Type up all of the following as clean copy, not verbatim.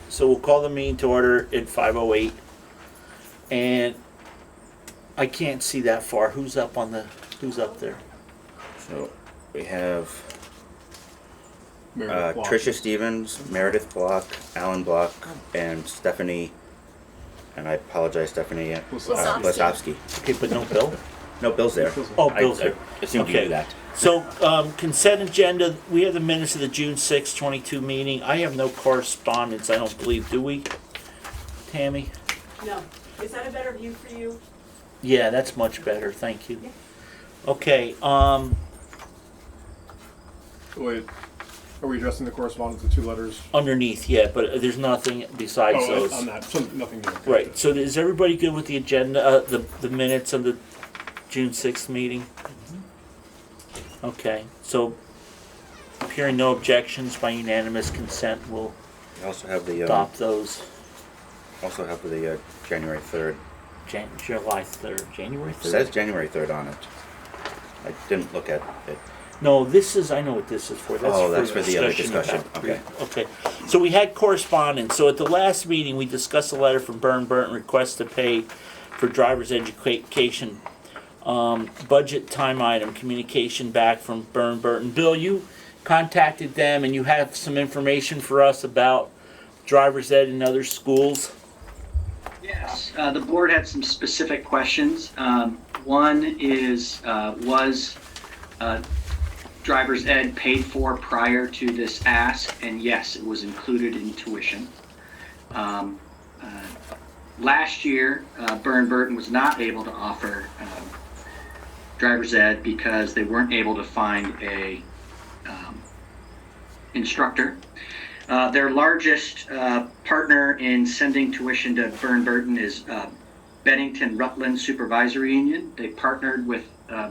so we'll call the meeting to order at 5:08. And I can't see that far. Who's up there? So we have Meredith Block. Tricia Stevens, Meredith Block, Alan Block, and Stephanie, and I apologize, Stephanie Lesovsky. Okay, but no Bill? No, Bill's there. Oh, Bill's there. I assumed you knew that. So, consent agenda, we have the minutes of the June 6, 22 meeting. I have no correspondence, I don't believe, do we? Tammy? No. Is that a better view for you? Yeah, that's much better, thank you. Yeah. Okay, Wait, are we addressing the correspondence, the two letters? underneath, yeah, but there's nothing besides those. On that, so nothing new. Right, so is everybody good with the agenda, the minutes of the June 6th meeting? Okay, so hearing no objections by unanimous consent, we'll We also have the adopt those. January 3rd. July 3rd, January 3rd? It says January 3rd on it. I didn't look at it. No, I know what this is for. That's for the other discussion. about- Okay. Okay, so we had correspondence. So at the last meeting, we discussed a letter from Burr Burton request to pay for driver's education. Budget time item, communication back from Burr Burton. Bill, you contacted them and you have some information for us about driver's ed in other schools. Yes, the board had some specific questions. One is, was driver's ed paid for prior to this ask? And yes, it was included in tuition. Last year, Burr Burton was not able to offer driver's ed because they weren't able to find a instructor. Their largest partner in sending tuition to Burr Burton is Bennington Rutland Supervisory Union. They partnered with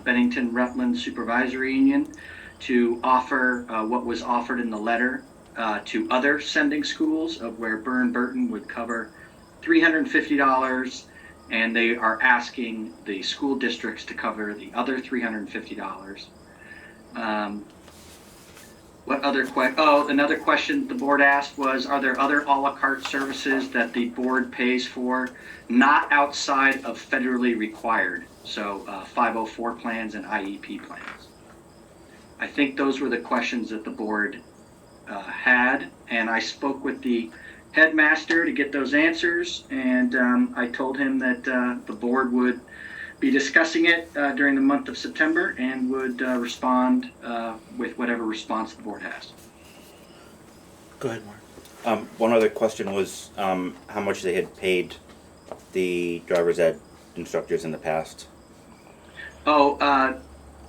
Bennington Rutland Supervisory Union to offer what was offered in the letter to other sending schools, of where Burr Burton would cover $350, and they are asking the school districts to cover the other $350. Another question the board asked was, are there other a la carte services that the board pays for, not outside of federally required? So 504 plans and IEP plans. I think those were the questions that the board had, and I spoke with the headmaster to get those answers, and I told him that the board would be discussing it during the month of September and would respond with whatever response the board has. Go ahead, Mark. One other question was how much they had paid the driver's ed instructors in the past.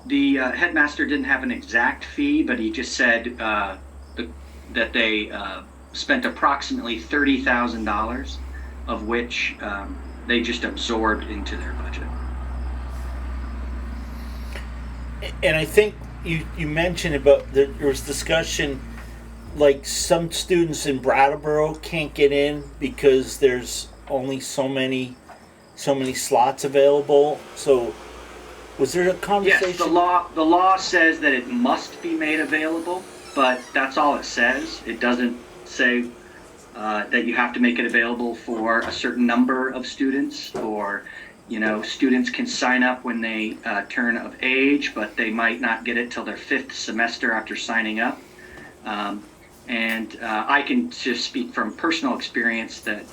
The headmaster didn't have an exact fee, but he just said that they spent approximately $30,000, of which they just absorbed into their budget. And I think you mentioned about there was discussion, like some students in Brattleboro can't get in because there's only so many slots available. So was there a conversation? Yes, the law says that it must be made available, but that's all it says. It doesn't say that you have to make it available for a certain number of students, or students can sign up when they turn of age, but they might not get it till their 5th semester after signing up. And I can just speak from personal experience that,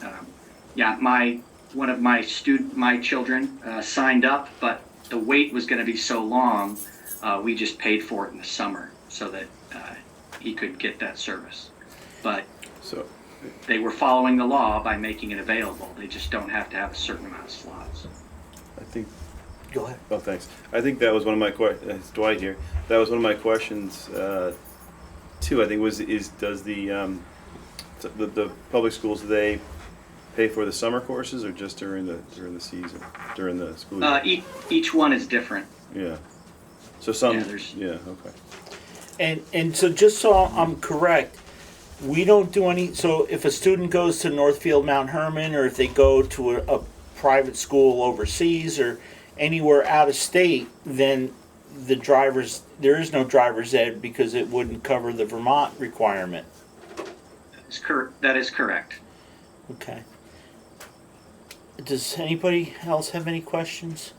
one of my children signed up, but the wait was going to be so long, we just paid for it in the summer so that he could get that service. But they were following the law by making it available. They just don't have to have a certain amount of slots. I think. Go ahead. Oh, thanks. I think that was one of my questions. It's Dwight here. That was one of my questions too. I think does the public schools, do they pay for the summer courses or just during the season, during the school year? Each one is different. Yeah. So some. Yeah, Okay. And so just so I'm correct, we don't do any. So if a student goes to Northfield Mount Herman, or if they go to a private school overseas or anywhere out of state, then there is no driver's ed because it wouldn't cover the Vermont requirement. That is correct. Okay. Does anybody else have any questions?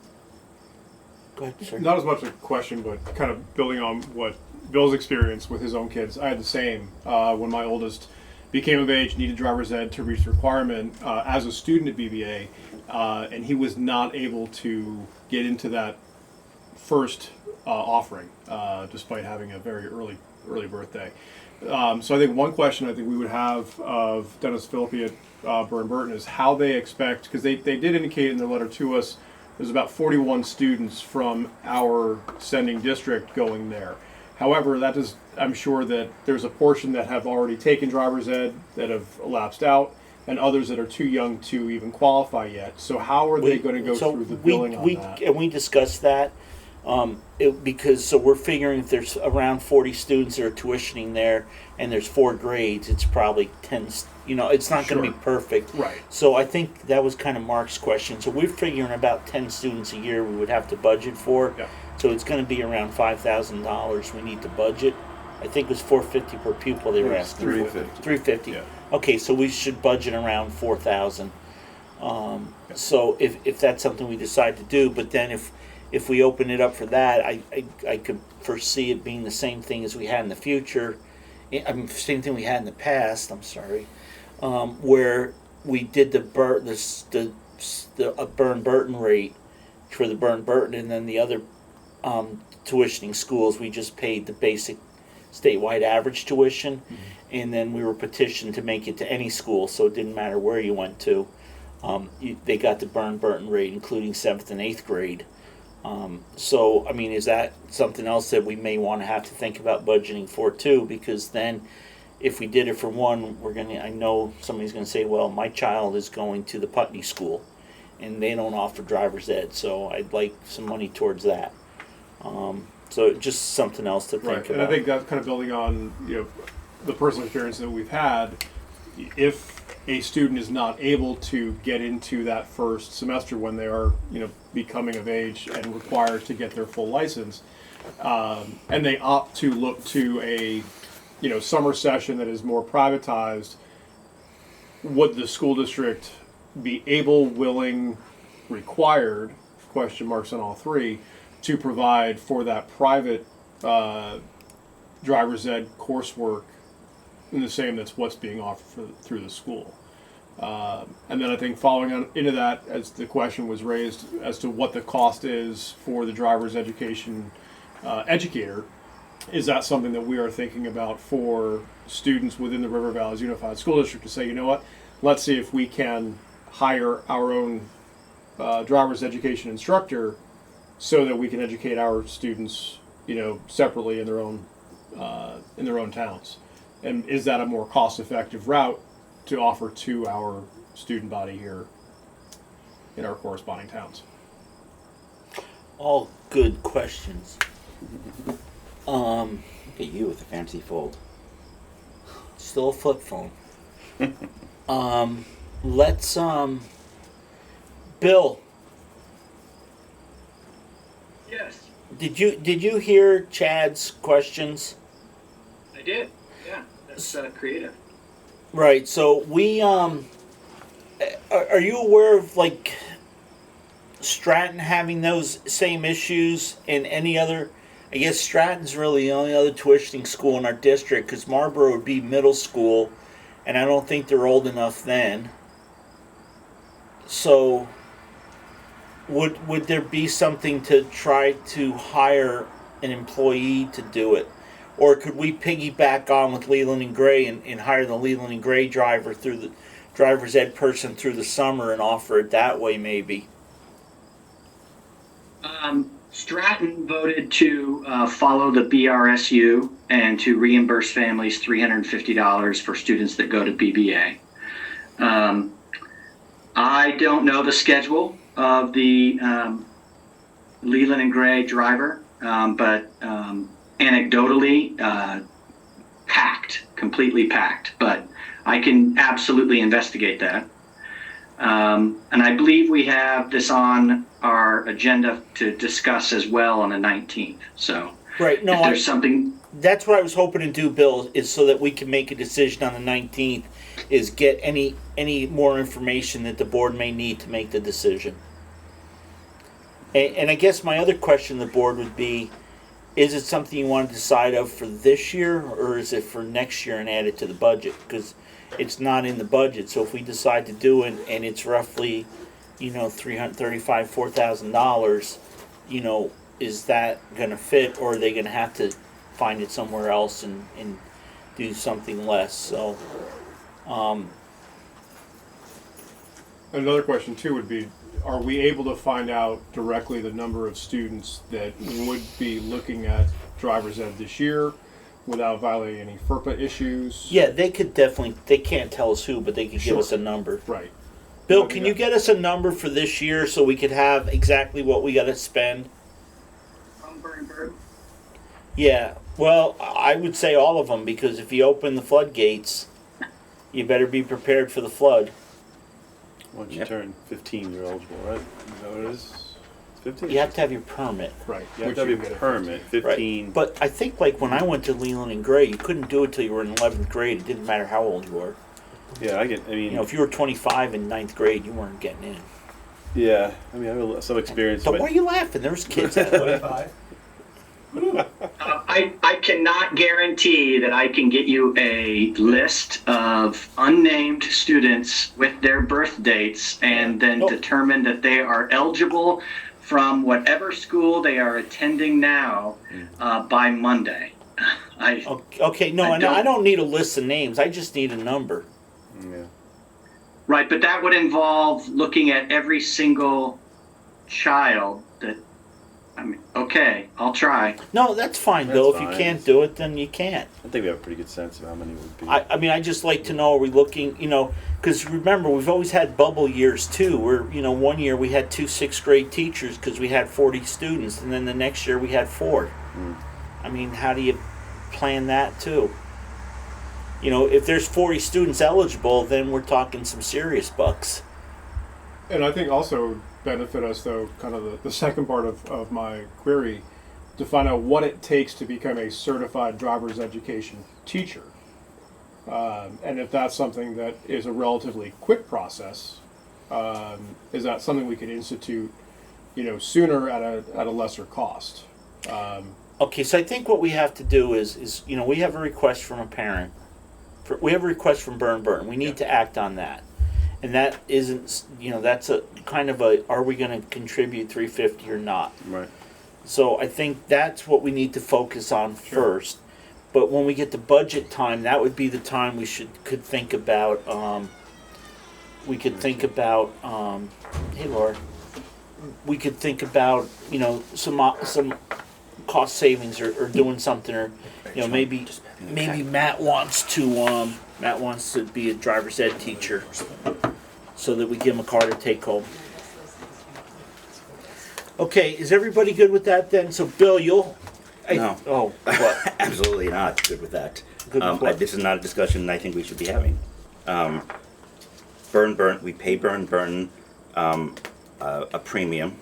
Go ahead, sir. Not as much a question, but kind of building on what Bill's experience with his own kids. I had the same when my oldest became of age, needed driver's ed to reach the requirement as a student at BBA, and he was not able to get into that first offering, despite having a very early birthday. So I think one question I think we would have of Dennis Philippi at Burr Burton is how they expect, because they did indicate in their letter to us there's about 41 students from our sending district going there. However, that is, I'm sure that there's a portion that have already taken driver's ed that have lapsed out, and others that are too young to even qualify yet. So how are they going to go through the billing on that? And we discussed that because we're figuring if there's around 40 students that are tuitioning there, and there's 4 grades, it's probably 10. It's not going to be perfect. Right. So I think that was kind of Mark's question. So we're figuring about 10 students a year we would have to budget for. Yeah. So it's going to be around $5,000 we need to budget. I think it was $450 per pupil they were asking. $350. Yeah. Okay, so we should budget around $4,000. So if that's something we decide to do, but then if we open it up for that, I could foresee it being the same thing as we had in the future. Same thing we had in the past. I'm sorry, where we did the Burr Burton rate for the Burr Burton, and then the other tuitioning schools we just paid the basic statewide average tuition, and then we were petitioned to make it to any school, so it didn't matter where you went to. They got the Burr Burton rate, including 7th and 8th grade. So, I mean, is that something else that we may want to have to think about budgeting for too? Because then, if we did it for one, I know somebody's gonna say, well, my child is going to the Putney school, and they don't offer driver's ed, so I'd like some money towards that. So just something else to think Right, about. and I think that's kind of building on the personal experience that we've had. If a student is not able to get into that first semester when they are becoming of age and required to get their full license, and they opt to look to a summer session that is more privatized, would the school district be able, willing, required, question marks on all three, to provide for that private driver's ed coursework in the same that's what's being offered through the school? And then I think following on into that, as the question was raised as to what the cost is for the driver's education educator, is that something that we are thinking about for students within the River Valleys Unified School District to say, you know what, let's see if we can hire our own driver's education instructor so that we can educate our students, separately in their own towns. And is that a more cost-effective route to offer to our student body here in our corresponding towns? All good questions. Look at you with a fancy fold. Still a flip phone. Let's Bill, Yes, did you hear Chad's questions? I did. Yeah, that's creative. Right, so we are you aware of Stratton having those same issues and any other? I guess Stratton's really the only other tuitioning school in our district, because Marlboro would be middle school, and I don't think they're old enough then. So would there be something to try to hire an employee to do it? Or could we piggyback on with Leland and Gray and hire the Leland and Gray driver through the driver's ed person through the summer and offer it that way maybe? Stratton voted to follow the BRSU and to reimburse families $350 for students that go to BBA. I don't know the schedule of the Leland and Gray driver, but anecdotally, completely packed, but I can absolutely investigate that. And I believe we have this on our agenda to discuss as well on the 19th. So Right, no, if there's something, that's what I was hoping to do, Bill, is so that we can make a decision on the 19th is get any more information that the board may need to make the decision. And I guess my other question to the board would be, is it something you want to decide of for this year, or is it for next year and add it to the budget? Because it's not in the budget, so if we decide to do it and it's roughly, $335,000, $4,000, is that gonna fit, or are they gonna have to find it somewhere else and do something less? So, Another question too would be, are we able to find out directly the number of students that would be looking at driver's ed this year without violating any FERPA issues? yeah, they could definitely, they can't tell us who, but they could give Sure. us a number. Right. Bill, can you get us a number for this year so we could have exactly what we gotta spend? From Burr Burton. Yeah, well, I would say all of them, because if you open the floodgates, you better be prepared for the flood. Once you Yep. turn 15, you're eligible, right? Is that what it is? It's 15? You have to have your permit. Right. You have Which to have you your get at permit, 15. Right. But I think like when I went to Leland and Gray, you couldn't do it till you were in 11th grade. It didn't matter how old you were. Yeah, I mean, If you were 25 in 9th grade, you weren't getting in. yeah, I mean, I have some experience. But with- why are you laughing? There was kids at it. 25. I cannot guarantee that I can get you a list of unnamed students with their birth dates and then Nope. determine that they are eligible from whatever school they are attending now by Monday. Okay, no, I don't need a list of names. I just need a number. Yeah. Right, but that would involve looking at every single child that, okay, I'll try. No, that's fine, That's Bill. If fine. you can't do it, then you can't. I think we have a pretty good sense of how many would be. I mean, I just like to know, are we looking, because remember, we've always had bubble years too, where, one year we had 2 6th grade teachers because we had 40 students, and then the next year we had 4. I mean, how do you plan that too? If there's 40 students eligible, then we're talking some serious bucks. And I think also benefit us though, kind of the second part of my query, to find out what it takes to become a certified driver's education teacher. And if that's something that is a relatively quick process, is that something we could institute, sooner at a lesser cost? Okay, so I think what we have to do is we have a request from a parent. We have a request from Burr Burton. We need to act on that. And that isn't, that's a kind of are we going to contribute $350 or not? Right. So I think that's what we need to focus on first. But when we get to budget time, that would be the time we could think about. Hey, Laura. We could think about some cost savings or doing something, or maybe Matt wants to be a driver's ed teacher, so that we give him a car to take home. Okay, is everybody good with that then? So Bill, No. Oh, what? Absolutely not good with that. Good with what? This is not a discussion I think we should be having. We pay Burr Burton a premium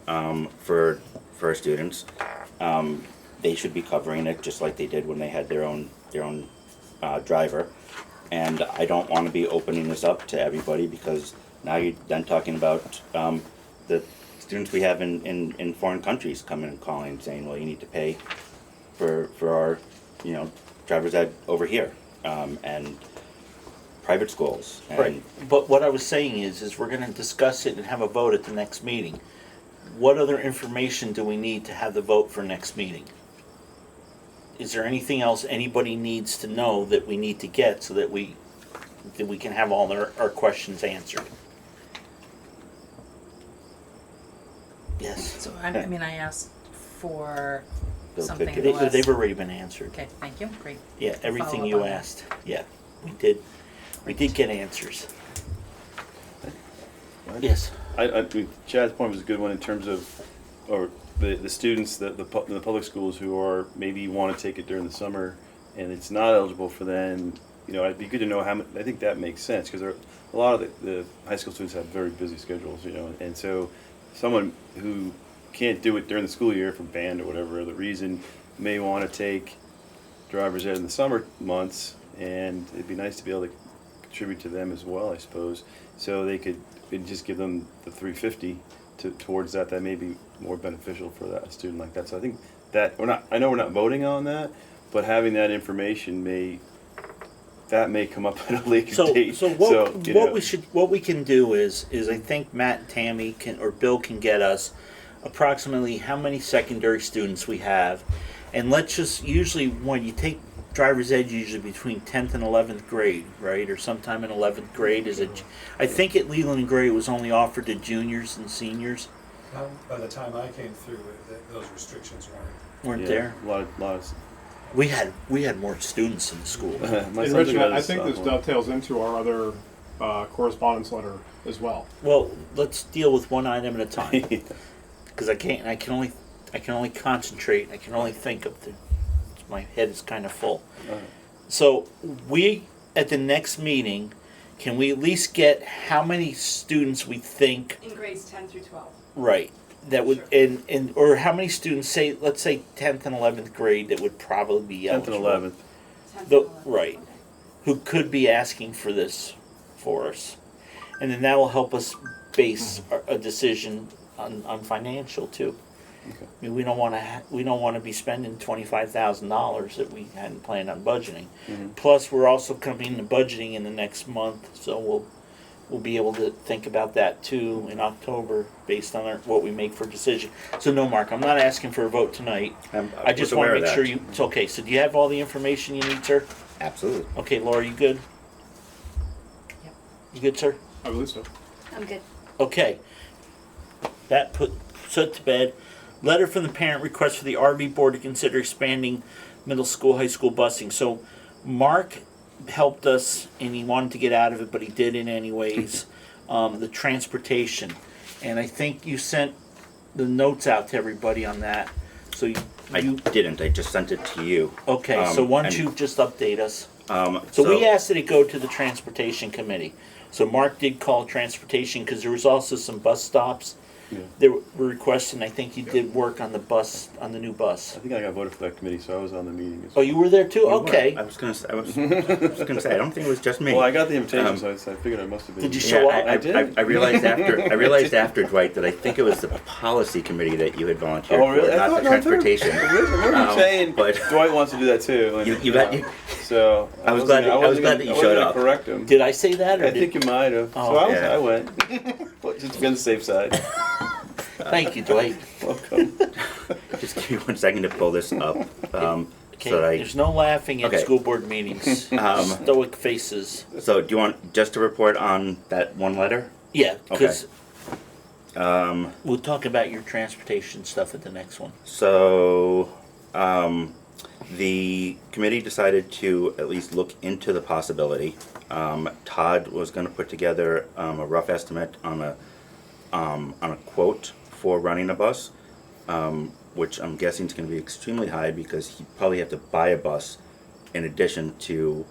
for our students. They should be covering it just like they did when they had their own driver. And I don't want to be opening this up to everybody, because now you're then talking about the students we have in foreign countries coming and calling saying, well, you need to pay for our driver's ed over here, and private schools. And Right. But what I was saying is we're going to discuss it and have a vote at the next meeting. What other information do we need to have the vote for next meeting? Is there anything else anybody needs to know that we need to get so that we can have all our questions answered? Yes. So, I mean, I asked for Bill something could in get the last... They've already been answered. Okay, thank you, great. Yeah, everything Follow you up on that. asked. Yeah, we did. We did get answers. Yes. I mean, Chad's point was a good one in terms of, or the students that the public schools who are maybe want to take it during the summer and it's not eligible for them. It'd be good to know how much. I think that makes sense, because a lot of the high school students have very busy schedules, and so someone who can't do it during the school year for band or whatever other reason may want to take driver's ed in the summer months, and it'd be nice to be able to contribute to them as well, I suppose. So they could just give them the $350 towards that. That may be more beneficial for that a student like that. So I think that I know we're not voting on that, but having that information may come up at a later date. So what we can do is I think Matt and Tammy or Bill can get us approximately how many secondary students we have, and let's just, usually when you take driver's ed, usually between 10th and 11th grade, right, or sometime in 11th grade I think at Leland and Gray it was only offered to juniors and seniors. By the time I came through, those restrictions weren't. Weren't there? A lot of We had more students in the school. my And son's Richard, got I his think this sophomore. dovetails into our other correspondence letter as well. Well, let's deal with one item at a time, because I can only concentrate. I can only think of my head is kind of full. So we, at the next meeting, can we at least get how many students we think, In grades 10 through 12. right, that would, and or how many students, say, let's say 10th and 11th grade, that would probably be 10th and eligible. 11th. 10th The- and 11th. right. Who could be asking for this for us. And then that will help us base a decision on financial too. Okay. I mean, we don't want to be spending $25,000 that we hadn't planned on budgeting. Plus, we're also coming to budgeting in the next month, so we'll be able to think about that too in October based on what we make for decision. So no, Mark, I'm not asking for a vote tonight. I just want to make sure it's okay. So do you have all the information you need, sir? Absolutely. Okay, Laura, you good? Yep. You good, sir? I believe so. I'm good. Okay. That put to bed. Letter from the parent request for the RV board to consider expanding middle school, high school busing. So Mark helped us and he wanted to get out of it, but he did it anyways. The transportation. And I think you sent the notes out to everybody on that. So I didn't. I just sent it to you. okay, so why don't and- you just update us? So we asked that it go to the transportation committee. So Mark did call transportation because there was also some bus stops. Yeah. They were requesting, I think you did work on the bus, on the new bus. I think I got voted for that committee, so I was on the meeting. Oh, you were there too? You were. Okay. I was gonna say. I was gonna say. I don't think it was just me. Well, I got the invitation, so I figured I must have been. Did you Yeah, show up? I did. I realized after. I realized after, Dwight, that I think it was the policy committee that you had volunteered Oh, really? for, not the transportation. I remember you saying but Dwight wants to do that too. And, you got. So I was glad that you showed up. Correct him. Did I say that? Or I think you might have. Oh, So yeah. I went. Just to be on the safe side. Thank you, Dwight. Welcome. Just give me 1 second to pull this up. Okay, So there's no laughing at Okay. school board meetings. Stoic faces. So do you want just to report on that one letter? Yeah, because Um, we'll talk about your transportation stuff at the next one. So, the committee decided to at least look into the possibility. Todd was going to put together a rough estimate on a quote for running a bus, which I'm guessing is going to be extremely high because he'd probably have to buy a bus in addition to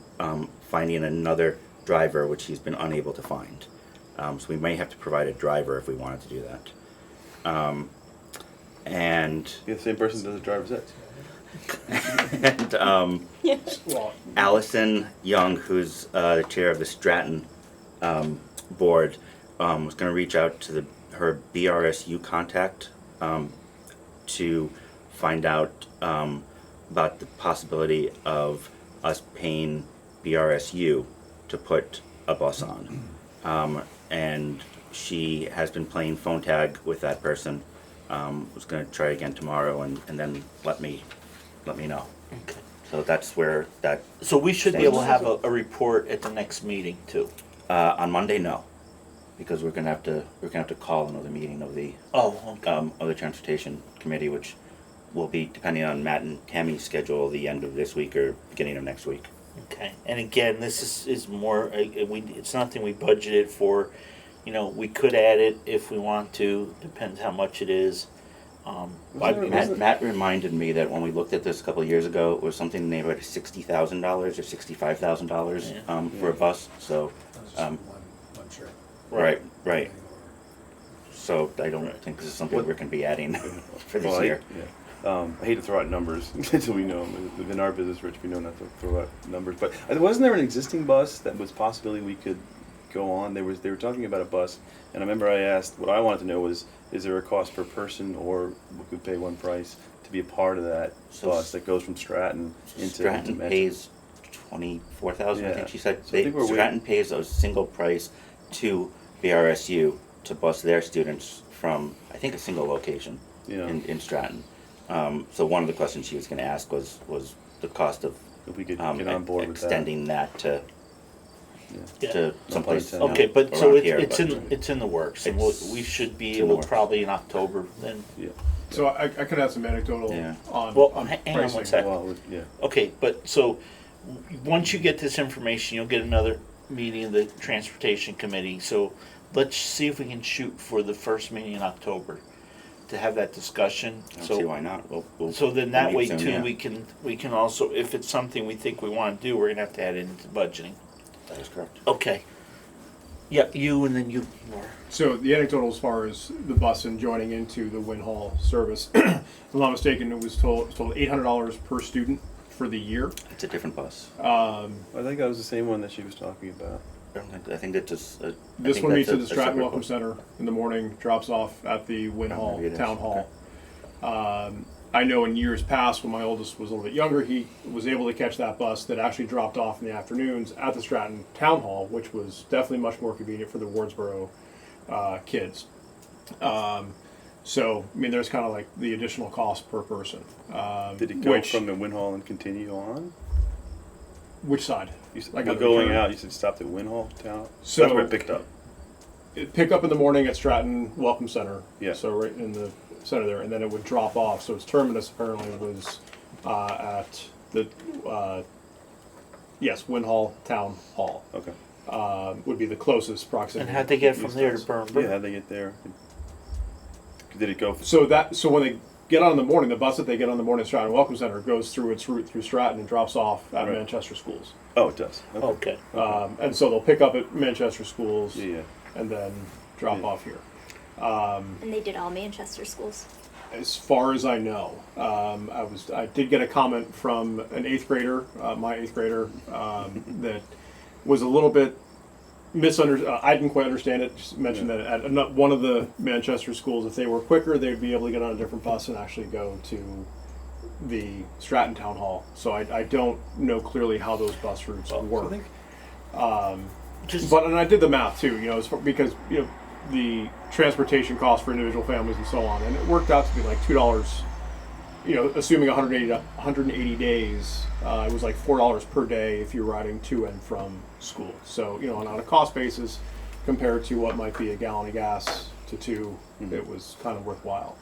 finding another driver, which he's been unable to find. So we may have to provide a driver if we wanted to do that. And You're the same person that does the driver's ed. and Well, Allison Young, who's the chair of the Stratton board, was going to reach out to her BRSU contact to find out about the possibility of us paying BRSU to put a bus on. And she has been playing phone tag with that person. Was going to try again tomorrow and then let me know. Okay. So that's where that. So we should be able to have a report at the next meeting too. On Monday, no, because we're gonna have to call another meeting of the Oh, okay. of the transportation committee, which will be depending on Matt and Tammy's schedule, the end of this week or beginning of next week. Okay, and again, this is more, it's nothing we budgeted for. You know, we could add it if we want to, depends how much it is. Matt reminded me that when we looked at this a couple of years ago, it was something in the neighborhood of $60,000 or $65,000 Yeah. for a bus. So, One trip. right. So I don't think this is something we're going to be adding for this Well, year. yeah. I hate to throw out numbers until we know. In our business, Rich, we know not to throw out numbers. But wasn't there an existing bus that was possibly we could go on? They were talking about a bus, and I remember I asked, what I wanted to know was, is there a cost per person, or we could pay one price to be a part of that bus that goes from Stratton into Stratton Metro? pays $24,000. I Yeah. think she said. So I think we're Stratton pays a single price to BRSU to bus their students from, I think, a single location Yeah. in Stratton. So one of the questions she was going to ask was the cost of If we could get on board with extending that to Yeah. to someplace. No pun Okay, but so around here, it's in the works, and we should be It's in the able works. probably in October then. that. Yeah. So I could have some anecdotal Yeah. on, Well, on hang on pricing. one sec. Well, yeah. Okay, but so once you get this information, you'll get another meeting of the transportation committee. So let's see if we can shoot for the first meeting in October to have that discussion. I don't see So why not. We'll so then that meet way soon, too, yeah. we can also, if it's something we think we want to do, we're gonna have to add it into budgeting. That is correct. Okay. Yeah, you and then you, Laura. So the anecdotal as far as the bus and joining into the Win Hall service, if I'm not mistaken, it was told $800 per student for the year. It's a different bus. I think that was the same one that she was talking about. I think that just. This one meets at the Stratton Welcome Center in the morning, drops off at the Win Oh, Hall, maybe it is. Town Hall. I know in years past, when my oldest was a little bit younger, he was able to catch that bus that actually dropped off in the afternoons at the Stratton Town Hall, which was definitely much more convenient for the Wardsboro kids. So, I mean, there's kind of like the additional cost per person. Did it go which, from the Win Hall and continue on? which side? You said, Like we're on the going return? out. You said stopped at Win Hall Town. So- That's where it picked up. Pick up in the morning at Stratton Welcome Center. Yeah. So right in the center there, and then it would drop off. So its terminus apparently was at the Win Hall Town Hall. Okay. Would be the closest proximity. And how'd they get from These there days. to Burn Yeah, Burn? how'd they get there? Did it go? So when they get on in the morning, the bus that they get on the morning at Stratton Welcome Center goes through its route through Stratton and drops off at Right. Manchester schools. Oh, it does. Okay. Okay. And so they'll pick up at Manchester schools Yeah. and then drop Yeah. off here. And they did all Manchester schools. As far as I know, I did get a comment from an eighth grader, my eighth grader, that was a little bit misunderstood. I didn't quite understand it. Just mentioned that at one of the Manchester schools, if they were quicker, they'd be able to get on a different bus and actually go to the Stratton Town Hall. So I don't know clearly how those bus routes work. Just But and I did the math too, because the transportation costs for individual families and so on, and it worked out to be like $2. Assuming 180 days, it was like $4 per day if you're riding to and from school. So on a cost basis, compared to what might be a gallon of gas to two, it was kind of worthwhile.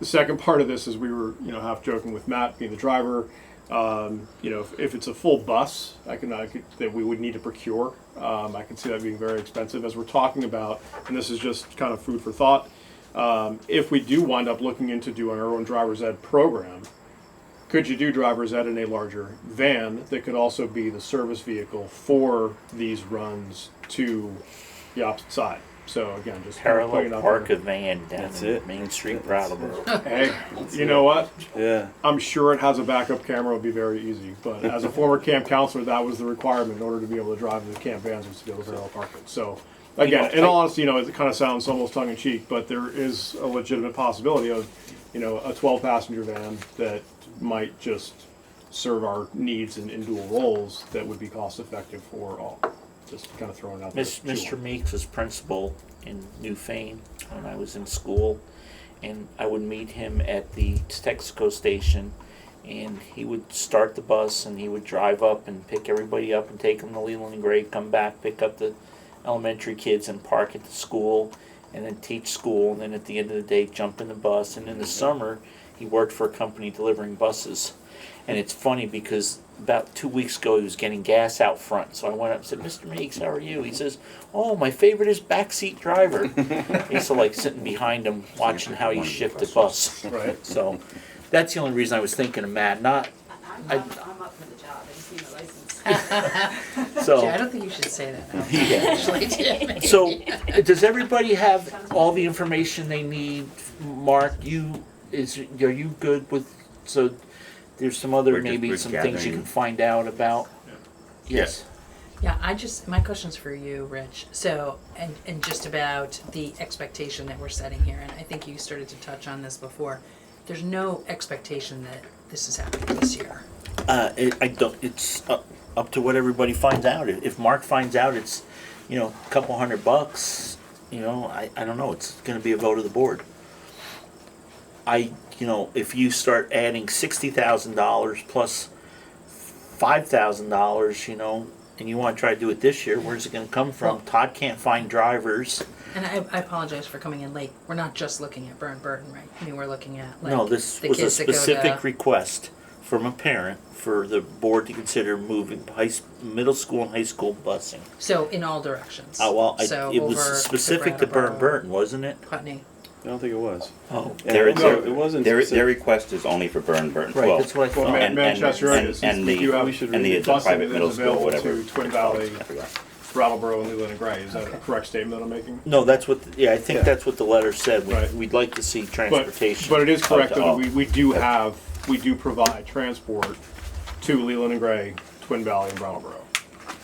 The second part of this is we were half joking with Matt being the driver. If it's a full bus, I could that we would need to procure. I can see that being very expensive as we're talking about, and this is just kind of food for thought. If we do wind up looking into doing our own driver's ed program, could you do driver's ed in a larger van that could also be the service vehicle for these runs to the opposite side? So again, just kind of putting it parallel out park there. a van down That's in it. Main Street, That's it. Brattleboro. Hey, you know what? Yeah. I'm sure it has a backup camera. It would be very easy. But as a former camp counselor, that was the requirement in order to be able to drive the camp vans was to be able to parallel park it. So, again, in all honesty, it kind of sounds almost tongue in cheek, but there is a legitimate possibility of, a 12-passenger van that might just serve our needs in dual roles that would be cost effective for all. Just kind of throwing it out there. Mr. Meeks was principal in Newfane when I was in school, and I would meet him at the Texaco station, and he would start the bus and he would drive up and pick everybody up and take them to Leland and Gray, come back, pick up the elementary kids and park at the school, and then teach school, and then at the end of the day jump in the bus. And in the summer he worked for a company delivering buses. And it's funny because about 2 weeks ago he was getting gas out front. So I went up and said, "Mr. Meeks, how are you?" He says, "Oh, my favorite is backseat driver." I used to like sitting behind him watching how he shifted bus. Right. So that's the only reason I was thinking of Matt. Not I'm up for the job. I just need a license. So. Gee, I don't think you should say that now. Yeah. Actually, Tammy. So, does everybody have all the information they need? Mark, are you good with, so there's some other, We're maybe some things you gathering. can find out about? Yes. Yeah, my question's for you, Rich. So, and just about the expectation that we're setting here, and I think you started to touch on this before. There's no expectation that this is happening this year. It's up to what everybody finds out. If Mark finds out it's, a couple $100, I don't know, it's gonna be a vote of the board. If you start adding $60,000 plus $5,000, and you wanna try to do it this year, where's it gonna come from? Todd can't find drivers. And I apologize for coming in late. We're not just looking at Burr Burton, right? I mean, we're looking at like No, this the was a kids that go specific to. request from a parent for the board to consider moving middle school and high school busing. So in all directions. So It was over specific to Burr Brattleboro, Burton, wasn't it? Putney. I don't think it was. Oh, It wasn't. Their specific. request is only for Burn Burton. right, Well, that's what I Well, thought. Manchester is. and We do the have we should and the busing private that middle is school, available whatever. to Twin Valley, I forgot. Brattleboro, and Leland and Gray. Is that a Okay. correct statement that I'm making? No, that's what, I think Yeah. that's what the letter said. Right. We'd like to see But, transportation. but it is correct of that all. we do provide transport to Leland and Gray, Twin Valley, and Brattleboro.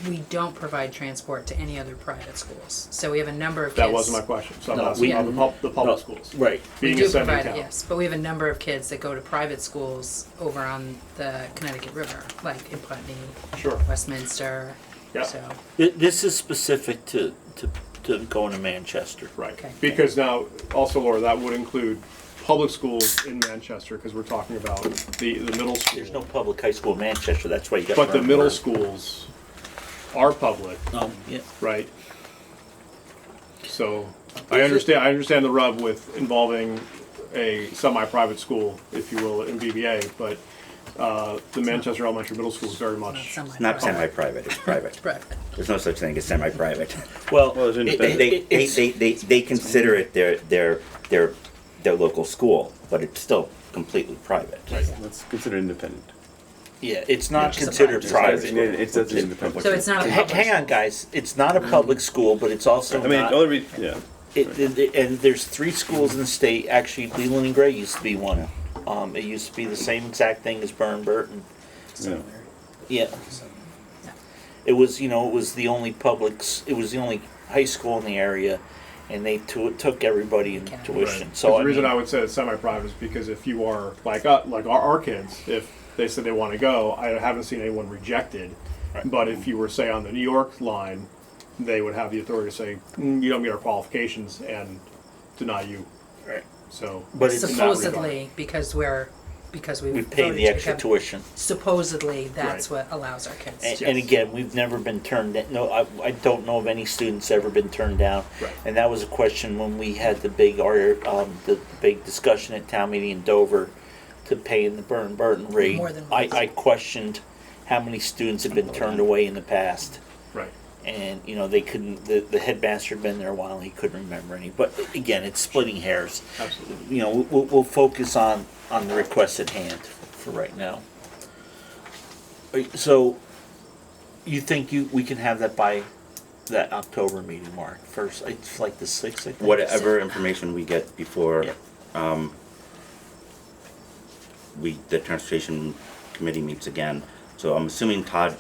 We don't provide transport to any other private schools. So we have a number of kids. That wasn't my question. So I'm No, asking we- about the No, public schools. Right. We Being do a sending provide it, town. yes, but we have a number of kids that go to private schools over on the Connecticut River, like in Putney, Sure. Westminster. Yeah. So This is specific to going to Manchester. Right. Okay. Because now, also Laura, that would include public schools in Manchester, because we're talking about the middle school. There's no public high school in Manchester, that's why you got. But the Burn middle Burton. schools are public, Yeah. right? So I understand the rub with involving a semi-private school, if you will, in VBA, but the Manchester Elementary Middle School is very much. It's not semi-private, it's private. Private. There's no such thing as semi-private. Well, Well, it's independent. They consider it their local school, but it's still completely private. Let's consider it independent. yeah, it's not Which is a considered private private. It's independent. So it's not a public Hang on, school. guys, it's not a public school, but it's also I mean, not. yeah. And there's 3 schools in the state, actually Leland and Gray used to be one. It used to be the same exact thing as Burr Burton. Yeah. Yeah. It was, it was the only it was the only high school in the area, and they took everybody in Okay. tuition. Right. So the reason I would say it's semi-private is because if you are like our kids, if they said they want to go, I haven't seen anyone rejected. Right. But if you were, say, on the New York line, they would have the authority to say, you don't meet our qualifications and deny you. Right. So, But it's in that regard. Supposedly, because we've we paid voted the to extra have- tuition. Supposedly, that's Right. what allows our kids And, to. and again, we've never been turned down. No, I don't know of any students ever been turned down. Right. And that was a question when we had the big discussion at town meeting in Dover to pay in the Burr Burton Re. More than once. I questioned how many students had been turned away in the past. Right. And, they couldn't, the headmaster had been there a while, and he couldn't remember any. But again, it's splitting hairs. Absolutely. We'll focus on the request at hand for right now. So, you think we can have that by that October meeting, Mark? First, it's like the 6th, I think. Whatever information we get before Yeah. the transportation committee meets again. So I'm assuming Todd,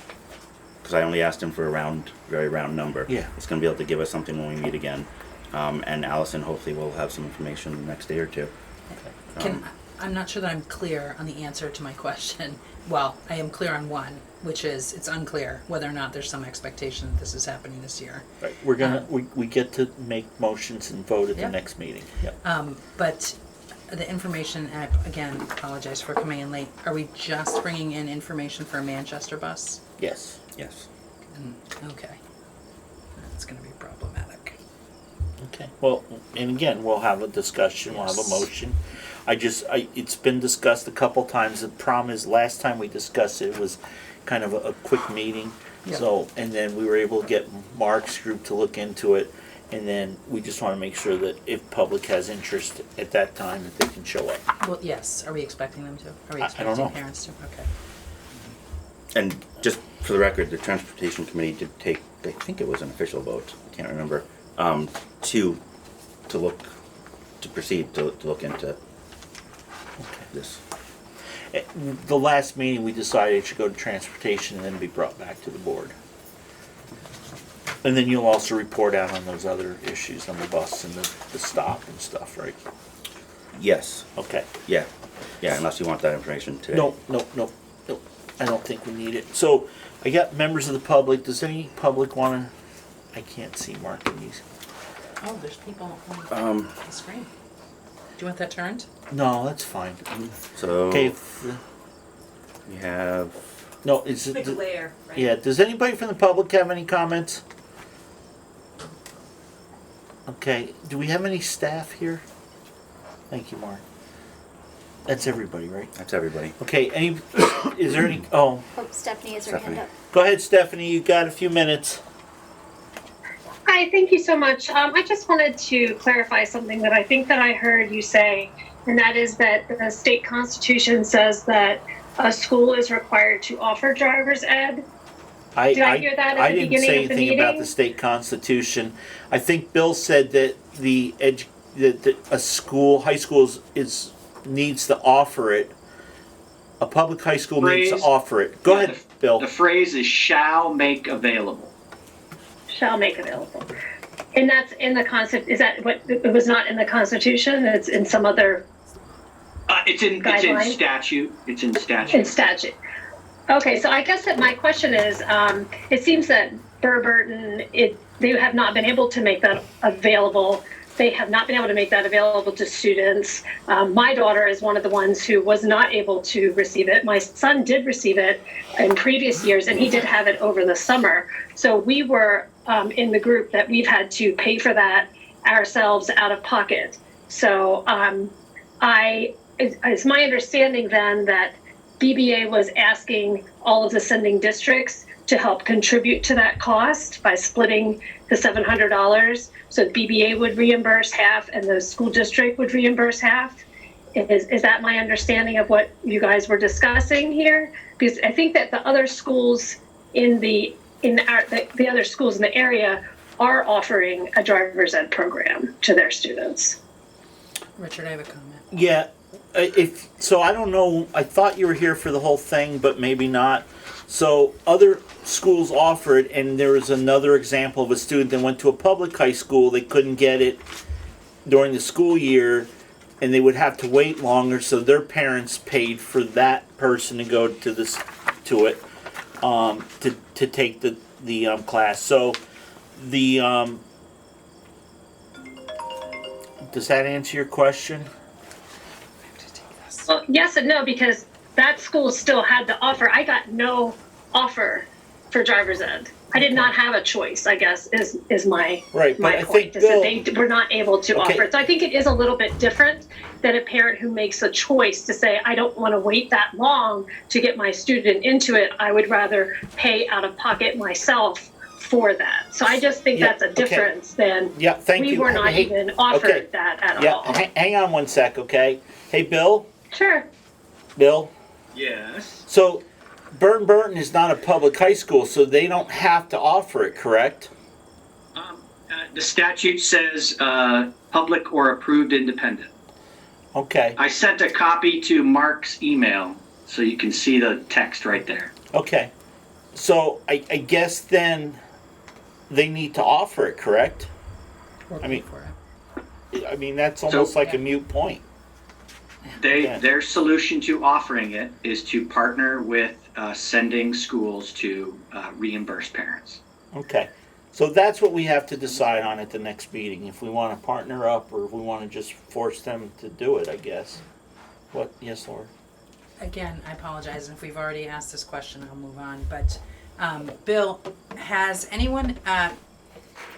because I only asked him for a very round number. Yeah. Is going to be able to give us something when we meet again. And Allison hopefully will have some information the next day or two. I'm not sure that I'm clear on the answer to my question. Well, I am clear on one, which is it's unclear whether or not there's some expectation that this is happening this year. Right. We're gonna, we get to make motions and vote at the Yeah. next meeting. Yep. But the information, and I, again, apologize for coming in late. Are we just bringing in information for a Manchester bus? Yes. Yes. Okay. That's gonna be problematic. Okay. Well, and again, we'll have a discussion, we'll have a Yes. motion. It's been discussed a couple times. The problem is, last time we discussed it was kind of a quick meeting. Yeah. So, and then we were able to get Mark's group to look into it. And then we just wanna make sure that if public has interest at that time, that they can show up. Well, yes. Are we expecting them to? Are we I don't know. expecting parents to? Okay. And just for the record, the transportation committee did take, I think it was an official vote, I can't remember, to proceed to look into this. At the last meeting, we decided it should go to transportation and then be brought back to the board. And then you'll also report out on those other issues on the bus and the stop and stuff, right? Yes, Okay. yeah, unless you want that information today. No, I don't think we need it. So, I got members of the public. Does any public wanna, I can't see Mark and these. Oh, there's people on the screen. Do you want that turned? No, that's fine. So, Okay, we have, no, it's, The glare, right? yeah, does anybody from the public have any comments? Okay, do we have any staff here? Thank you, Mark. That's everybody, right? that's everybody. Okay, is there any, oh, Oh, Stephanie has her hand Stephanie. up. go ahead, Stephanie, you got a few minutes. Hi, thank you so much. I just wanted to clarify something that I think that I heard you say, and that is that the state constitution says that a school is required to offer driver's ed. Did I hear that at I the didn't say beginning of the anything about meeting? the state constitution. I think Bill said that that a school, high schools needs to offer it. A public high school needs to Phrase- offer it. Go Yeah, ahead, Bill. The phrase is shall make available. Shall make available. And that's in the concept, is that what, it was not in the constitution, it's in some other, It's in Guideline? statute. It's in in statute. statute? Okay, so I guess that my question is, it seems that Burr Burton, they have not been able to make that available. They have not been able to make that available to students. My daughter is one of the ones who was not able to receive it. My son did receive it in previous years, and he did have it over the summer. So we were in the group that we've had to pay for that ourselves out of pocket. So it's my understanding then that BBA was asking all of the sending districts to help contribute to that cost by splitting the $700. So BBA would reimburse half and the school district would reimburse half. Is that my understanding of what you guys were discussing here? Because I think that the other schools the other schools in the area are offering a driver's ed program to their students. Richard, I have a comment. Yeah, so I don't know, I thought you were here for the whole thing, but maybe not. So other schools offer it, and there was another example of a student that went to a public high school, they couldn't get it during the school year, and they would have to wait longer, so their parents paid for that person to go to it, to take the class. So does that answer your question? Well, yes and no, because that school still had the offer. I got no offer for driver's ed. I did not have a choice, I guess, is my Right, but my I point. think Is that Bill- they were not able to Okay. offer it. So I think it is a little bit different than a parent who makes a choice to say, I don't want to wait that long to get my student into it. I would rather pay out of pocket myself for that. So I just think Yeah, that's a okay. difference than Yeah, thank we you. were not Hey, even offered okay. that at Yeah, all. hang on one sec, okay? Hey, Bill? Sure. Bill? Yes. So, Burr Burton is not a public high school, so they don't have to offer it, correct? The statute says public or approved independent. Okay, I sent a copy to Mark's email, so you can see the text right there. okay. So, I guess then they need to offer it, correct? Or I mean- pay for it. I mean, that's almost like a Yeah. mute point. Yeah. Their solution to offering it is to partner with sending schools to reimburse parents. Okay. So that's what we have to decide on at the next meeting, if we want to partner up or if we want to just force them to do it, I guess. What, yes, Laura? Again, I apologize, and if we've already asked this question, I'll move on, but, Bill, has anyone,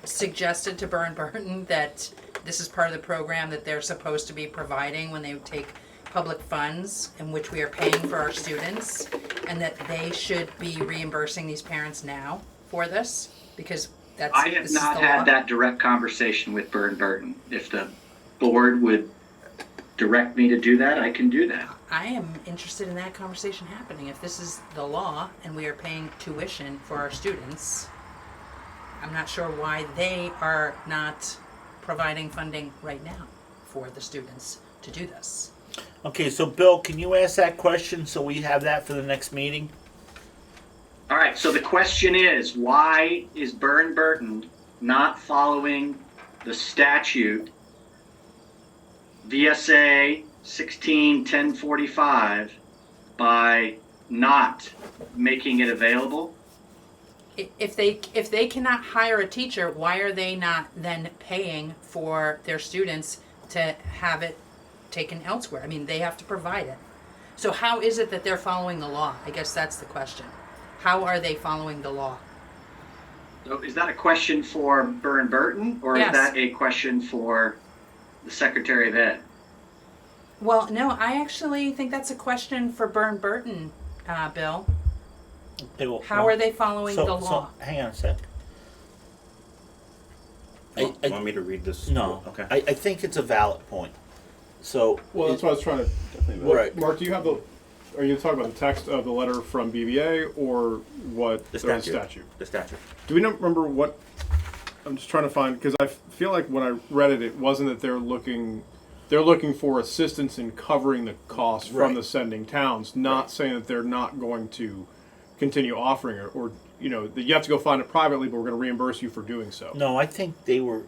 suggested to Burr Burton that this is part of the program that they're supposed to be providing when they take public funds in which we are paying for our students, and that they should be reimbursing these parents now for this? Because that's, I this have is not the law. had that direct conversation with Burr Burton. If the board would direct me to do that, I can do that. I am interested in that conversation happening. If this is the law and we are paying tuition for our students, I'm not sure why they are not providing funding right now for the students to do this. Okay, so Bill, can you ask that question so we have that for the next meeting? All right, so the question is, why is Burr Burton not following the statute VSA 16-1045 by not making it available? If they cannot hire a teacher, why are they not then paying for their students to have it taken elsewhere? I mean, they have to provide it. So how is it that they're following the law? I guess that's the question. How are they following the law? So is that a question for Burr Burton, or Yes. is that a question for the Secretary of Ed? Well, no, I actually think that's a question for Burr Burton, Bill. Okay, well, How are they following the law? So, hang on a sec. You want me to read this? No, Okay. I think it's a valid point. So, Well, that's what I was trying to. Definitely. Right. Mark, do you have the? Are you talking about the text of the letter from BBA or what? The or statute. The statute. Do we not remember what? I'm just trying to find because I feel like when I read it, it wasn't that they're looking for assistance in covering the costs from Right. the sending towns, not Right. saying that they're not going to continue offering it, or that you have to go find it privately, but we're going to reimburse you for doing so. no, I think they were.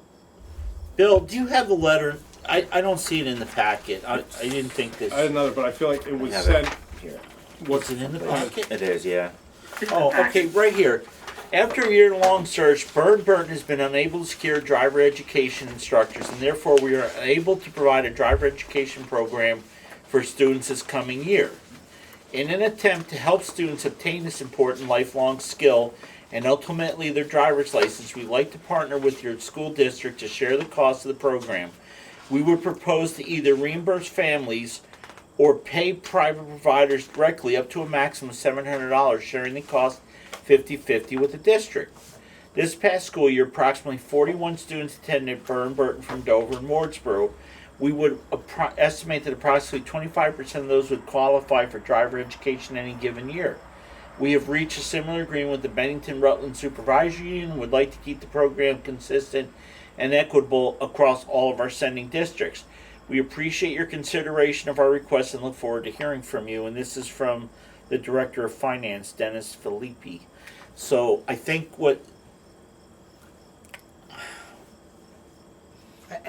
Bill, do you have the letter? I don't see it in the packet. I didn't think this. I had another, but I feel like it was I have sent. it here. Was it in the packet? It is, yeah. Oh, okay, right here. After a year-long search, Burr Burton has been unable to secure driver education instructors, and therefore we are unable to provide a driver education program for students this coming year. In an attempt to help students obtain this important lifelong skill and ultimately their driver's license, we'd like to partner with your school district to share the cost of the program. We would propose to either reimburse families or pay private providers directly up to a maximum of $700, sharing the cost 50-50 with the district. This past school year, approximately 41 students attended Burr Burton from Dover and Wardsboro. We would estimate that approximately 25% of those would qualify for driver education any given year. We have reached a similar agreement with the Bennington-Rutland Supervisory Union and would like to keep the program consistent and equitable across all of our sending districts. We appreciate your consideration of our request and look forward to hearing from you. And this is from the Director of Finance, Dennis Filippi. So I think what...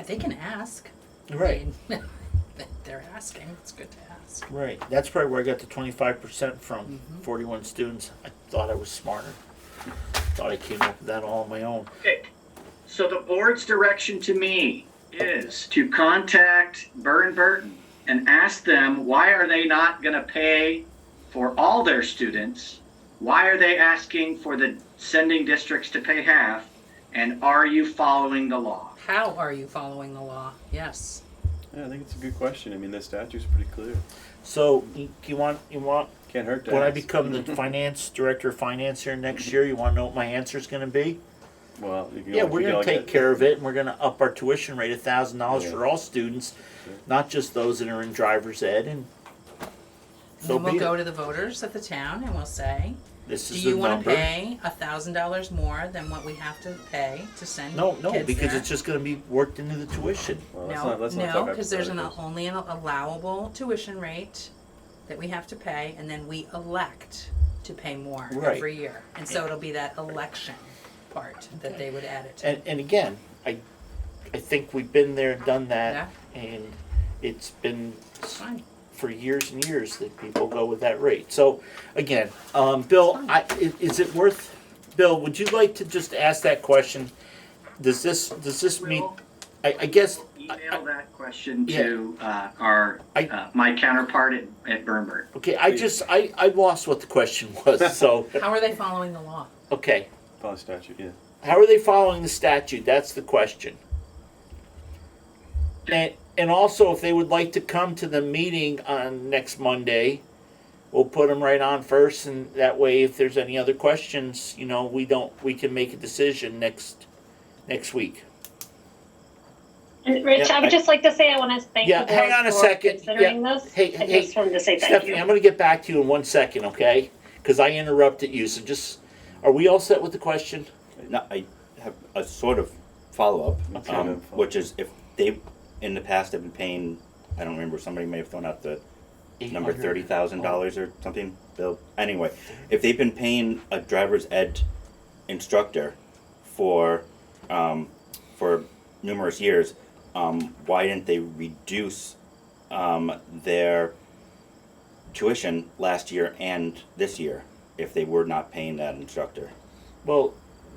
They can ask. Right. I mean, they're asking. It's good to ask. Right. That's probably where I got the 25% from. 41 students. I thought I was smarter. Thought I came up with that all on my own. Okay, so the board's direction to me is to contact Burr Burton and ask them, why are they not going to pay for all their students? Why are they asking for the sending districts to pay half? And are you following the law? How are you following the law? Yes. Yeah, I think it's a good question. I mean, the statute's pretty clear. So you want Can't hurt to when I ask. become the finance director of finance here next year, you want to know what my answer is going to be? Well, you can Yeah, only- we're you can going to only take get- care of it, and we're going to up our tuition rate $1,000 Yeah. for all students, not just those that are in driver's ed. And so Then we'll be go it. to the voters of the town and we'll say, This do is you the want number. to pay $1,000 more than what we have to pay to send No, kids because there? it's just going to be worked into the tuition. Well, let's No, not talk because there's hypotheticals. only an allowable tuition rate that we have to pay, and then we elect to pay more Right. every year. And so it'll be that election part that they would add it to. And again, I think we've been there, done that, and it's been It's fine. for years and years that people go with that rate. So again, Bill, is it worth? Bill, would you like to just ask that question? Does this mean? Will, I guess. email that question Yeah. to my counterpart at Burr Burton. Okay, I lost what the question was. So How are they following the law? okay, Follow statute, yeah. how are they following the statute? That's the question. And also, if they would like to come to the meeting on next Monday, we'll put them right on first, and that way, if there's any other questions, we can make a decision next week. And Rich, I would just like to say I want to thank Yeah, the hang board on a for second. considering Yeah. this. Hey, I just wanted to say thank Stephanie, you. I'm gonna get back to you in 1 second, okay? Because I interrupted you, so just, are we all set with the question? No, I have a sort of follow-up, which is if they, in the past, have been paying, I don't remember, somebody may have thrown out the number $30,000 or something, Bill. Anyway, if they've been paying a driver's ed instructor for numerous years, why didn't they reduce their tuition last year and this year if they were not paying that instructor? Well,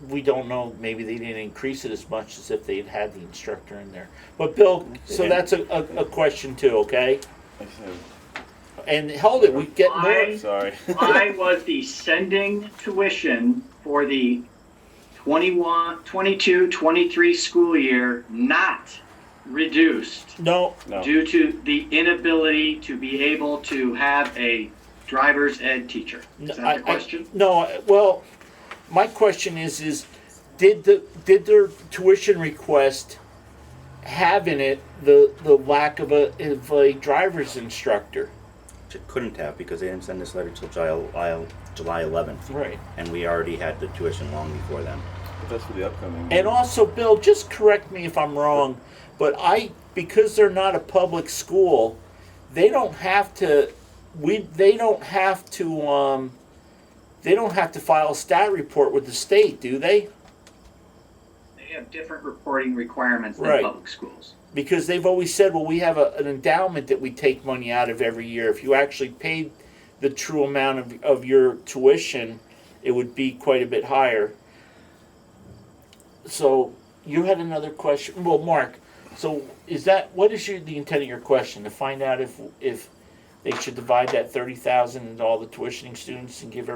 we don't know, maybe they didn't increase it as much as if they'd had the instructor in there. But Bill, so that's a question too, okay? And hold it, we get more. Sorry. Why was the sending tuition for the 22-23 school year not reduced No, due to the inability to be able to have a driver's ed teacher? Is that the question? Well, my question is did their tuition request have in it the lack of a driver's instructor? It couldn't have, because they didn't send this letter till July 11th. Right. And we already had the tuition long before then. But that's for the upcoming. And also, Bill, just correct me if I'm wrong, but because they're not a public school, they don't have to file a stat report with the state, do they? They have different reporting requirements than Right. public schools. Because they've always said, well, we have an endowment that we take money out of every year. If you actually paid the true amount of your tuition, it would be quite a bit higher. So you had another question. Well, Mark, so what is the intent of your question? To find out if they should divide that 30,000 into all the tuitioning students and give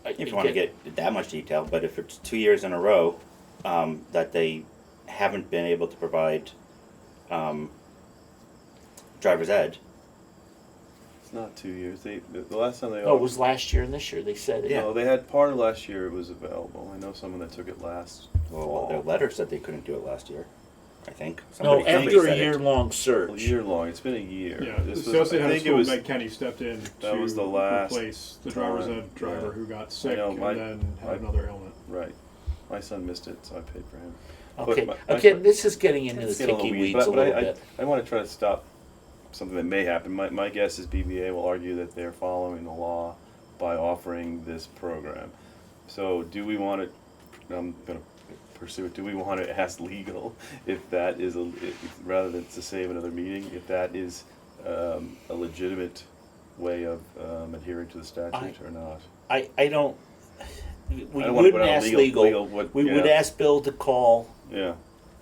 If you want to get that much detail, but if it's 2 years in a row that they haven't been able to provide driver's ed. It's not 2 years. The last time they. Oh, it was last year and this year. They said it. No, they had part of last year. It was available. I know someone that took it last. Well, their letter said they couldn't do it last year. I think. No, Somebody after a said it. year-long search. A year long. It's been a year. Yeah, This the was, Associate I Head of think it School, was. Meg Kenny, stepped in That to was the last replace the driver's time, ed driver yeah. who got sick know, and my- then my- had another ailment. Right. My son missed it, so I paid for him. Okay. But Again, this is getting into the It's getting a sticky little weeds weeds, a but little I bit. want to try to stop something that may happen. My guess is BBA will argue that they're following the law by offering this program. So do we want to, I'm going to pursue it, do we want to ask legal if that is, rather than to save another meeting, if that is a legitimate way of adhering to the statute or not? I don't. We don't wanna wouldn't put out ask legal- legal. We would ask Bill to call Yeah.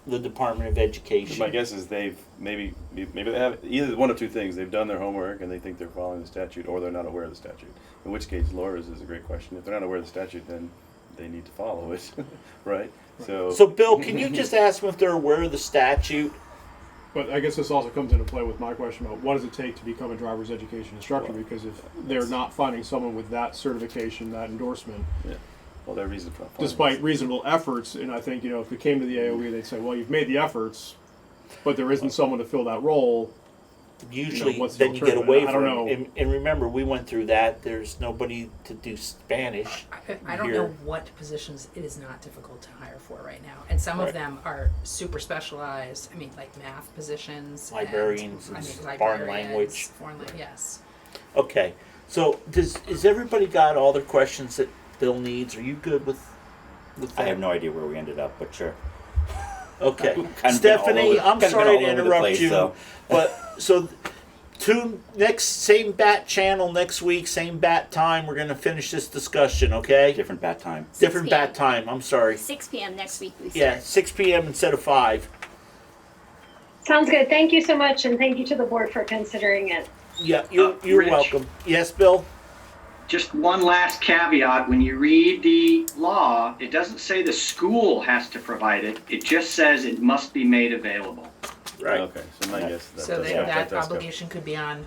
the Department of Education. My guess is they've maybe they have either one of two things. They've done their homework and they think they're following the statute, or they're not aware of the statute. In which case, Laura's is a great question. If they're not aware of the statute, then they need to follow it, right? So, Bill, can you just ask them if they're aware of the statute? But I guess this also comes into play with my question about what does it take to become a driver's education instructor? Because if they're not finding someone with that certification, that endorsement, well, they're reasonable. despite reasonable efforts, and I think, if it came to the AOE, they'd say, well, you've made the efforts, but there isn't someone to fill that role. Usually, what's the then you get a alternative? I waiver. don't know. And remember, we went through that. There's nobody to do Spanish. I don't here. know what positions it is not difficult to hire for right now. And some Right. of them are super specialized. I mean, like math positions. Librarians and foreign librarians, language. Yes. Okay. So, is everybody got all their questions that Bill needs? Are you good with that? I have no idea where we ended up, but sure. Okay. Kind of been Stephanie, all I'm over- kind of been sorry all to over the interrupt place, you, so. but so same bat channel next week, same bat time. We're going to finish this discussion, okay? Different bat time. Different 6 bat time. I'm sorry. 6 p.m. next week we start. Yeah, 6 p.m. instead of 5. Sounds good. Thank you so much, and thank you to the board for considering it. Yeah, you're Rich. welcome. Yes, Bill? Just one last caveat, when you read the law, it doesn't say the school has to provide it, it just says it must be made available. Right. Okay, so my guess is So does that does go. obligation could be on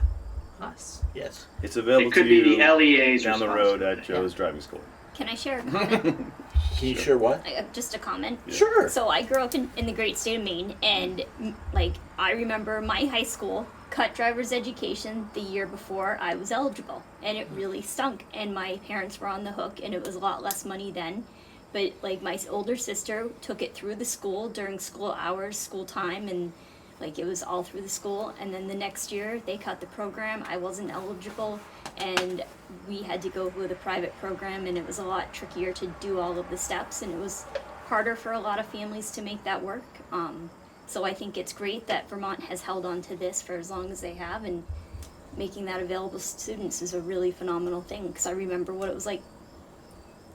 us. Yes. It's available It could to be you the LEA's down the road at responsibility. Joe's driving school. Can I share a comment? Can you share what? Just a comment. Sure. So I grew up in the great state of Maine, and like I remember my high school cut driver's education the year before I was eligible, and it really stunk. And my parents were on the hook, and it was a lot less money then. But like my older sister took it through the school during school hours, school time, and like it was all through the school. And then the next year they cut the program. I wasn't eligible, and we had to go with a private program, and it was a lot trickier to do all of the steps, and it was harder for a lot of families to make that work. So I think it's great that Vermont has held on to this for as long as they have, and making that available to students is a really phenomenal thing, because I remember what it was like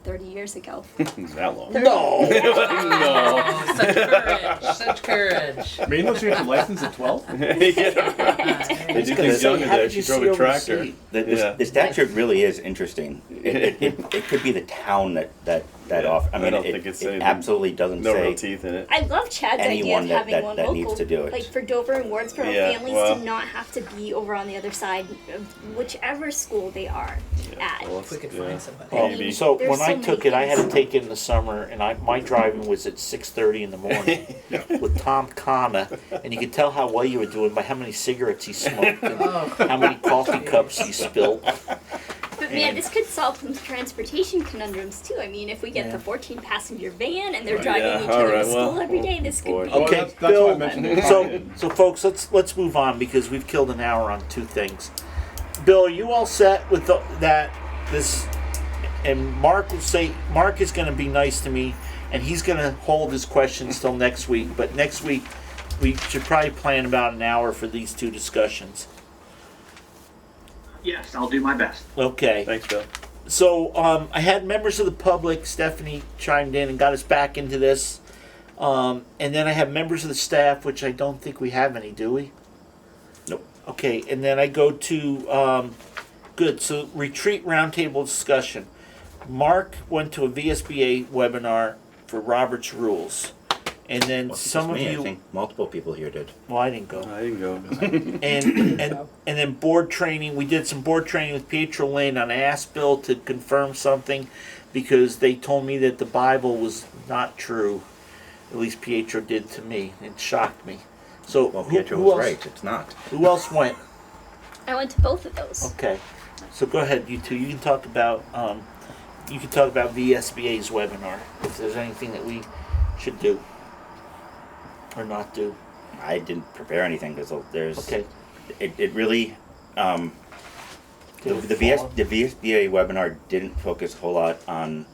30 years ago. That long. No. No. Such courage, such courage. Maine lets you get your license at 12? Yeah. They do things younger how there. did She you drove see a tractor. overseas? The statute really is interesting. It could be the town that off. I I mean, don't it, think it's it anything- absolutely doesn't No real say. teeth in it. I love Chad's idea Anyone of that- having that- one that local, needs to do it. like for Dover and Wardsboro Yeah, families well- to not have to be over on the other side of whichever school they are at. Well, If we could yeah. find somebody. Well, Maybe. so There's when I so took many it, I had to things. take it in the summer, and my driving was at 6:30 in the morning with Tom Kana, and you could tell how well you were doing by how many cigarettes he smoked and how many coffee cups he spilled. But man, this could solve some transportation conundrums too. I mean, if we get Yeah. the 14-passenger van and they're Yeah, driving each all other right, to school well, every day, this could boy. be. Well, Okay, that's why I Bill. mentioned it. So folks, let's move on because we've killed an hour on two things. Bill, are you all set with that? This and Mark will say Mark is going to be nice to me, and he's going to hold his questions till next week. But next week we should probably plan about an hour for these two discussions. Yes, I'll do my best. Okay. Thanks, Bill. So I had members of the public. Stephanie chimed in and got us back into this, and then I have members of the staff, which I don't think we have any, do we? Nope. Okay, and then I go to good. So retreat roundtable discussion. Mark went to a VSBA webinar for Robert's Rules, and then Well, some of just me, you. I think multiple people here did. Well, I didn't go. I didn't go. And then board training. We did some board training with Pietro, Lynn, and I asked Bill to confirm something because they told me that the Bible was not true. At least Pietro did to me. It shocked me. So Well, who Pietro else, was right. It's not. Who else went? I went to both of those. Okay. So go ahead, you two. You can talk about VSBA's webinar if there's anything that we should do or not do. I didn't prepare anything because there's. Okay. It really. The Did it fall? VSBA webinar didn't focus a whole lot on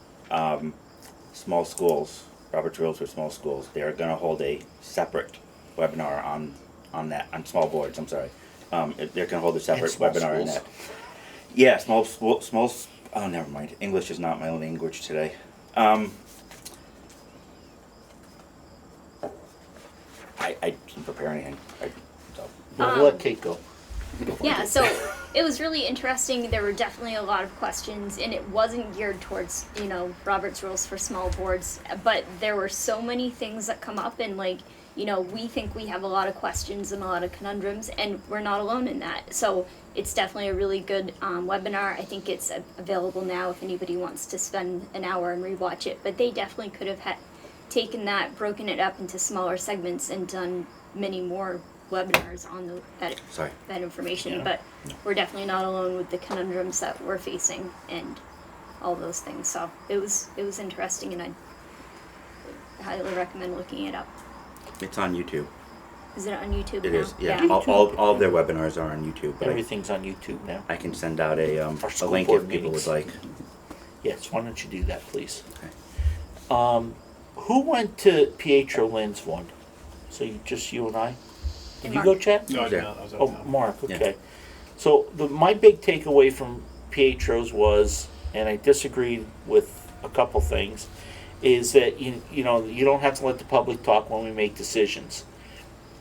small schools, Robert's Rules for small schools. They are going to hold a separate webinar on that, on small boards, I'm sorry. They're going to hold a separate small webinar on schools? that. Yeah, small, oh, never mind. English is not my language today. I didn't prepare anything. We'll let Kate go. Yeah, so it was really interesting. There were definitely a lot of questions, and it wasn't geared towards, Robert's Rules for small boards, but there were so many things that come up, and we think we have a lot of questions and a lot of conundrums, and we're not alone in that. So it's definitely a really good webinar. I think it's available now if anybody wants to spend an hour and rewatch it, but they definitely could have taken that, broken it up into smaller segments, and done many more webinars on that information. Yeah. But we're definitely not alone with the conundrums that we're facing and all those things. So it was interesting, and I highly recommend looking it up. It's on YouTube. Is it on YouTube It now? is, yeah. All of their webinars are on YouTube. But Everything's on YouTube now. I can send out a school link board if people meetings. would like. Yes, why don't you do that, please? Okay. Who went to Pietro Lynn's one? So just you and I? Did you Mark. go, Chad? No, I did Yeah. not. I was out Oh, of town. Mark, Yeah. okay. So my big takeaway from Pietro's was, and I disagreed with a couple things, is that you don't have to let the public talk when we make decisions.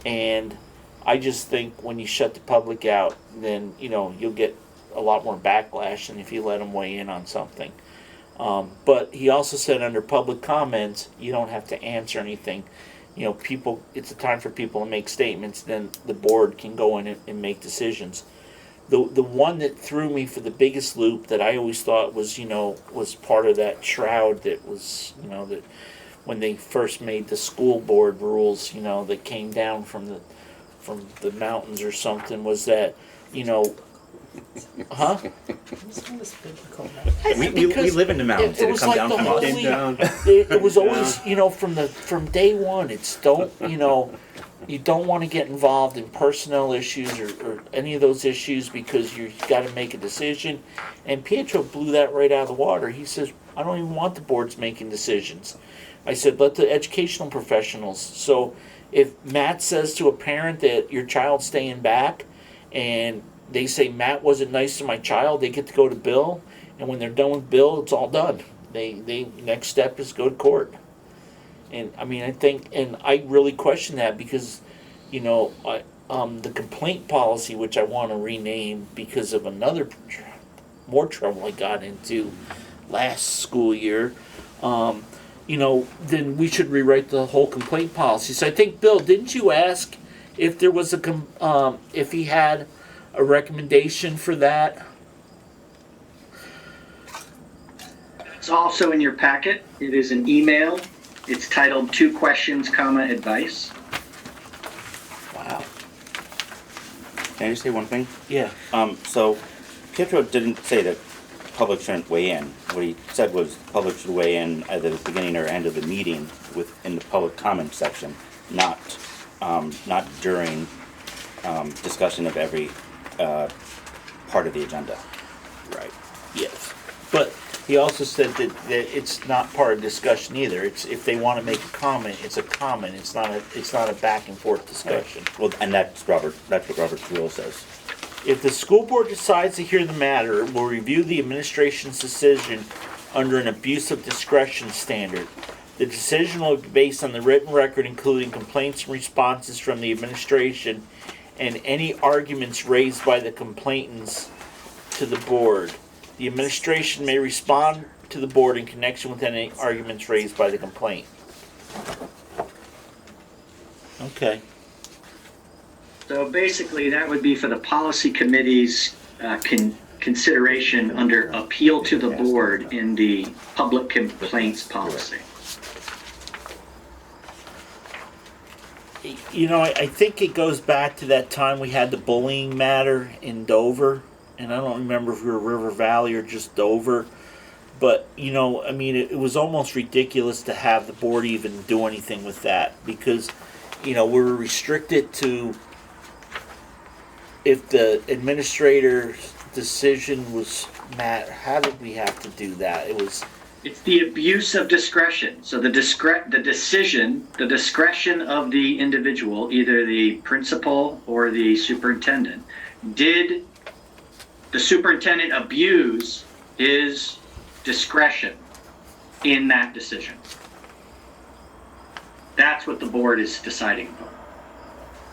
And I just think when you shut the public out, then you'll get a lot more backlash than if you let them weigh in on something. But he also said under public comments, you don't have to answer anything. People, it's a time for people to make statements, then the board can go in and make decisions. the one that threw me for the biggest loop that I always thought was, was part of that shroud that was, that when they first made the school board rules, that came down from the mountains or something, was that, huh? We live in the mountains. It Did it was come like down the from whole us? Came down. it was always, from day one, it's don't, you don't want to get involved in personnel issues or any of those issues because you've got to make a decision. And Pietro blew that right out of the water. He says, I don't even want the boards making decisions. I said, let the educational professionals. So if Matt says to a parent that your child's staying back and they say Matt wasn't nice to my child, they get to go to Bill. And when they're done with Bill, it's all done. They next step is go to court. And I mean, I think, and I really question that because, the complaint policy, which I want to rename because of another more trouble I got into last school year, then we should rewrite the whole complaint policy. So I think, Bill, didn't you ask if there was if he had a recommendation for that? It's also in your packet. It is an email. It's titled 2 questions, advice. Wow. Can I just say one thing? Yeah. So Pietro didn't say that public shouldn't weigh in. What he said was public should weigh in at the beginning or end of the meeting in the public comment section, not during discussion of every part of the agenda. Right. Yes. But he also said that it's not part of discussion either. It's if they want to make a comment, it's a comment. It's not a back and forth discussion. Well, and that's what Robert's rule says. If the school board decides to hear the matter, it will review the administration's decision under an abuse of discretion standard. The decision will be based on the written record, including complaints and responses from the administration and any arguments raised by the complainants to the board. The administration may respond to the board in connection with any arguments raised by the complaint. Okay. So basically, that would be for the policy committee's consideration under appeal to the board in the public complaints policy. I think it goes back to that time we had the bullying matter in Dover, and I don't remember if we were River Valley or just Dover, but it was almost ridiculous to have the board even do anything with that because, we were restricted to if the administrator's decision was how did we have to do that? It's the abuse of discretion. So the discretion of the individual, either the principal or the superintendent, did the superintendent abuse his discretion in that decision? That's what the board is deciding upon.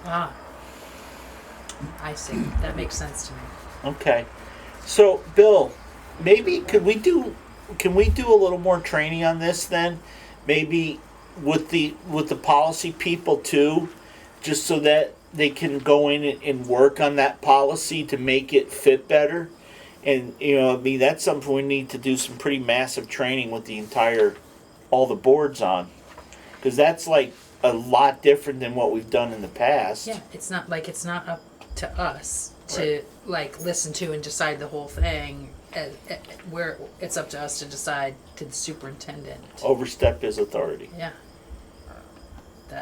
Ah, I see. That makes sense to me. Okay. So, Bill, maybe can we do a little more training on this then? Maybe with the policy people too, just so that they can go in and work on that policy to make it fit better. And that's something we need to do some pretty massive training with all the boards on, because that's like a lot different than what we've done in the past. Yeah, it's not up to us to listen to and decide the whole thing. Where it's up to us to decide to the superintendent. Overstep his authority. Yeah.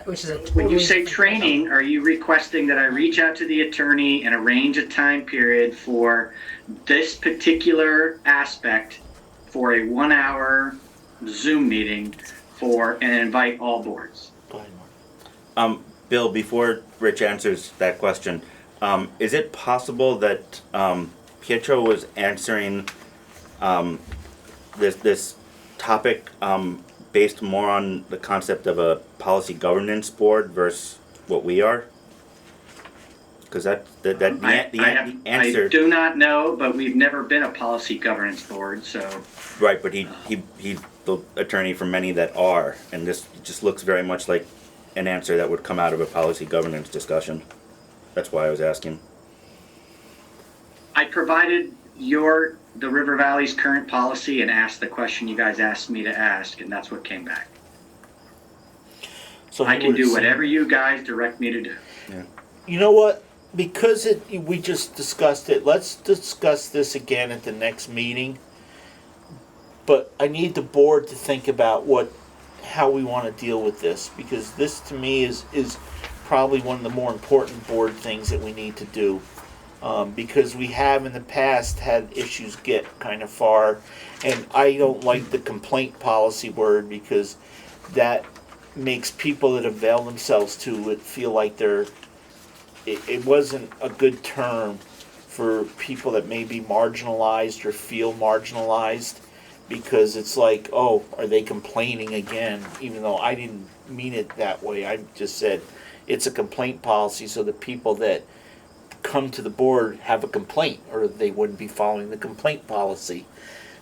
Which is When you say training, are you requesting that I reach out to the attorney and arrange a time period for this particular aspect for a 1-hour Zoom meeting and invite all boards? Go ahead, Mark. Bill, before Rich answers that question, is it possible that Pietro was answering this topic based more on the concept of a policy governance board versus what we are? Because the answer. I do not know, but we've never been a policy governance board, so. Right, but he's the attorney for many that are, and this just looks very much like an answer that would come out of a policy governance discussion. That's why I was asking. I provided the River Valley's current policy and asked the question you guys asked me to ask, and that's what came back. So I he can would've do seen- whatever you guys direct me to do. You know what? Because we just discussed it, let's discuss this again at the next meeting. But I need the board to think about how we want to deal with this, because this to me is probably one of the more important board things that we need to do. Because we have in the past had issues get kind of far, and I don't like the complaint policy word, because that makes people that avail themselves to it feel like it wasn't a good term for people that may be marginalized or feel marginalized, because it's like, oh, are they complaining again? Even though I didn't mean it that way. I just said it's a complaint policy, so the people that come to the board have a complaint, or they wouldn't be following the complaint policy.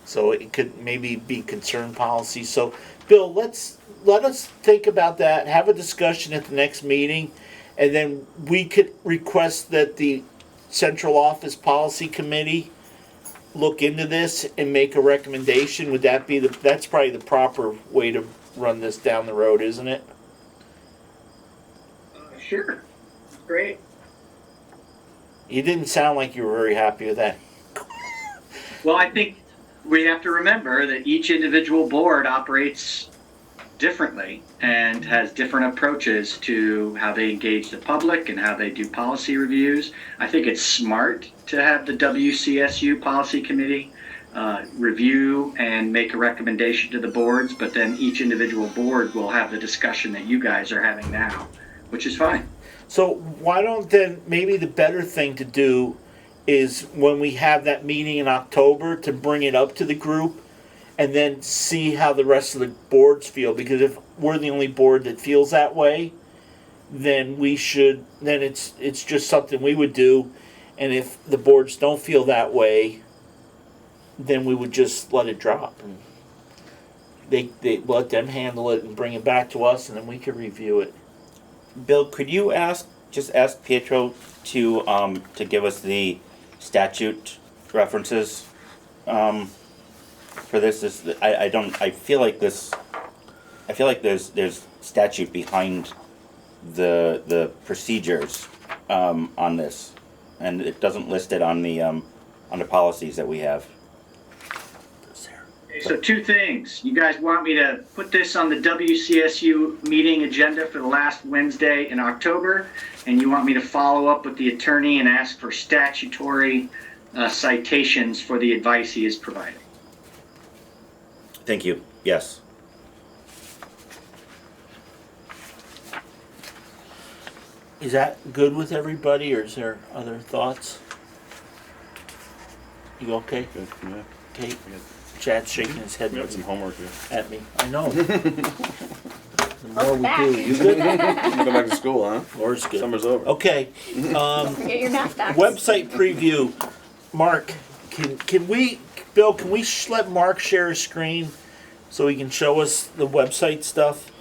So it could maybe be concern policy. So Bill, let us think about that, have a discussion at the next meeting, and then we could request that the central office policy committee look into this and make a recommendation. Would that be that's probably the proper way to run this down the road, isn't it? Sure. Great. You didn't sound like you were very happy with that. Well, I think we have to remember that each individual board operates differently and has different approaches to how they engage the public and how they do policy reviews. I think it's smart to have the WCSU policy committee review and make a recommendation to the boards, but then each individual board will have the discussion that you guys are having now, which is fine. So why don't then, maybe the better thing to do is when we have that meeting in October, to bring it up to the group and then see how the rest of the boards feel. Because if we're the only board that feels that way, then it's just something we would do. And if the boards don't feel that way, then we would just let it drop. And they let them handle it and bring it back to us, and then we could review it. Bill, could you ask Pietro to give us the statute references for this? I feel like there's statute behind the procedures on this, and it doesn't list it on the policies that we have. So two things. You guys want me to put this on the WCSU meeting agenda for the last Wednesday in October, and you want me to follow up with the attorney and ask for statutory citations for the advice he is providing. Thank you. Yes. Is that good with everybody, or is there other thoughts? You okay? Good, yeah. Okay. Chad's shaking his head We got some homework here. at me. I know. The more we back. do, you good? Go back to school, huh? Laura's good. Summer's over. Okay. Get your math back. Website preview. Mark, can we, Bill, can we let Mark share his screen so he can show us the website stuff?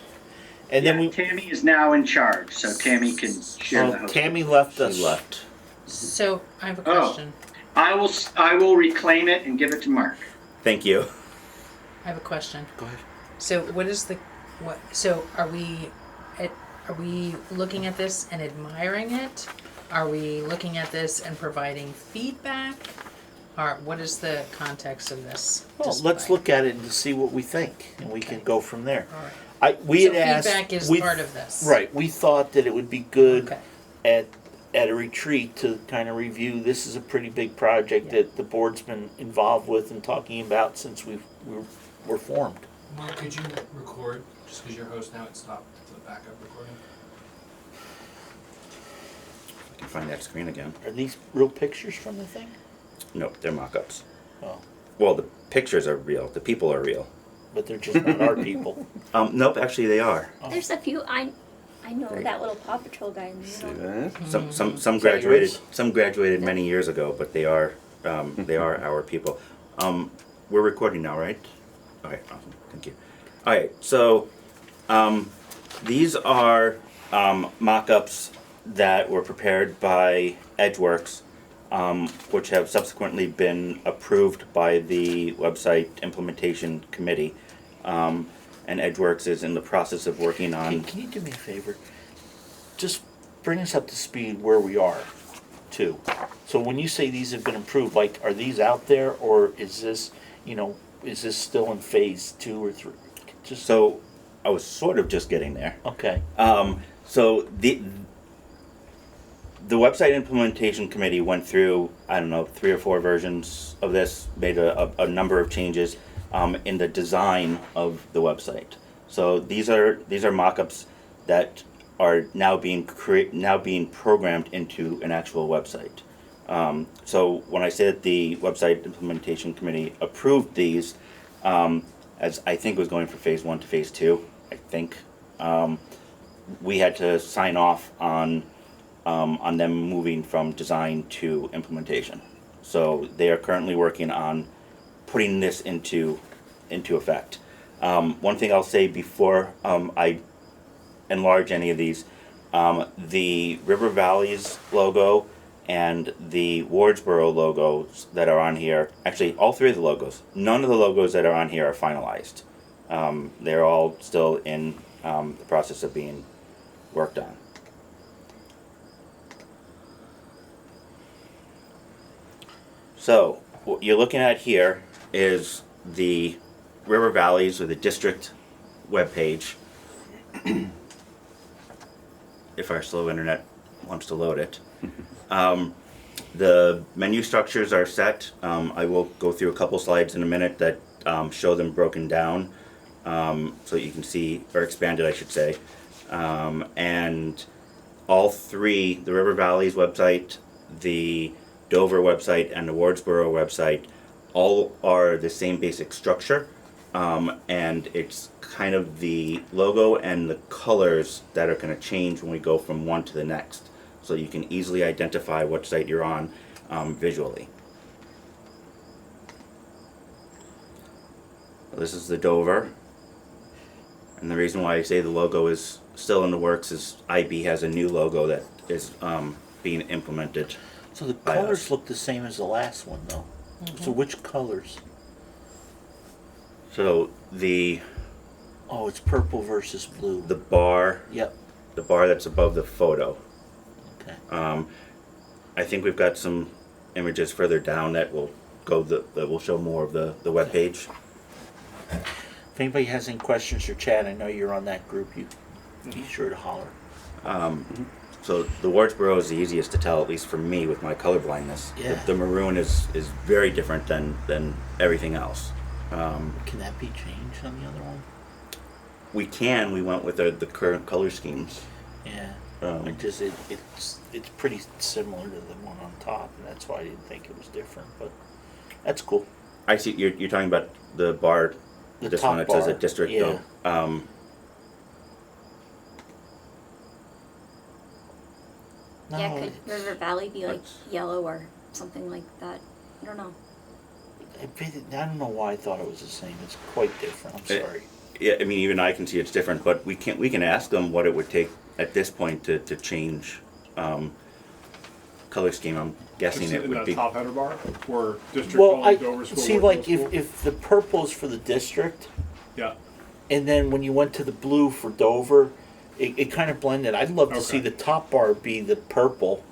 And then Tammy is now in charge, so Tammy can share the host. Tammy left us. She left. So I have a question. I will reclaim it and give it to Mark. Thank you. I have a question. Go ahead. So what is so are we looking at this and admiring it? Are we looking at this and providing feedback? Or what is the context of this? Well, let's look at it and see what we think, and we can go from there. All right. We So had asked. feedback is part of this. Right. We thought that it would be good Okay. at a retreat to kind of review. This is a pretty big project that the board's been involved with and talking about since we were formed. Mark, could you record, just because you're host now, and stop the backup recording? I can find that screen again. Are these real pictures from the thing? Nope, they're mock-ups. Oh, Well, the pictures are real. The people are real. but they're just not our people. Nope, actually they are. There's a few. I know Right. that little Paw Patrol guy in the See middle. that? Some Is that graduated. yours? Some graduated many years ago, but they are our people. We're recording now, right? Okay, awesome. Thank you. All right, so these are mock-ups that were prepared by Edgeworks which have subsequently been approved by the website implementation committee. And Edgeworks is in the process of working on. Can you do me a favor? Just bring us up to speed where we are, too. So when you say these have been approved, like, are these out there, or is this, is this still in phase 2 or 3? Just So I was sort of just getting there. okay. So the website implementation committee went through, I don't know, 3 or 4 versions of this, made a number of changes in the design of the website. So these are mock-ups that are now being programmed into an actual website. So when I say that the website implementation committee approved these, as I think was going from phase 1 to phase 2, I think, we had to sign off on them moving from design to implementation. So they are currently working on putting this into effect. One thing I'll say before I enlarge any of these, the River Valley's logo and the Wardsboro logos that are on here, actually all 3 of the logos, none of the logos that are on here are finalized. They're all still in the process of being worked on. So what you're looking at here is the River Valleys or the district webpage. If our slow internet wants to load it. The menu structures are set. I will go through a couple slides in a minute that show them broken down so you can see, or expanded I should say. And all 3, the River Valley's website, the Dover website, and the Wardsboro website, all are the same basic structure. And it's kind of the logo and the colors that are going to change when we go from one to the next. So you can easily identify what site you're on visually. This is the Dover. And the reason why I say the logo is still in the works is IB has a new logo that is being implemented. So the by colors us. look the same as the last one, though. So which colors? So Oh, it's purple versus blue. the bar Yep. that's above the photo. Okay. I think we've got some images further down that will show more of the web page. If anybody has any questions or chat, I know you're on that group. You be sure to holler. So the Wardsboro is the easiest to tell, at least for me with my color blindness. Yeah. The maroon is very different than everything else. Can that be changed on the other one? We went with the current color schemes. Yeah. It's pretty similar to the one on top, and that's why I didn't think it was different. But that's cool. I see you're talking about the bar. The this top one that says a bar, district. yeah. Though. No, Yeah, could it's- River Valley be like That's- yellow or something like that? I don't know. I don't know why I thought it was the same. It's quite different. I'm sorry. Yeah, I mean even I can see it's different, but we can ask them what it would take at this point to change color scheme. I'm guessing Just it in would that be. top header bar where district Well, only, Dover school. see, Wardsboro like school. if the purple is for the district, Yeah. and then when you went to the blue for Dover, it kind of blended. I'd love to see Okay. the top bar be the purple,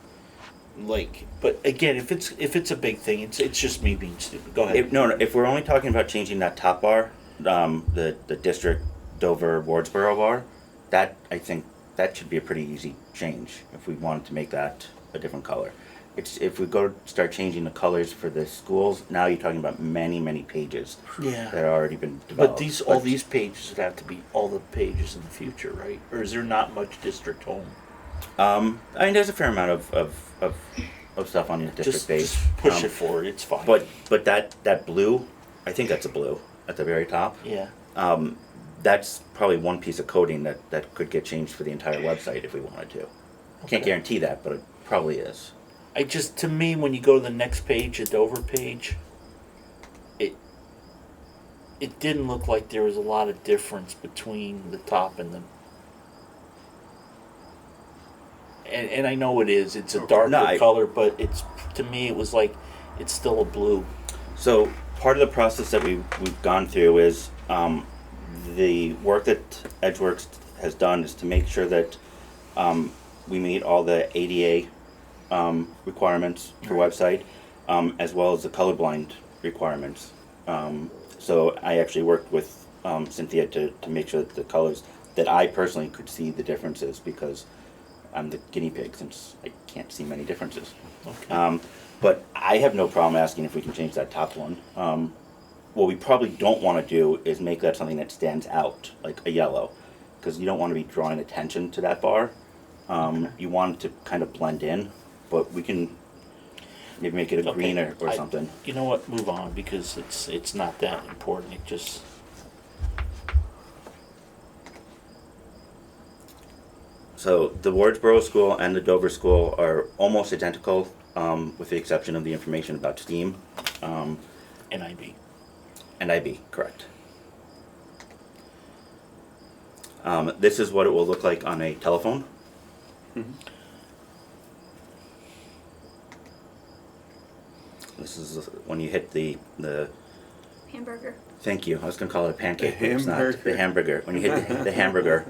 but again, if it's a big thing, it's just me being stupid. Go ahead. If we're only talking about changing that top bar, the district Dover Wardsboro bar, that I think that should be a pretty easy change if we wanted to make that a different color. It's if we go start changing the colors for the schools, now you're talking about many pages Yeah. that have already been developed. But all these pages would have to be all the pages in the future, right? Or is there not much district home? I mean, there's a fair amount of stuff on the district page. Just push it forward. It's fine. But that blue, I think that's a blue at the very top. yeah. That's probably one piece of coding that could get changed for the entire website if we wanted to. Can't Okay. guarantee that, but it probably is. To me, when you go to the next page, the Dover page, it didn't look like there was a lot of difference between the top and the. And I know it is. It's a darker No, color, but it's to me, it was like, it's still a blue. So part of the process that we've gone through is the work that Edgeworks has done is to make sure that we meet all the ADA requirements for website, as well as the colorblind requirements. So I actually worked with Cynthia to make sure that the colors, that I personally could see the differences, because I'm the guinea pig since I can't see many differences. Okay. But I have no problem asking if we can change that top one. What we probably don't want to do is make that something that stands out, like a yellow, because you don't want to be drawing attention to that bar. You want it to kind of blend in, but we can maybe make it a green or something. You know what, move on, because it's not that important, it just, So the Wardsboro School and the Dover School are almost identical, with the exception of the information about STEAM. NIB. And IB, correct. This is what it will look like on a telephone. This is when you hit the Hamburger. thank you. I was gonna call it a pancake, but it's not. hamburger. The hamburger. When you hit the hamburger,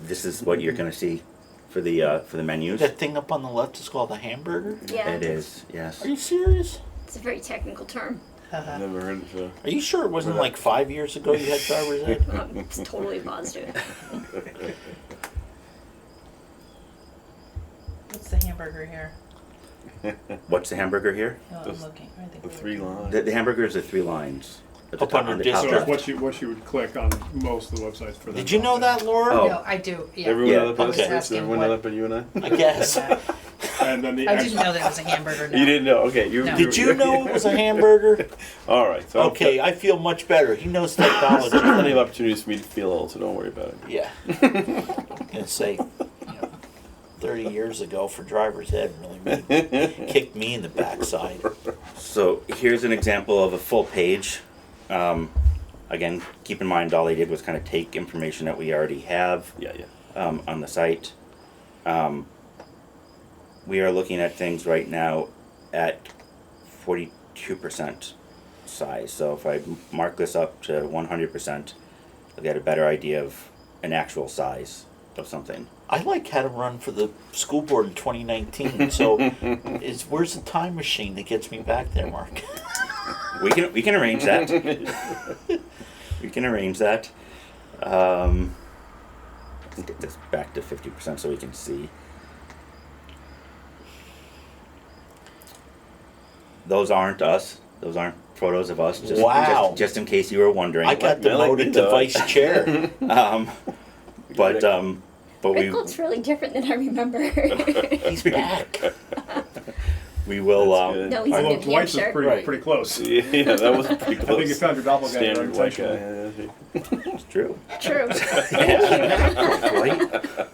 this is what you're gonna see for the menus. That thing up on the left is called a hamburger? Yeah. It is, yes. Are you serious? It's a very technical term. I've never heard of Are you sure it wasn't like 5 years ago you had driver's ed? I'm totally positive. What's the hamburger here? What's the hamburger here? Oh, I'm Those- looking. I think the we're 3 looking. lines. The hamburgers are 3 lines. At the Up top, under on the top district. So left. it's what you would click on most of the websites for that. Did you know that, Laura? Oh. No, I do, yeah. Everyone Yeah, other I was places? asking Everyone what- other but you and I? I guess. And then the I didn't know that it was a hamburger, no. You didn't know? Okay. No. Did you know it was a hamburger? All right. So Okay, I feel much better. He knows There's technology. plenty of opportunities for me to feel old, so don't worry about it. Yeah. I'm gonna say, 30 years ago for driver's ed really kicked me in the backside. So here's an example of a full page. Again, keep in mind all they did was kind of take information that we already have Yeah, yeah. on the site. We are looking at things right now at 42% size. So if I mark this up to 100%, I'll get a better idea of an actual size of something. I like had to run for the school board in 2019. So, where's the time machine that gets me back there, Mark? We can arrange that. We can arrange that. Let's get this back to 50% so we can see. Those aren't us. Those aren't photos of us. Wow. Just in case you were wondering. I got I like demoted me to though. vice chair. But Rick we looks really different than I remember. He's back. we will. That's good. No, he's in Although New Dwight's is Hampshire. Right. pretty close. Yeah, that was pretty close. I think you found your doppelganger Standard white guy. unintentionally. Yeah, It's true. True. Right?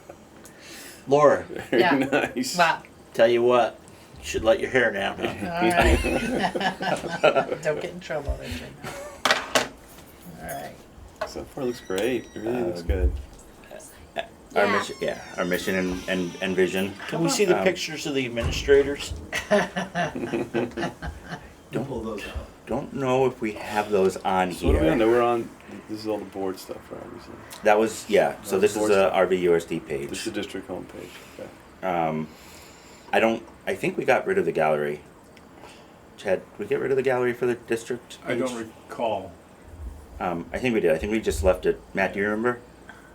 Laura, Yeah. Nice. Wow, tell you what, you should let your hair down. Huh? alright. Don't get in trouble, Richard. Alright. So far, looks great. It really looks Um, good. Our Yeah. mission, our mission and vision. Can we see the Um, pictures of the administrators? Don't know if we have those on So what are we on? here. No, we're on. This is all the board stuff, right? Obviously. That was So this is a RVUSD page. This is the district homepage. Okay. I think we got rid of the gallery. Chad, did we get rid of the gallery for the district? I don't page? recall. I think we did. I think we just left it. Matt, do you remember?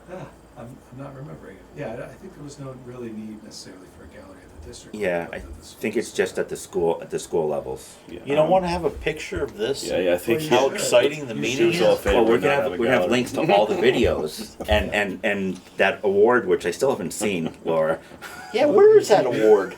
Yeah, I'm not remembering it. Yeah, I think there was no really need necessarily for a gallery at the district. Yeah, level, I but at the think it's schools. just at the school levels. Yeah. You don't want to have a picture of this? Yeah, I think How should. exciting the You meeting should. It's all is? fair. Well, we're Not gonna have have a we're gonna have gallery. links to all the videos and that award, which I still haven't seen, Laura. Yeah, where is that award?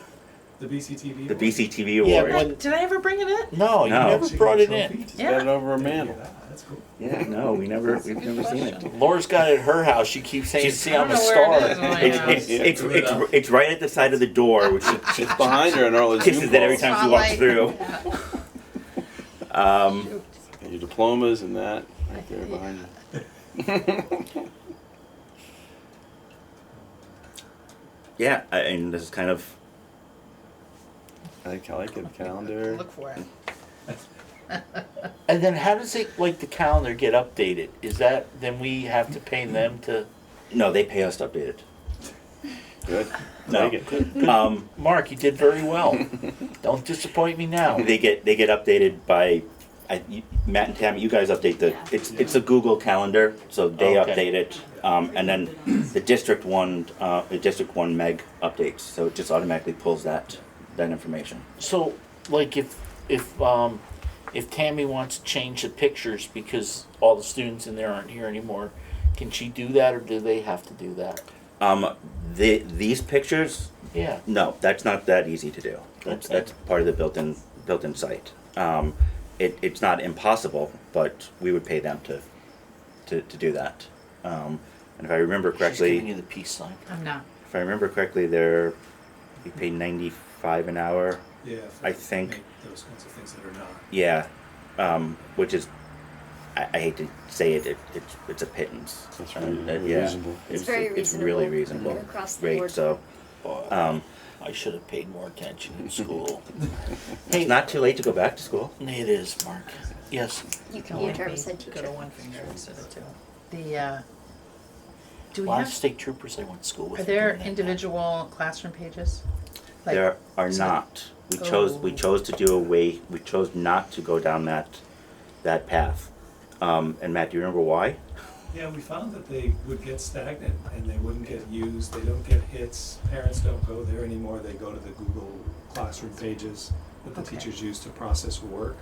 The BCTV. The award. BCTV Yeah, award. when- Did I ever bring it in? No, you No. never She brought got it a in. trophy. Just Yeah. got it over a Yeah, mantle. that's cool. Yeah, no, we've never seen it. Laura's got it at her house. She keeps saying, "See, I'm a I don't know where it star." is in my It's, house. it's right at the side of the door, which she It's behind her and all the kisses Zoom it every calls. time she walks through. And your diplomas and that right there behind you. Yeah, and this is kind of I like it, calendar. Look for it. And then how does it, like, the calendar get updated? Is that, then we have to pay them to? No, they pay us to update it. Good. No. Like it. Mark, you did very well. Don't disappoint me now. They get updated by Matt and Tammy. You guys update it's a Google calendar, so they Okay. update it, and then the district one Meg updates, so it just automatically pulls that information. So, like, if Tammy wants to change the pictures because all the students in there aren't here anymore, can she do that, or do they have to do that? These pictures, Yeah. no, that's not that easy to do. That's Okay. that's part of the built-in site. It's not impossible, but we would pay them to do that. And if I remember She's correctly, giving you the peace sign. I'm not. if I remember correctly, we pay $95 an hour. Yeah. I think- make those kinds of things that are not. Yeah, which is, I hate to say it, it's a pittance. That's really Yeah, reasonable. It's very It's really reasonable reasonable. across the Rate, board. so I should have paid more attention in school. it's not too late to go back to school. It is, Mark. Yes. You can Only be a driver's be- ed Go teacher. to one finger instead of two. Do A we lot of have, state troopers I went to school with. are there doing that now. individual classroom pages? Like- There are so- not. We Oh. chose to do we chose not to go down that path. And Matt, do you remember why? Yeah, we found that they would get stagnant and they wouldn't get used, they don't get hits, parents don't go there anymore, they go to the Google Classroom pages that the Okay. teachers use to process work.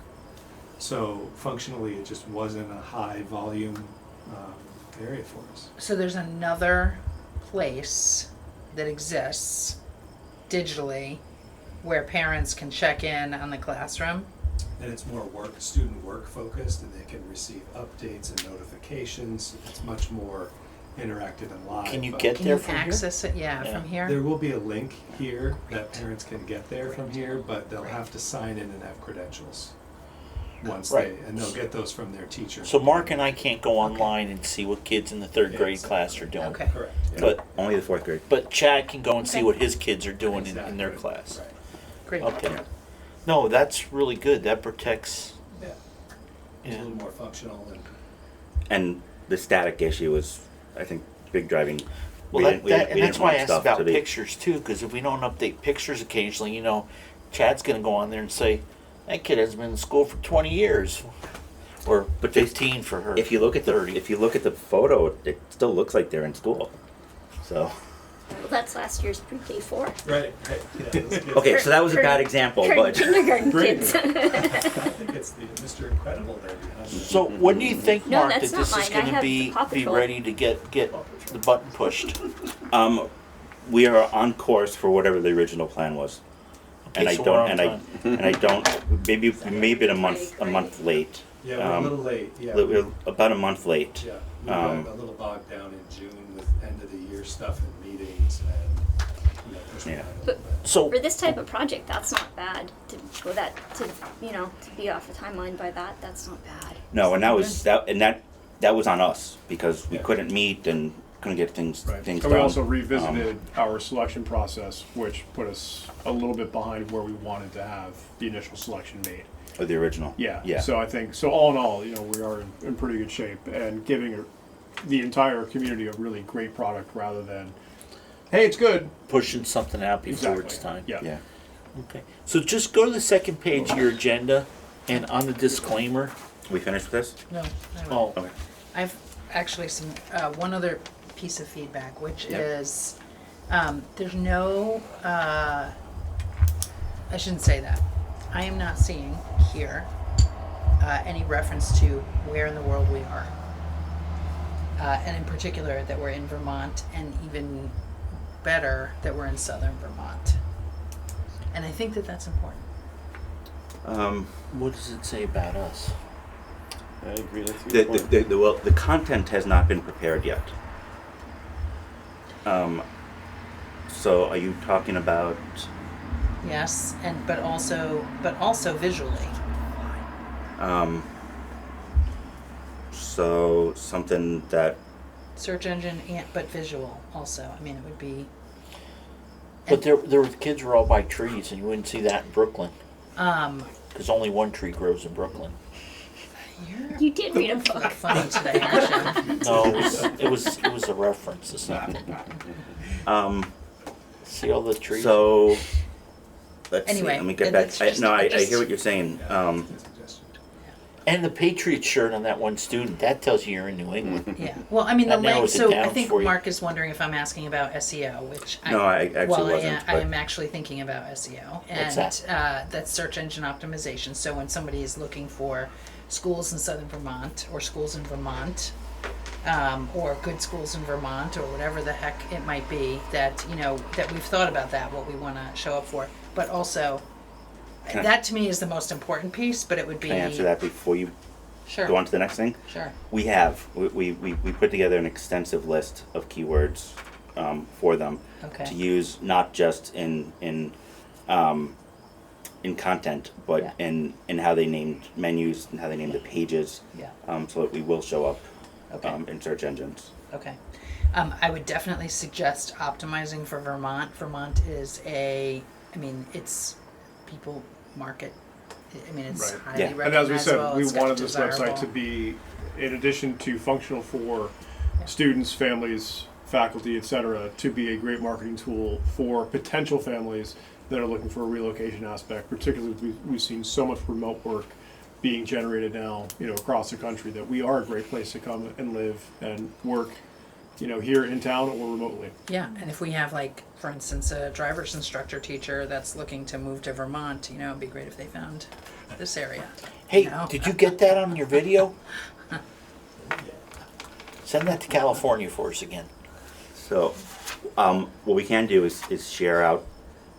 So functionally, it just wasn't a high volume area for us. So there's another place that exists digitally where parents can check in on the classroom. And it's more student work focused, and they can receive updates and notifications, it's much more interactive and live. Can you but- get Can there you from here? access it? Yeah, Yeah. from here? There will be a link here that parents can get there from here, but they'll have to sign in and have credentials. Once Right. and they'll get those from their teacher. So Mark and I can't go online and see what kids in the third grade class are doing. Okay. Correct. Yeah. But Only the 4th grade. but Chad can go and see Okay. what his kids are doing in their Exactly. class. Right. Great. Okay. No, that's really good. That protects. Yeah. It's a Yeah. little more functional and. And the static issue was, I think, big driving. Well, we didn't and that's why I want asked stuff about to be- pictures too, because if we don't update pictures occasionally, Chad's gonna go on there and say, that kid hasn't been in school for 20 years, or But 15 for her. If you look at 30. the photo, it still looks like they're in school. So Well, that's last year's pre-K 4. Right, right, yeah. those kids- okay, so that was a Current- bad example, Current but kindergarten Great. kids. I think it's the Mr. Incredible there behind the. So when do you think, No, Mark, that's that not this is mine. I gonna have be the Paw Patrol. ready to get the button pushed? we are on course for whatever the original plan was. And Okay, I so don't, we're on and time. I don't. Maybe been a month late. Yeah, we're a little late, yeah. We're about a month late. Yeah, we got a little bogged down in June with end of the year stuff and meetings and, pushed Yeah. around a But- little bit. So For this type of project, that's not bad. To go to be off the timeline by that, that's not bad. No, and that was on us because we Yeah. couldn't meet and couldn't get things Right. things And done. we also revisited our selection process, which put us a little bit behind where we wanted to have the initial selection made. Or the original. Yeah. Yeah. So I think, so all in all, we are in pretty good shape and giving the entire community a really great product rather than, hey, it's good. pushing something out before Exactly. it's time. Yeah. Yeah. Okay. So just go to the second page of your agenda, and on the disclaimer. We finished with this? No, I don't. Oh, Okay. I've actually some, one other piece of feedback, which Yep. is, there's no, I shouldn't say that. I am not seeing here, any reference to where in the world we are. And in particular, that we're in Vermont, and even better, that we're in southern Vermont. And I think that that's important. what does it say about us? I agree, that's a good point. The content has not been prepared yet. So are you talking about? Yes, but also visually. So something that Search engine but visual also. I mean, it would be, But the kids were all by trees, and you wouldn't see that in Brooklyn, because only one tree grows in Brooklyn. You did read a Not book. funny today, aren't you? No, it was a reference to something. See all the trees? So, let's Anyway, see, let me get and back, it's I just- I just- hear what you're saying, Good suggestion. And the Patriot shirt on that one student, that tells you you're in New England. Yeah, well, I mean, the That narrows it so down I think for you. Mark is wondering if I'm asking about SEO, which No, I actually well, wasn't, I but- am actually thinking about SEO, and What's that's search engine optimization. So when somebody is looking for schools in southern Vermont or schools in Vermont, or good schools in Vermont or whatever the heck it might be, that that we've thought about that, what we want to show up for, but also Can I- that to me is the most important piece. But it would be can I answer that before you Sure, go on to the next thing? sure. We have, we put together an extensive list of keywords, for them. Okay. To use not just in content, but Yeah. in how they named menus and how they named the pages. Yeah. So that we will show up, Okay. in search engines. Okay. I would definitely suggest optimizing for Vermont. Vermont is it's people market. I mean, it's Right. highly Yeah. And recognized. as we said, well, we it's got wanted this desirable. website to be, in addition to functional for students, families, faculty, etc., to be a great marketing tool for potential families that are looking for a relocation aspect. Particularly, we've seen so much remote work being generated now, across the country, that we are a great place to come and live and work, here in town or remotely. Yeah, and if we have, like, for instance, a driver's instructor teacher that's looking to move to Vermont, it'd be great if they found this area. Hey, No. did you get that on your video? Send that to California for us again. So, what we can do is share out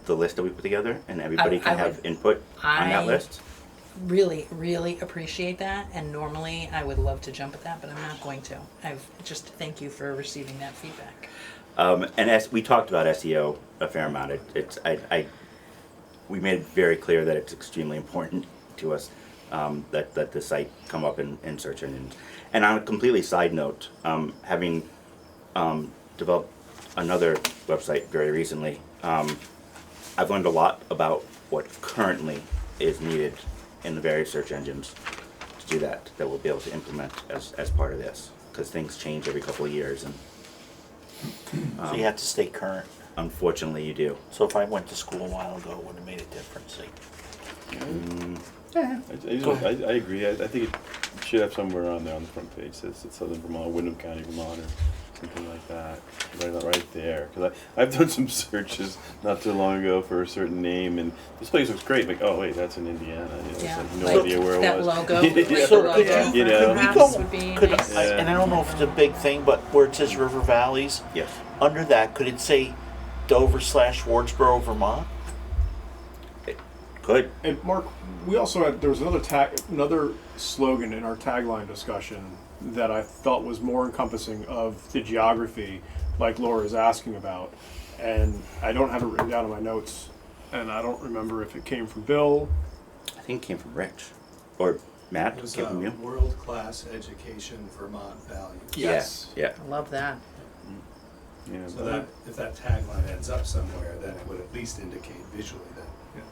the list that we put together, and everybody I can have would- input on that list. Really, really appreciate that, and normally I would love to jump at that, but I'm not going to. I've just thank you for receiving that feedback. And as we talked about SEO a fair amount, we made it very clear that it's extremely important to us, that the site come up in search engines. And on a completely side note, having developed another website very recently, I've learned a lot about what currently is needed in the various search engines to do that we'll be able to implement as part of this, because things change every couple of years, and So you have to stay current. unfortunately you do. So if I went to school a while ago, it would have made a difference. I agree. I think it should have somewhere on there on the front page says it's Southern Vermont, Wyndham County, Vermont, or something like that. Right there. Because I've done some searches not too long ago for a certain name, and this place looks great. Like, oh wait, that's in Indiana. It's Yeah, like no like idea where it that was. logo, Yeah. like So the could logo you for know- perhaps Could we go- would be Could nice. I, and I don't know if it's a big thing, but where it says River Valleys, Yes. under that, could it say Dover/Wardsboro, Vermont? Good. And Mark, we also had, there was another slogan in our tagline discussion that I thought was more encompassing of the geography, like Laura is asking about. And I don't have it written down in my notes, and I don't remember if it came from Bill. I think it came from Rich. Or Matt, It was came from you? world-class education, Vermont values. Yes. Yeah. I love that. Yeah, So but that, if that tagline ends up somewhere, then it would at least indicate visually that,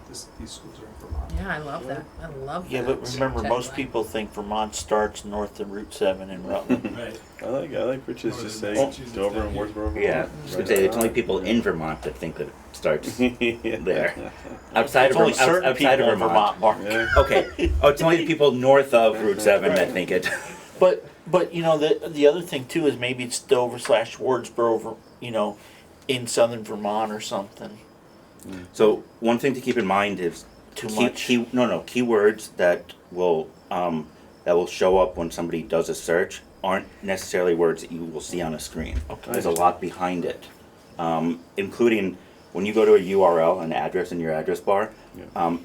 these schools are in Vermont. Yeah, I love that. I love that. Yeah, but remember, most tagline. people think Vermont starts north of Route 7 in Rutland. Right. I like Rich's Or just the saying Massachusetts Dover and down here. Wardsboro. Yeah. I was gonna say, it's only people in Vermont that think that it starts there. Outside It's of only certain outside people of in Vermont. Vermont, Mark. Yeah. Okay. Oh, it's only the people north of Route 7 that think it. But the other thing too is maybe it's Dover/Wardsboro, in southern Vermont or something. So one thing to keep in mind is keywords that will show up when somebody does a search aren't necessarily words that you will see on a screen. Okay. There's a lot behind it, including when you go to a URL, an address in your address bar.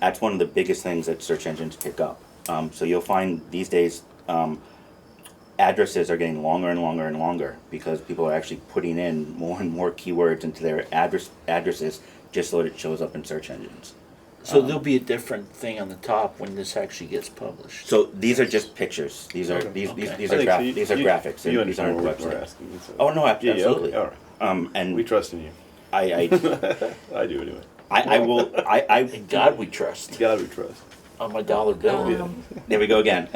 That's one of the biggest things that search engines pick up. So you'll find these days addresses are getting longer and longer and longer because people are actually putting in more and more keywords into their addresses just so that it shows up in search engines. So there'll be a different thing on the top when this actually gets published. So these are just pictures. These are these are graphics. You These aren't understand what we're websites. asking. Oh no, Yeah, absolutely. okay, all right. And We trust in you. I I do anyway. I will I In God we trust. God we trust. On my dollar bill. there we go again.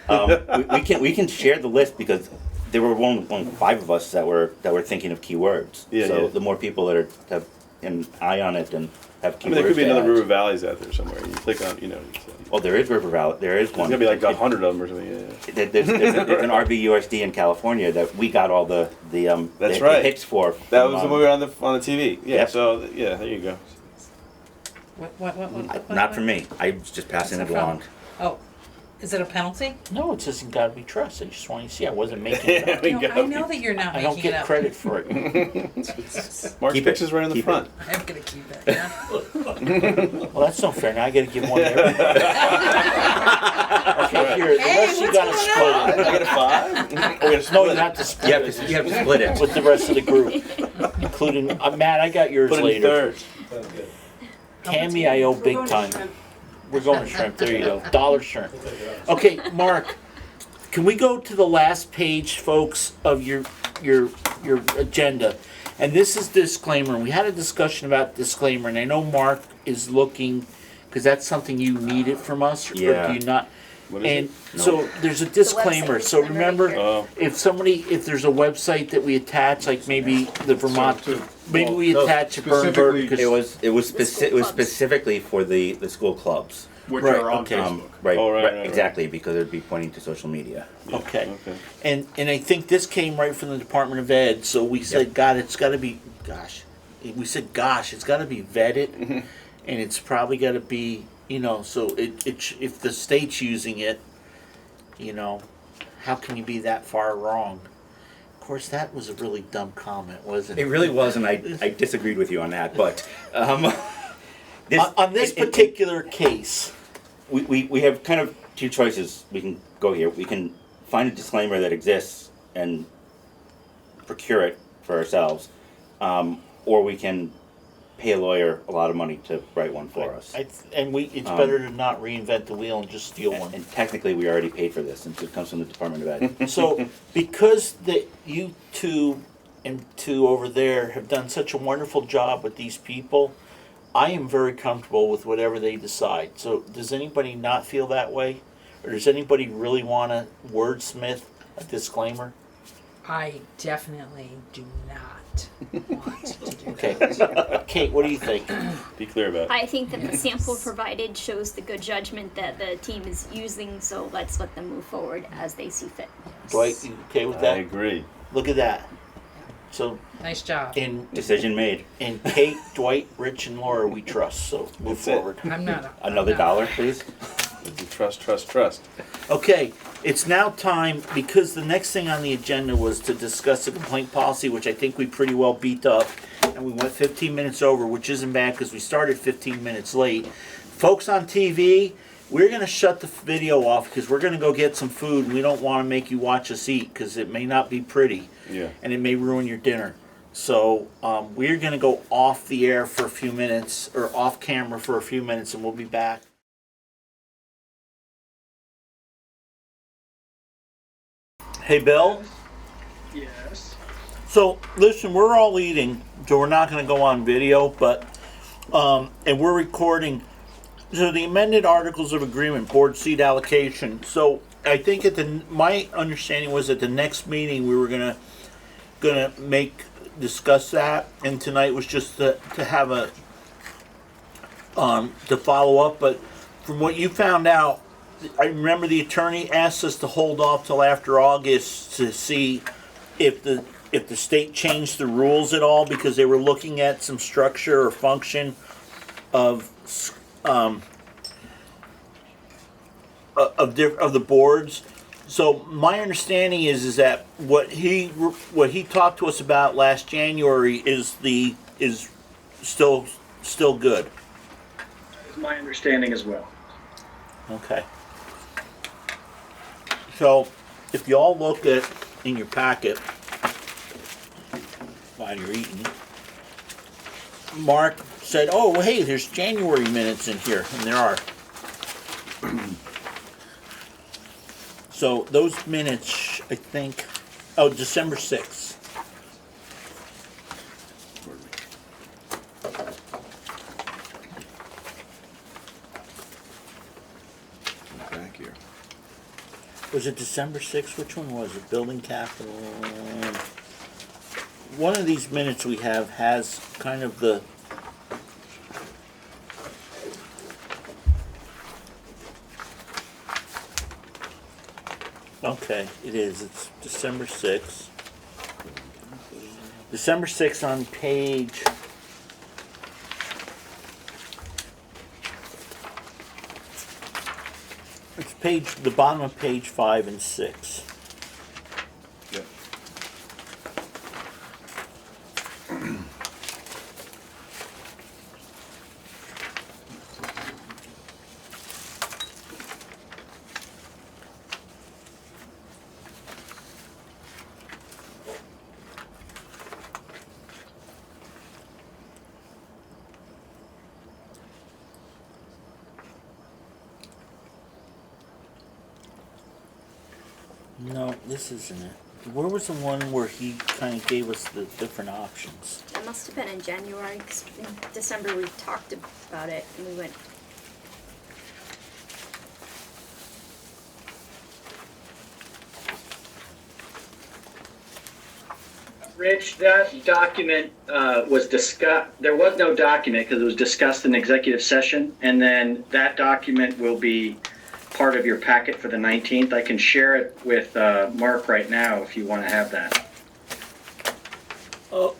We can share the list because there were only 5 of us that were thinking of keywords. Yeah, so yeah. the more people that have an eye on it and have keywords. I mean, there could be to another add. River Valleys out there somewhere. You click on, Oh, there is River Valley. There is there's one. gonna be like 100 of them or something. Yeah. There's an RVUSD in California that we got all the That's the right. hits for. That from, was when we were on the TV. Yeah. Yep. So yeah, there you go. Not for me. I was just passing it What's that along. Oh, is it a penalty? No, it says in God we trust. I just want you to see I wasn't making it up. There No, you go. I know that you're not I don't making it get up. credit for it. Mark's Keep it. picture's right on the Keep front. I'm gonna keep it, yeah. Well, that's not fair. Now I gotta give one to everybody. Okay, here, the Hey, rest you what's gotta going split on? it. I get a 5. No, you have to split You it have to split it. with the rest of the group, including, Matt, I got yours Put it in later. third. Tammy, I owe We're big going to time. shrimp. We're going to shrimp, there you go, dollar shrimp. Okay, Mark, can we go to the last page, folks, of your agenda? And this is disclaimer, we had a discussion about disclaimer, and I know Mark is looking, because that's something you needed from us, or do Yeah. you not? What is And it? so there's a disclaimer, so disclaimer right remember, here. Oh. if there's a website that we attach, like maybe the Vermont, So, maybe we well, attach it Burn specifically- Burton, It was The school clubs. specifically for the school clubs. which Right, are on okay. Facebook. Right, Oh, right, right, right. exactly, because it would be pointing to social media. Okay. Okay. And I think this came right from the Department of Ed, so we said, God, it's gotta be, it's gotta be vetted, and it's probably gotta be, so if the state's using it, how can you be that far wrong? Of course, that was a really dumb comment, wasn't It it? really was, and I disagreed with you on that, but On this particular case, we have kind of 2 choices. We can go here. We can find a disclaimer that exists and procure it for ourselves, or we can pay a lawyer a lot of money to write one for us. it's better to not reinvent the wheel and just steal one. And technically, we already paid for this since it comes from the Department of Ed. So, because you two and 2 over there have done such a wonderful job with these people, I am very comfortable with whatever they decide. So, does anybody not feel that way? Or does anybody really want to wordsmith a disclaimer? I definitely do not want to do Okay. that. Kate, what do you think? Be clear about it. I think that the sample provided shows the good judgment that the team is using, so let's let them move forward as they see fit. Dwight, you okay with I that? agree. Look at that. So, Nice job. in Decision made. Kate, Dwight, Rich, and Laura, we trust. So, move That's it. forward. I'm not. Another $1, please. Trust. Okay, it's now time, because the next thing on the agenda was to discuss the complaint policy, which I think we pretty well beat up, and we went 15 minutes over, which isn't bad because we started 15 minutes late. Folks on TV, we're going to shut the video off because we're going to go get some food, and we don't want to make you watch us eat because it may not be pretty, Yeah. and it may ruin your dinner. So we're going to go off the air for a few minutes, or off camera for a few minutes, and we'll be back. Hey, Bill? Yes. So, listen, we're all eating, so we're not going to go on video, but, and we're recording. So, the amended Articles of Agreement, Board Seat Allocation. So, I think my understanding was at the next meeting, we were gonna discuss that, and tonight was just to have to follow up, but from what you found out, I remember the attorney asked us to hold off till after August to see if the state changed the rules at all, because they were looking at some structure or function of the boards. So my understanding is that what he talked to us about last January is still good. My understanding as well. Okay. So, if you all look at in your packet while you're eating, Mark said, "Oh, well, hey, there's January minutes in here," and there are. So those minutes, I think, December 6th. Was it December 6th? Which one was it? Building capital. One of these minutes we have has kind of the. Okay, it is. It's December 6th. December 6th on page. It's the bottom of page 5 and 6. Yep. No, this isn't it. Where was the one where he kind of gave us the different options? It must have been in January, 'cause in December we talked about it and we went. Rich, that document was discussed, there was no document because it was discussed in executive session, and then that document will be part of your packet for the 19th. I can share it with Mark right now if you want to have that. Oh,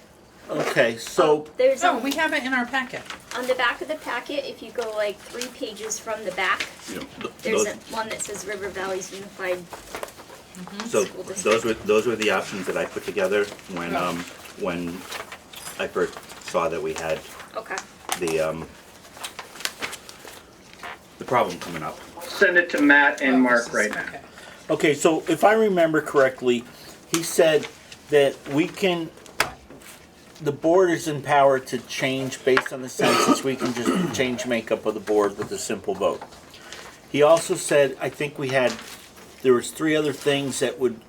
okay. So There's Oh, we have it in our packet. on the back of the packet, if you go like 3 pages from the back, You know, there's those, one that says River Valley's Unified so School District. those were the options that I put together when I first saw that we had Okay. the problem coming up. I'll send it to Matt and Oh, Mark this is- right now. okay. okay, so if I remember correctly, he said that the board is empowered to change based on the census. We can just change makeup of the board with a simple vote. He also said, I think there was 3 other things that would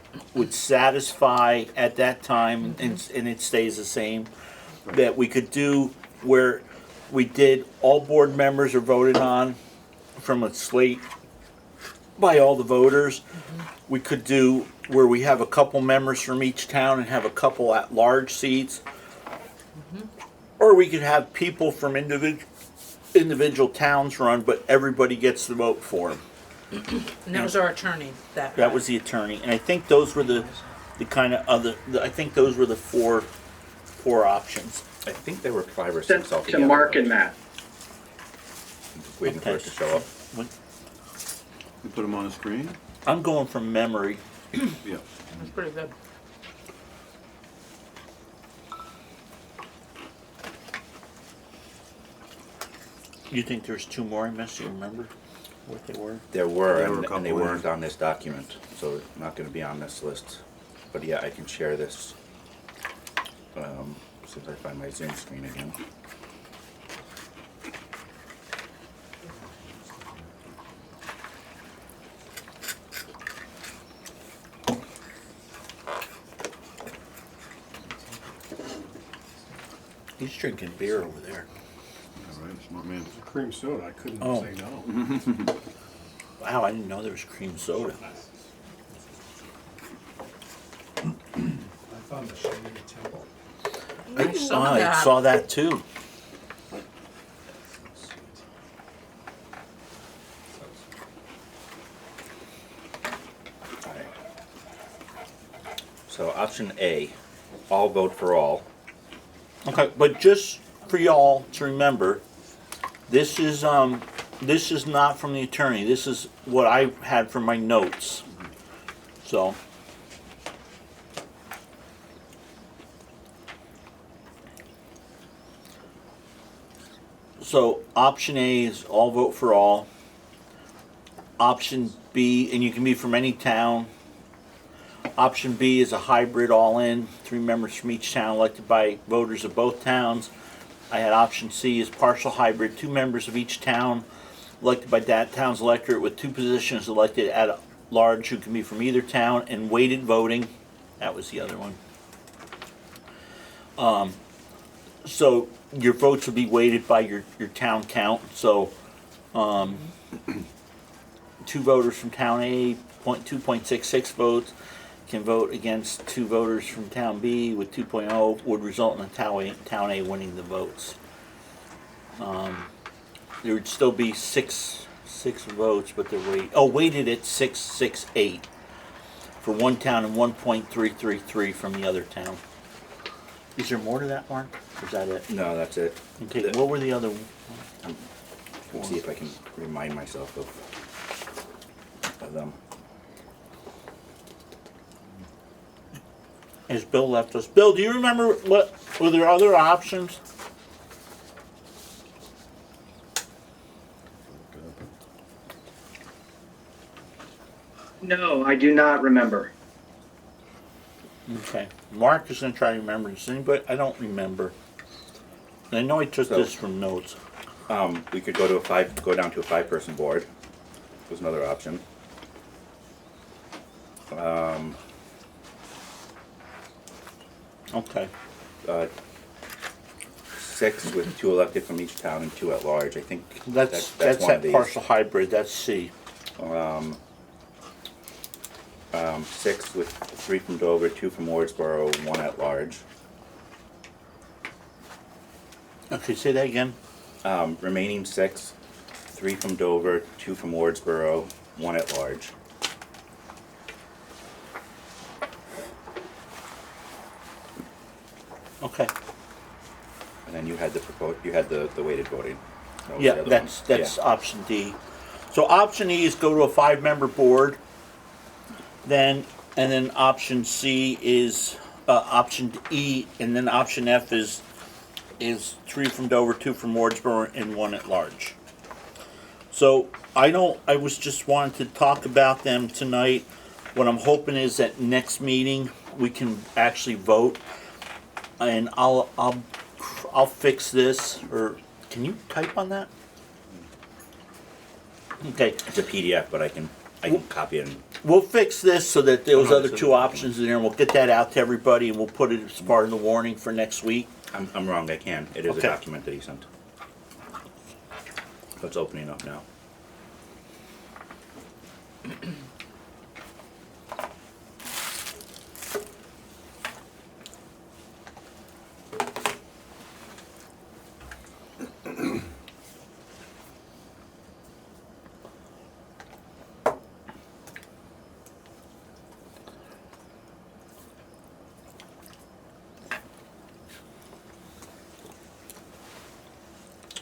satisfy at that time, and it stays the same, that we could do where we did all board members are voted on from a slate by all the voters. We could do where we have a couple members from each town and have a couple at-large seats. Or we could have people from individual towns run, but everybody gets to vote for them. And that was our attorney. That was the attorney, and I think those were the kind of other. I think those were the four options. I think there were 5 or Send 6 it altogether. to Mark and Matt. Waiting for it to show up. You put them on the screen? I'm going from memory. Yeah. That's pretty good. You think there's 2 more I missed? You remember what they were? There were, There were a and couple they in weren't there. on this document, so they're not gonna be on this list. But yeah, I can share this, since I find my Zoom screen again. He's drinking beer over there. All right, smart man. Cream soda, I couldn't Oh. say no. Wow, I didn't know there was cream soda. I found the Shady Temple. I saw that. saw that too. Alright. So option A, all vote for all. Okay, but just for y'all to remember, this is not from the attorney. This is what I had from my notes. So. So option A is all vote for all. Option B, and you can be from any town. Option B is a hybrid all-in, 3 members from each town elected by voters of both towns. I had option C is partial hybrid, 2 members of each town elected by that town's electorate with 2 positions elected at large who can be from either town, and weighted voting. That was the other one. So your votes will be weighted by your town count. So 2 voters from town A 2.66 votes can vote against 2 voters from Town B, with 2.0 would result in Town A winning the votes. There would still be six votes, but they're weighted at 668 for one town and 1.333 from the other town. Is there more to that, Mark? Or is that it? No, that's it. Okay, what were the other? Let's see if I can remind myself of them. As Bill left us. Bill, do you remember what were there other options? No, I do not remember. Okay. Mark is gonna try to remember. Does anybody? I don't remember. I know I took this from notes. We could go down to a 5-person board. Was another option. Okay. 6 with 2 elected from each town and 2 at large. I think That's one of that these. partial hybrid. That's C. 6 with 3 from Dover, 2 from Wardsboro, 1 at large. Okay, say that again. Remaining 6, 3 from Dover, 2 from Wardsboro, 1 at large. Okay. And then you had the weighted voting. That was Yeah, the other that's one. option D. So option E is go to a 5-member board. And then option C is option E, and then option F is 3 from Dover, 2 from Wardsboro, and 1 at large. So I was just wanting to talk about them tonight. What I'm hoping is that next meeting we can actually vote, and I'll fix this. Or can you type on that? Okay. It's a PDF, but I can copy it. We'll fix this so that those no, other this 2 isn't- options in there, and we'll get that out to everybody, and we'll put it as part of the warning for next week. I'm wrong. I can. It is Okay. a document that he sent. So it's opening up now.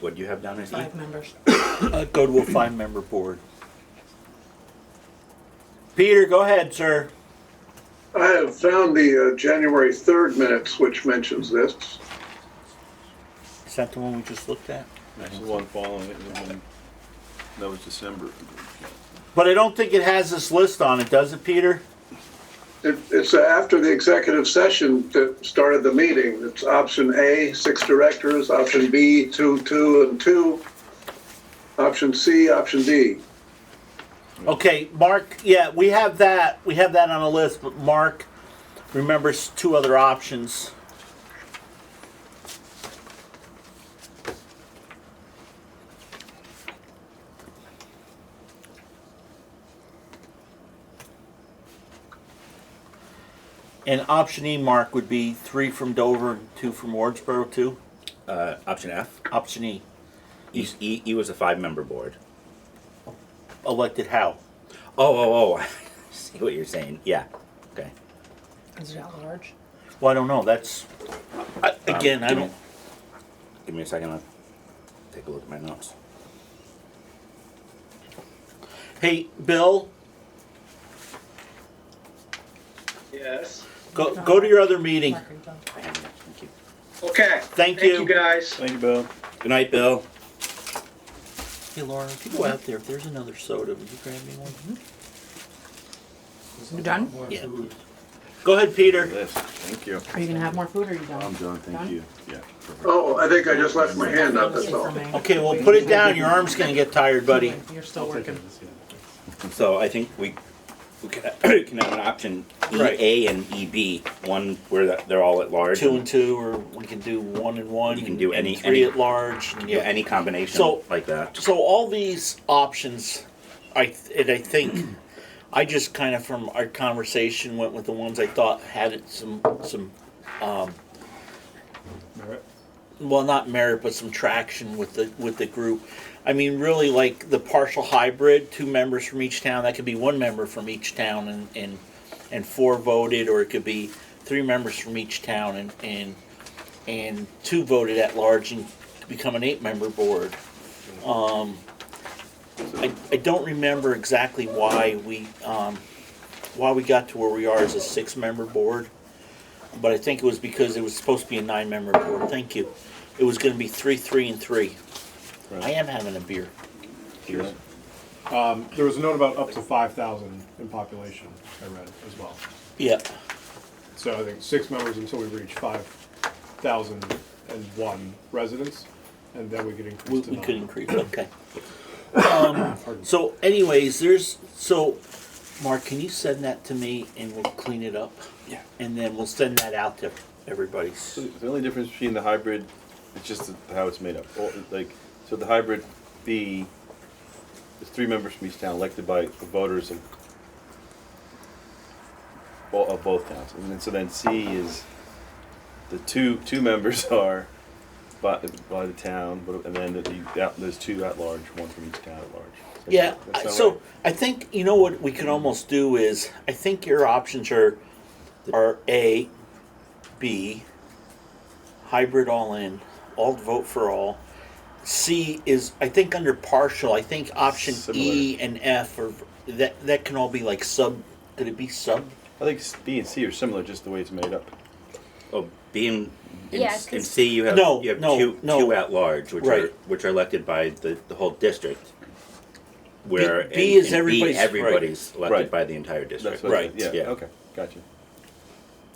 What do you have down as E? 5 members. Go to a 5-member board. Peter, go ahead, sir. I have found the January 3rd minutes, which mentions this. Is that the one we just looked at? That's the one following it, and then that was December. But I don't think it has this list on it, does it, Peter? It's after the executive session that started the meeting. It's option A, 6 directors, option B, 2, 2, and 2, option C, option D. Okay, Mark, yeah, we have that on the list, but Mark remembers 2 other options. And option E, Mark, would be 3 from Dover and 2 from Wardsboro, too? Option F. Option E. E was a 5-member board. Elected how? Oh. I see what you're saying. Yeah. Okay. Is it at large? Well, I don't know. That's again. I Give me- don't. Give me a second. I'll take a look at my notes. Hey, Bill, Yes. go to your other meeting. Mark, are you done? I have it. Thank you. Okay. Thank you. Thank you, guys. Thank you, Bill. Good night, Bill. Hey, Laura, if you go out there, if there's another soda, would you grab me one? You done? More Yeah. food. Go ahead, Peter. Yes, thank you. Are you gonna have more food, or are you done? I'm done, thank you. Yeah. perfect. Oh, I think I just left my hand up, that's all. Okay, well, put it down. Your arm's gonna get tired, buddy. You're still working. So I think we can have an option Right. EA and EB. One where they're all at large. 2 and 2, or we can do 1 and 1. You can do and any- 3 any- at large. Yeah, any combination So- like that. So all these options, I think I just kind of from our conversation went with the ones I thought had some Merit. well, not merit, but some traction with the group. I mean, really, like the partial hybrid, 2 members from each town. That could be 1 member from each town, and 4 voted, or it could be 3 members from each town, and 2 voted at large, and become an 8-member board. I don't remember exactly why we got to where we are as a 6-member board, but I think it was because it was supposed to be a 9-member board. Thank you. It was going to be 3, 3, and 3. Right. I am having a beer. Cheers. There was a note about up to 5,000 in population, I read as well. Yeah. So I think 6 members until we reach 5,001 residents, and then we could increase to We 9. could increase. Okay. So, anyways, Mark, can you send that to me and we'll clean it up? Yeah. And then we'll send that out to everybody. So the only difference between the hybrid, it's just how it's made up. So the hybrid B is 3 members from each town elected by the voters of both towns. And then, so then C is the two members are by the town, and then there's 2 at large, 1 from each town at large. Yeah, That's not so right. I think, you know what we could almost do is, I think your options are A, B, hybrid all in, all vote for all. C is, I think under partial, I think option E and F, or that can all be like could it be sub? I think B and C are similar, just the way it's made up. Oh, being in, Yeah, in 'cause- C, you have No, you have no, two no. at large, Right. which are elected by the whole district. Where B in, is in everybody's- everybody's elected Right. by the entire district. That's what Right. Yeah, Yeah. okay, gotcha.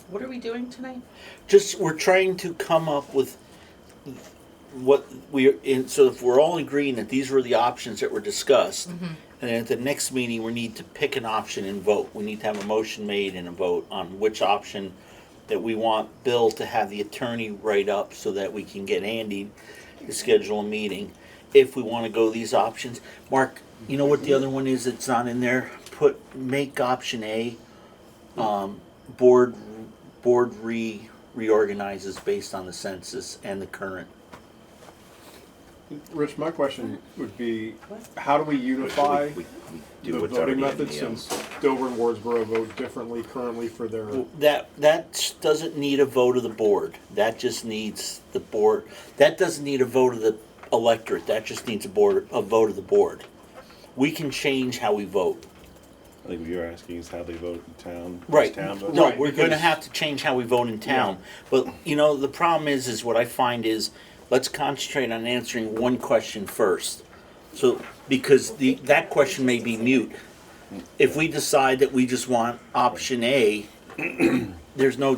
What are we doing tonight? Just, we're trying to come up with what so if we're all agreeing that these were the options that were discussed, and then at the next meeting, we need to pick an option and vote. We need to have a motion made and a vote on which option that we want Bill to have the attorney write up so that we can get Andy to schedule a meeting. If we want to go these options, Mark, you know what the other one is that's not in there? Make option A, board reorganizes based on the census and the current. Rich, my question would be, how do we unify We do the what's voting already in method, the, since Dover and Wardsboro vote differently currently for their... That doesn't need a vote of the board. That just needs the board. That doesn't need a vote of the electorate. That just needs a vote of the board. We can change how we vote. I think what you're asking is how they vote in town. Right. Town vote. No, Right, we're going to because- have to change how we vote in town. But, you know, the problem is what I find is, let's concentrate on answering one question first. So, because that question may be mute. If we decide that we just want option A, there's no,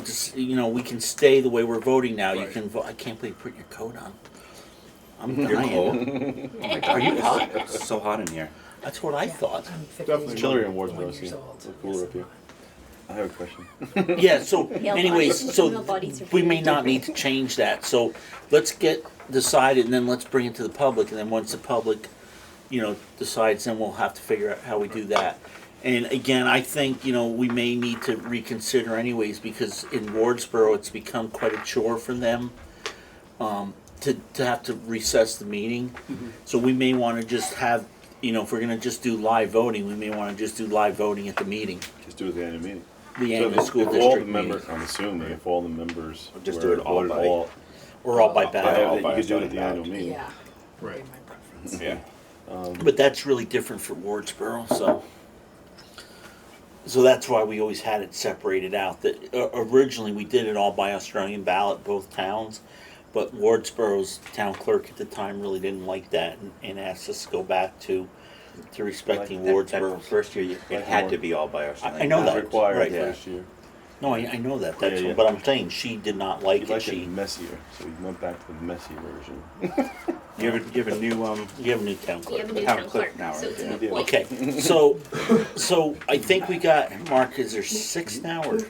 we can stay the way we're voting now. You Right. can vote. I can't believe you put your coat on. I'm You're dying. cold. Oh my God, are you hot? It's so hot in here. That's what I thought. I'm 15 Definitely Chiller in one Wardsboro, years so old. it's cooler up here. I have a question. Yeah, so Male anyways, bodies and so female bodies are we may very not need to change that, so let's get decided and then let's bring it to the public, and then once the public, decides, then we'll have to figure out how we do that. And again, I think, we may need to reconsider anyways, because in Wardsboro, it's become quite a chore for them, to have to recess the meeting. So we may wanna just have, if we're gonna just do live voting, we may wanna just do live voting at the meeting, Just do it at the annual meeting. the So annual school if all the district meeting. members, I'm assuming, if all the members Just were do it all voted by- Or all by by- ballot. you could do it at the annual meeting. Yeah. Right. Would be my preference. Yeah. But that's really different for Wardsboro, so that's why we always had it separated out. That originally we did it all by Australian ballot, both towns, but Wardsboro's town clerk at the time really didn't like that and asked us to go back to respecting That Wardsboro. first year, it had to be all by ourselves. I know Not that, required right. first year. No, I know that. That's Yeah, yeah. but I'm saying she did not like You it. liked She it messier, so we went back to the messy version. You have a new you have a new town You clerk. have a new Town town clerk clerk, now, so right? it's Yeah. a new point. Okay, so I think we got Mark. Is there 6 now or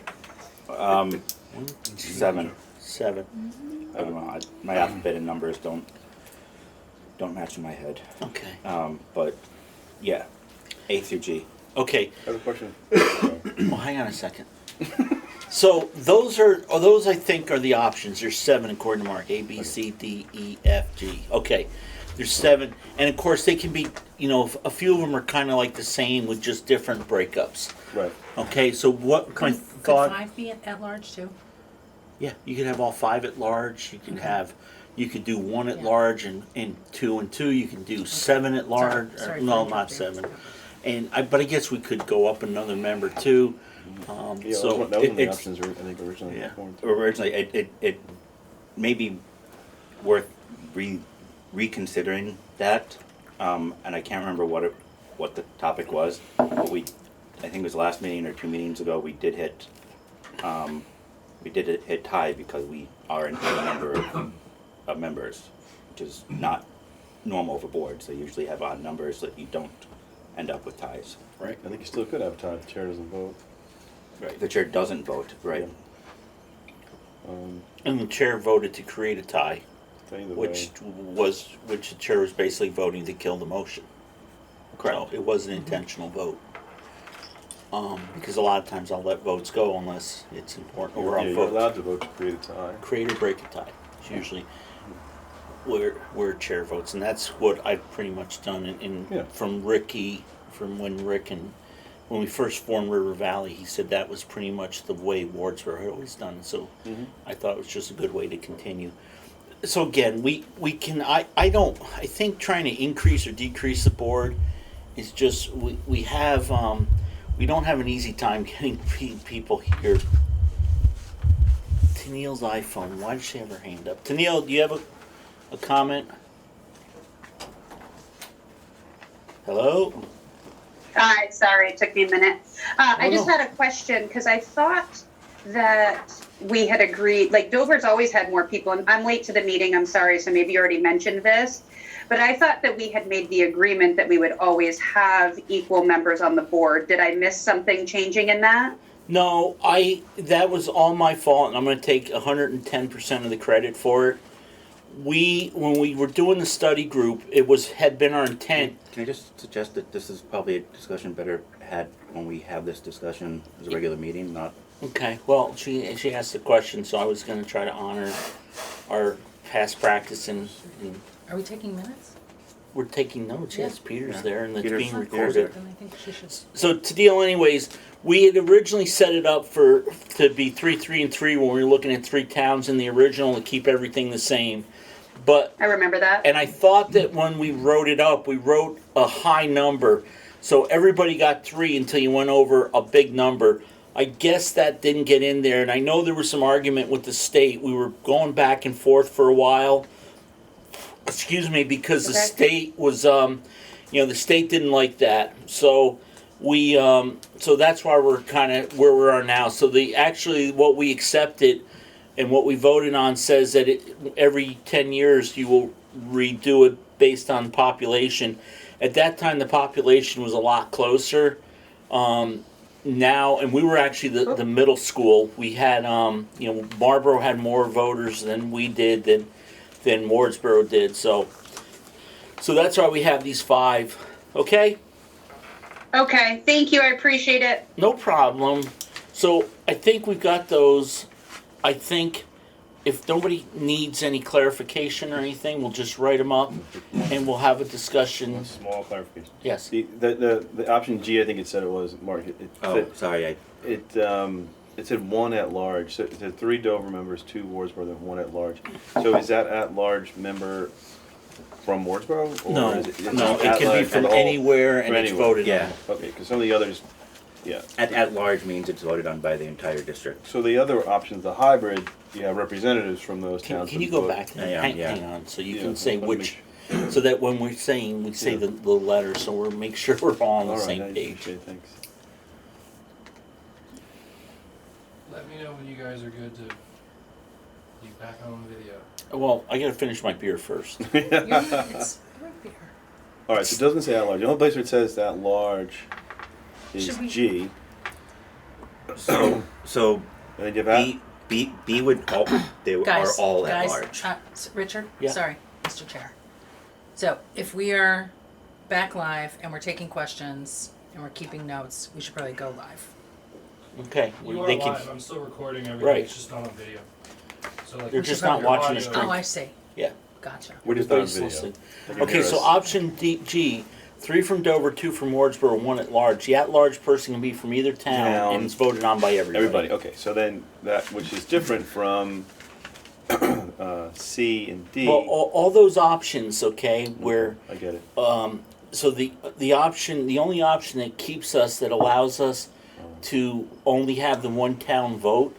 7. 7? I don't know. My alphabet and numbers don't match in my head. Okay. But yeah, A through G. Okay, I have a question. well, hang on a second. So those I think are the options. There's 7 according to Mark. A, B, C, D, E, F, G. Okay, there's 7, and of course they can be. A few of them are kind of like the same with just different breakups. Right. Okay, so what my Could thought? 5 be at large too? Yeah, you could have all 5 at large. You can have. You could do 1 at Yeah. large and 2 and 2. You can do 7 at large. Sorry No, for not interrupting. 7. But I guess we could go up another member too. Yeah, So that was one of the it's- options, I think, originally. Yeah. formed. Originally, it may be worth reconsidering that, and I can't remember what the topic was, but I think it was last meeting or 2 meetings ago, we did hit tie because we are an even number of members, which is not normal for boards. They usually have odd numbers so that you don't end up with ties. Right, I think you still could have a tie if the chair doesn't vote. Right. The chair doesn't vote, right? And the chair voted to create a tie, Either which way. the chair was basically voting to kill the motion. So it was an intentional vote. Because a lot of times I'll let votes go unless it's important or Yeah, I'll you're vote. allowed to vote to create a tie. Create or break a tie. It's usually where chair votes, and that's what I've pretty much done Yeah. from when Rick and when we first formed River Valley, he said that was pretty much the way Wardsboro had always done it. So I thought it was just a good way to continue. So again, we can I think trying to increase or decrease the board is just we have we don't have an easy time getting people here. Tennille's iPhone. Why does she have her hand up? Tennille, do you have a comment? Hello? Hi, sorry, it took me a minute. I just no. had a question because I thought that we had agreed, like Dover's always had more people, and I'm late to the meeting, I'm sorry, so maybe you already mentioned this. But I thought that we had made the agreement that we would always have equal members on the board. Did I miss something changing in that? No, that was all my fault, and I'm going to take 110% of the credit for it. When we were doing the study group, had been our intent. Can I just suggest that this is probably a discussion better had when we have this discussion as a regular meeting, not. Okay, well, she asked the question, so I was going to try to honor our past practice, and Are we taking minutes? we're taking notes. Yes, Peter's Yeah. there, and it's Peter's- being Peter's recorded. Then I think she should. So to deal, anyways, we had originally set it up to be 3, 3, and 3 when we were looking at 3 towns in the original to keep everything the same. But I remember that. and I thought that when we wrote it up, we wrote a high number, so everybody got 3 until you went over a big number. I guess that didn't get in there, and I know there was some argument with the state. We were going back and forth for a while. Excuse me, because the state was, the state didn't like that. So we, so that's why we're kind of where we are now. So what we accepted and what we voted on says that every 10 years you will redo it based on population. At that time, the population was a lot closer. Now, and we were actually the middle school. We had, Marlboro had more voters than we did than Wardsboro did. So that's why we have these 5. Okay? Okay, thank you, I appreciate it. No problem. So I think we've got those. I think if nobody needs any clarification or anything, we'll just write them up and we'll have a discussion. One small clarification. Yes. The option G, I think it said it was, Mark. Sorry. It said 1 at large. So it said 3 Dover members, 2 Wardsboro, then 1 at large. So is that at large member from Wardsboro? Or No, is it it at can be large from for the whole- anywhere and from it's anywhere? voted Yeah. on. Okay, because some of the others, yeah. At large means it's voted on by the entire district. So the other options, the hybrid, you have representatives from those towns. Can you that go vote. back to that? Yeah, Hang on, so you Yeah, can say let me which, so that when we're saying, we say the letter, so we're make sure we're all on the All right, same I page. appreciate it, thanks. Let me know when you guys are good to be back on video. Well, I gotta finish my beer first. It's right there. All right, so it doesn't say at large. The only place where it says at large is Should we- G. So And then you have at, B would they Guys, are all at guys, large. Richard, Yeah. sorry, Mr. Chair. So if we are back live and we're taking questions and we're keeping notes, we should probably go live. Okay. You are they can- live. I'm still recording everything. Right. It's just not on video. So like They're we just should not have your watching the audio. screen. Oh, I see. Yeah. Gotcha. We're just on Everybody's video. listening. You can Okay, hear so us. option G, 3 from Dover, 2 from Wardsboro, 1 at large. The at-large person can be from either town, and it's voted on by everybody. Everybody, okay, so then that, which is different from C and D. Well, all those options, okay, where I get it. so the only option that keeps us, that allows us to only have the one town vote,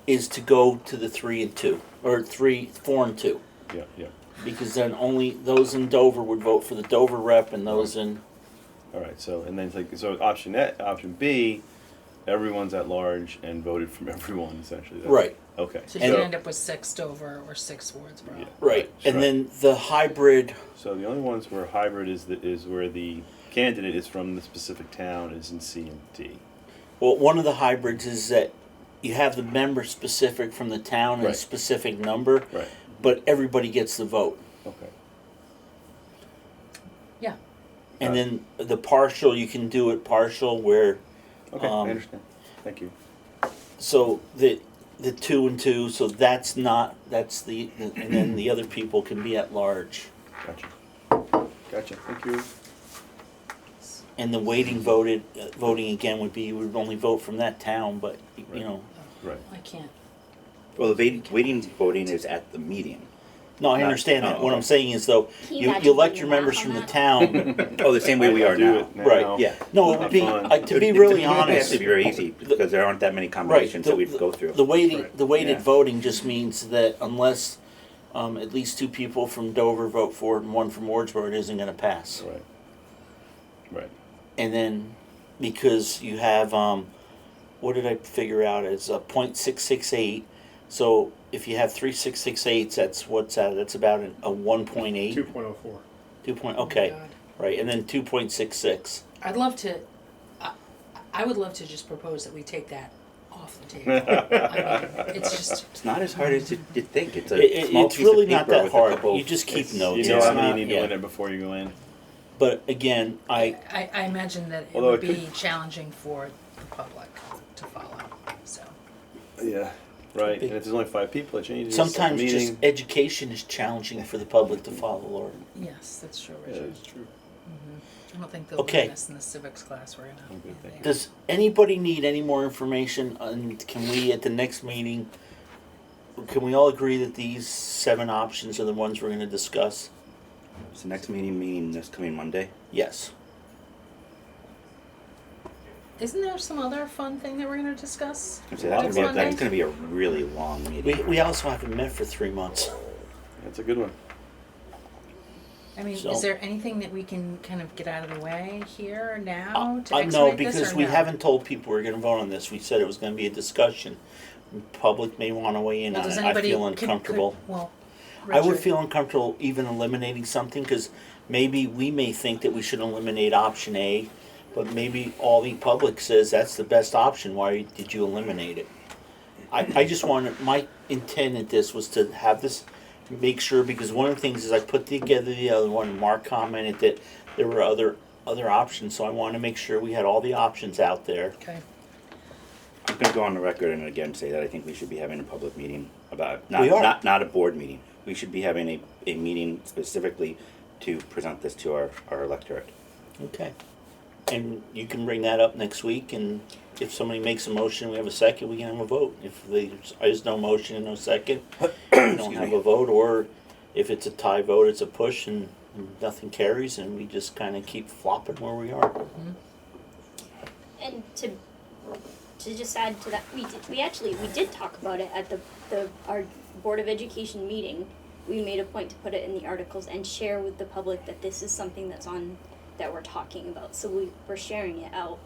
is to go to the 3 and 2, or 4 and 2, Yeah, yeah. because then only those in Dover would vote for the Dover rep, and those in. All right, so, and then it's like, so option B, everyone's at large and voted from everyone, essentially. Right. Okay. So you end up with 6 Dover or 6 Wardsboro. Yeah, Right, and right. then the hybrid. So the only ones where hybrid is where the candidate is from the specific town is in C and D. Well, one of the hybrids is that you have the member specific from the town and a Right. specific number, Right. but everybody gets the vote. Okay. Yeah. And then the partial, you can do it partial where, Okay, I understand. Thank you. so the 2 and 2, so that's not, that's and then the other people can be at large. Gotcha. Gotcha. Thank you. And the voting again would be, you would only vote from that town, but, you know. Right. I can't. Well, the waiting voting is at the meeting. No, I Not- understand that. oh, What okay. I'm saying is though, Can you you imagine elect doing your the members math from on the that? town. Oh, the same way we are do now. it now. Right, Yeah. No, it would be, Fun. to be really It has honest. to be very easy because there aren't that many Right, combinations that we'd go through. the weighted Yeah. voting just means that unless at least 2 people from Dover vote for it and 1 from Wardsboro, it isn't gonna pass. Right. Right. And then, because you have, what did I figure out, as a .668, so if you have 3 668s, that's what's that, that's about a 1.8? 2.04. 2 okay, God. right, and then 2.66. I'd love to, I would love to just propose that we take that off the table. I mean, it's just, It's not as hard as you think. It's a small It's piece really of not paper that with hard, a couple. you just keep It's- notes. You know It's how many not- you need to yeah. win it before you go in. But again, I imagine that it Although would it be challenging for the public to follow, so. Yeah. Right. be. And if there's only 5 people, it changes. sometimes the just meeting. education is challenging for the public to follow, Lord. Yes, that's true, Yeah, Richard. it's true. I don't think they'll Okay. learn this in the civics class we're gonna. Oh, good, thank you. Does anybody need any more information, and can we, at the next meeting, can we all agree that these 7 options are the ones we're gonna discuss? Is the next meeting this coming Monday? Yes. Isn't there some other fun thing that we're gonna discuss? So Next Monday? that's gonna be a really long meeting. We also haven't met for 3 months. That's a good one. I mean, So- is there anything that we can kind of get out of the way here now to No, expedite this, because or we no? haven't told people we're gonna vote on this. We said it was gonna be a discussion. Public may wanna weigh in Well, on does it. I anybody feel could- uncomfortable. well, I would Richard, feel uncomfortable even eliminating something, because maybe we may think that we should eliminate option A, but maybe all the public says that's the best option, why did you eliminate it? I just wanted, my intent at this was to have this, make sure, because one of the things is I put together the other one, and Mark commented that there were other options, so I wanted to make sure we had all the options out there. Okay, I'm gonna go on the record and again say that I think we should be having a public meeting about, We are. not a board meeting. We should be having a meeting specifically to present this to our electorate. Okay. And you can bring that up next week, and if somebody makes a motion, we have a second, we can have a vote. If there's no motion and no second, we don't Excuse have me. a vote, or if it's a tie vote, it's a push and nothing carries, and we just kind of keep flopping where we are. And to just add to that, we did talk about it at our Board of Education meeting. We made a point to put it in the articles and share with the public that this is something that we're talking about. So we're sharing it out.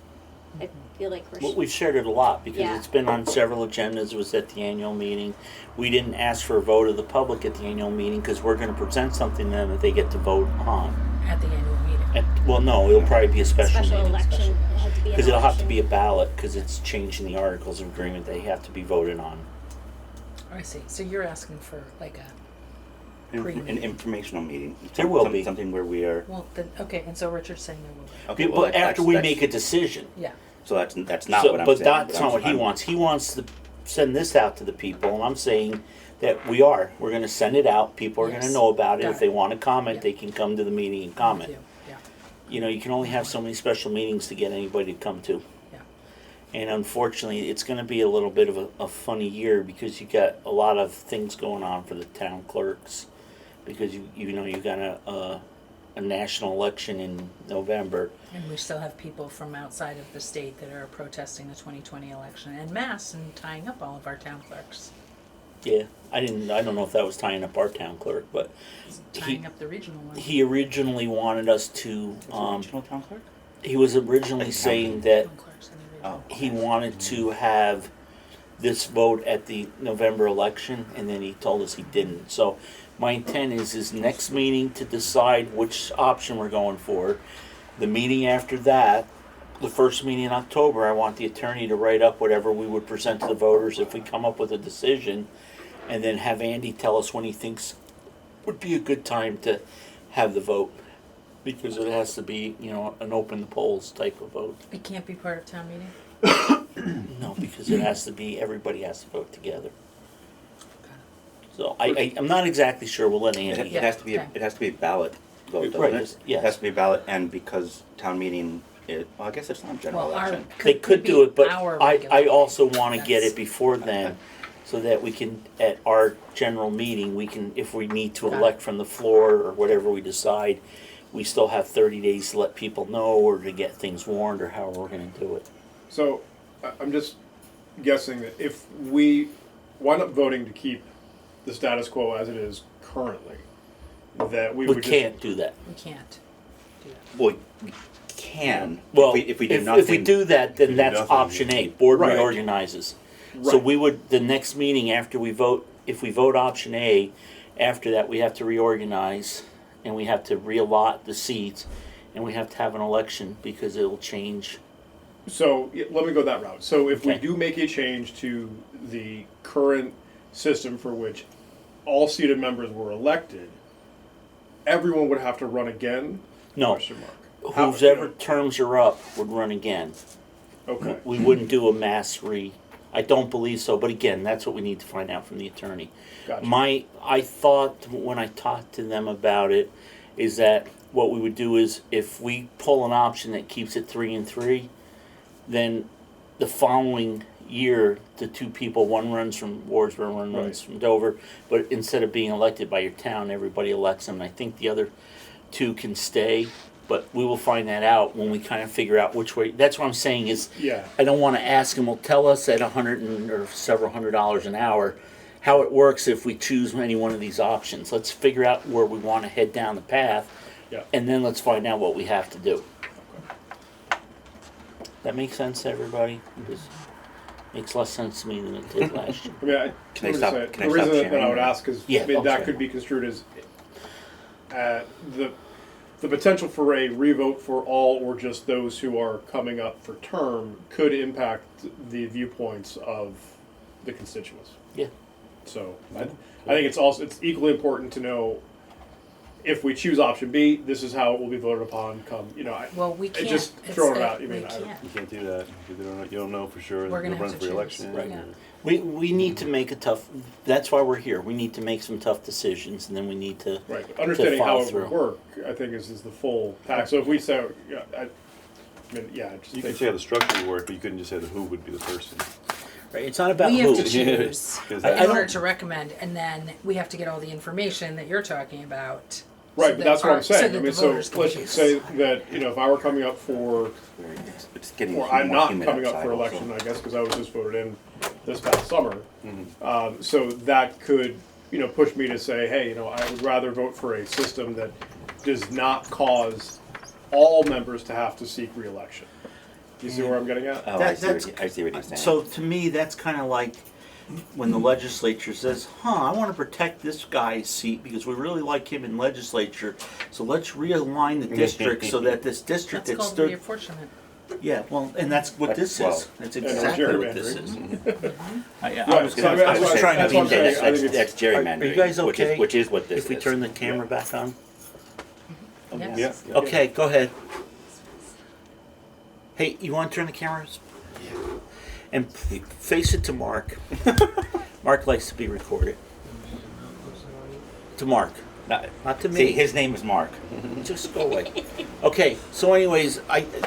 I feel like Well, we've shared it a lot, because Yeah. it's been on several agendas, it was at the annual meeting. We didn't ask for a vote of the public at the annual meeting, because we're gonna present something to them that they get to vote on. at the annual meeting. Well, no, it'll probably be a special meeting. election. It had to be an Because it'll have to election. be a ballot, because it's changing the articles of agreement, they have to be voted on. I see, so you're asking for like An informational meeting. There will be. Something where we are. Well, then, okay, and so Richard's saying there will be. Okay, well, But after we make a decision. Yeah. So that's not So- what I'm but saying. that's not what he wants. He wants to send this out to the people, and I'm saying that we're gonna send it out. People are Yes. gonna know about it. Got If they it. want to comment, Yeah. they can come to the meeting and With comment. you. Yeah. You know, you can only have so many special meetings to get anybody to come to. Yeah. And unfortunately, it's gonna be a little bit of a funny year because you got a lot of things going on for the town clerks. Because you know, you got a national election in November. And we still have people from outside of the state that are protesting the 2020 election en masse and tying up all of our town clerks. Yeah, I don't know if that was tying up our town clerk, but Tying up the regional one. he originally wanted us to, Regional town clerk? he was originally saying that Town clerks in the region. Oh. he wanted to have this vote at the November election, and then he told us he didn't. So my intent is next meeting to decide which option we're going for. The meeting after that, the first meeting in October, I want the attorney to write up whatever we would present to the voters if we come up with a decision, and then have Andy tell us when he thinks would be a good time to have the vote. Because it has to be, you know, an open the polls type of vote. It can't be part of town meeting? No, because it has to be, everybody has to vote together. So I'm not exactly sure, we'll let Andy. It has to be okay. it has to be a ballot vote, doesn't Right, it? yes. It has to be a ballot, and because town meeting, well, I guess it's not a general Well, our, election. They could do it, but our I regular also meeting. wanna get That's- it before then, so that we can, at our general meeting, we can, if we need to Got it. elect from the floor or whatever we decide, we still have 30 days to let people know or to get things warned or however we're gonna do it. So I'm just guessing that if we wind up voting to keep the status quo as it is currently, that we We would can't do that. We can't do that. Well, we can, Well, if we do nothing. If we do that, then do that's nothing, option you A, can't. board Right. reorganizes. So Right. we would, the next meeting after we vote, if we vote option A, after that, we have to reorganize, and we have to reallot the seats, and we have to have an election, because it'll change. So let me go that route. So if we Okay. do make a change to the current system for which all seated members were elected, everyone would have to run again? No, Question mark. How- whoever terms are up would run again. Okay. We wouldn't do a mass I don't believe so, but again, that's what we need to find out from the attorney. Gotcha. I thought when I talked to them about it, is that what we would do is if we pull an option that keeps it 3 and 3, then the following year, the two people, one runs from Wardsboro, one runs from Dover, but instead of being elected by your town, everybody elects them. I think the other two can stay, but we will find that out when we kind of figure out which way. That's what I'm saying is, Yeah. I don't want to ask them, well, tell us at or several $100s an hour how it works if we choose any one of these options. Let's figure out where we want to head down the path, Yeah. and then let's find out what we have to do. That makes sense to everybody? It makes less sense to me than it did last year. I mean, Can I let me stop- say, can I the stop reason that I sharing? would ask is, Yeah, I mean, I'm that sorry. could be construed as the potential for a revote for all or just those who are coming up for term could impact the viewpoints of the constituents. Yeah. So I think it's equally important to know if we choose option B, this is how it will be voted upon. Well, we can't. just it's throwing it that out. You we mean, can't. You can't do that, because you don't know for sure We're that gonna you'll have run to for choose, election. right. or- We need to make that's why we're here. We need to make some tough decisions, and then we need to. right. But understanding how follow it would through. work, I think, is the full pack. So if we say, I just You think could say how the structure would work, but you couldn't just say the who would be the person. Right, it's not about We who. have to choose 'Cause I in don't- order to recommend, and then we have to get all the information that you're talking about. right, so but that that's what our- I'm saying. So I that mean, the so voters can let's choose. say that if I were coming up for, It's getting or I'm more not humid coming up outside for also. election, I guess, because I was just voted in this past summer. Mm-hmm. So that could, push me to say, hey, I would rather vote for a system that does not cause all members to have to seek reelection. You see where I'm getting at? Oh, I see what you're saying. So to me, that's kind of like when the legislature says, I want to protect this guy's seat because we really like him in legislature, so let's realign the district so that this district That's that called stood. reapportionment. Yeah, well, and that's what this Well, is. That's and exactly what gerrymandering. this is. I Right, was so gonna, I that's was why- trying to that's be what I'm saying. nice. I think it's- That's gerrymandering. Are you guys which okay is what this if we is. turn the camera back on? Yes. Yeah. Okay, go ahead. Hey, you want to turn the cameras? And face it to Mark. Mark likes to be recorded. To Mark, not to See, me. his name is Mark. Just go away. Okay, so anyways,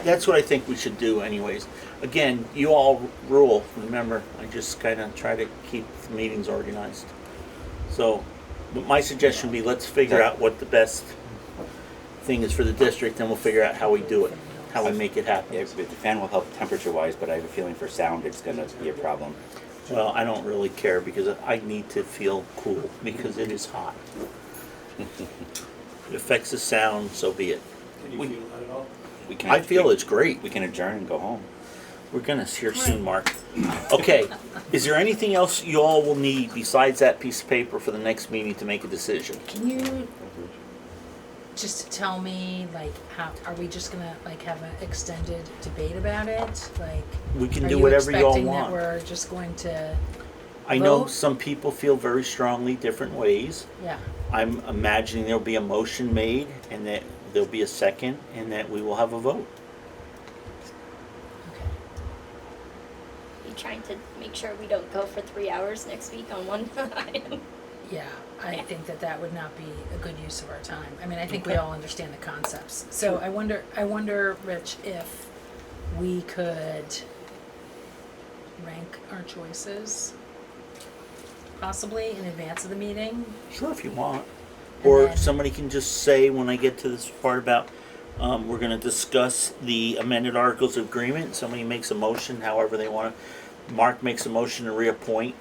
that's what I think we should do anyways. Again, you all rule, remember, I just kind of try to keep the meetings organized. So, but my suggestion would be let's figure out what the best thing is for the district, and we'll figure out how we do it, how we make it happen. Yeah, the fan will help temperature-wise, but I have a feeling for sound it's gonna be a problem. Well, I don't really care because I need to feel cool because it is hot. It affects the sound, so be it. Can you feel that at all? We can, I feel it's great. We can adjourn and go home. We're gonna hear soon, Mark. Okay, is there anything else you all will need besides that piece of paper for the next meeting to make a decision? Can you just tell me, like, how, are we just gonna, like, have an extended debate about it? Like, We can are do you whatever you all expecting that want. we're just going to, I know vote? some people feel very strongly different ways. yeah, I'm imagining there'll be a motion made and that there'll be a second and that we will have a vote. okay. You trying to make sure we don't go for 3 hours next week on one item. Yeah, I think that that would not be a good use of our time. I mean, I think we Okay. all understand the concepts. So I wonder, Rich, if we could rank our choices possibly in advance of the meeting. Sure, if you want. And Or then- somebody can just say when I get to this part about, we're gonna discuss the amended articles of agreement. Somebody makes a motion, however they wanna. Mark makes a motion to reappoint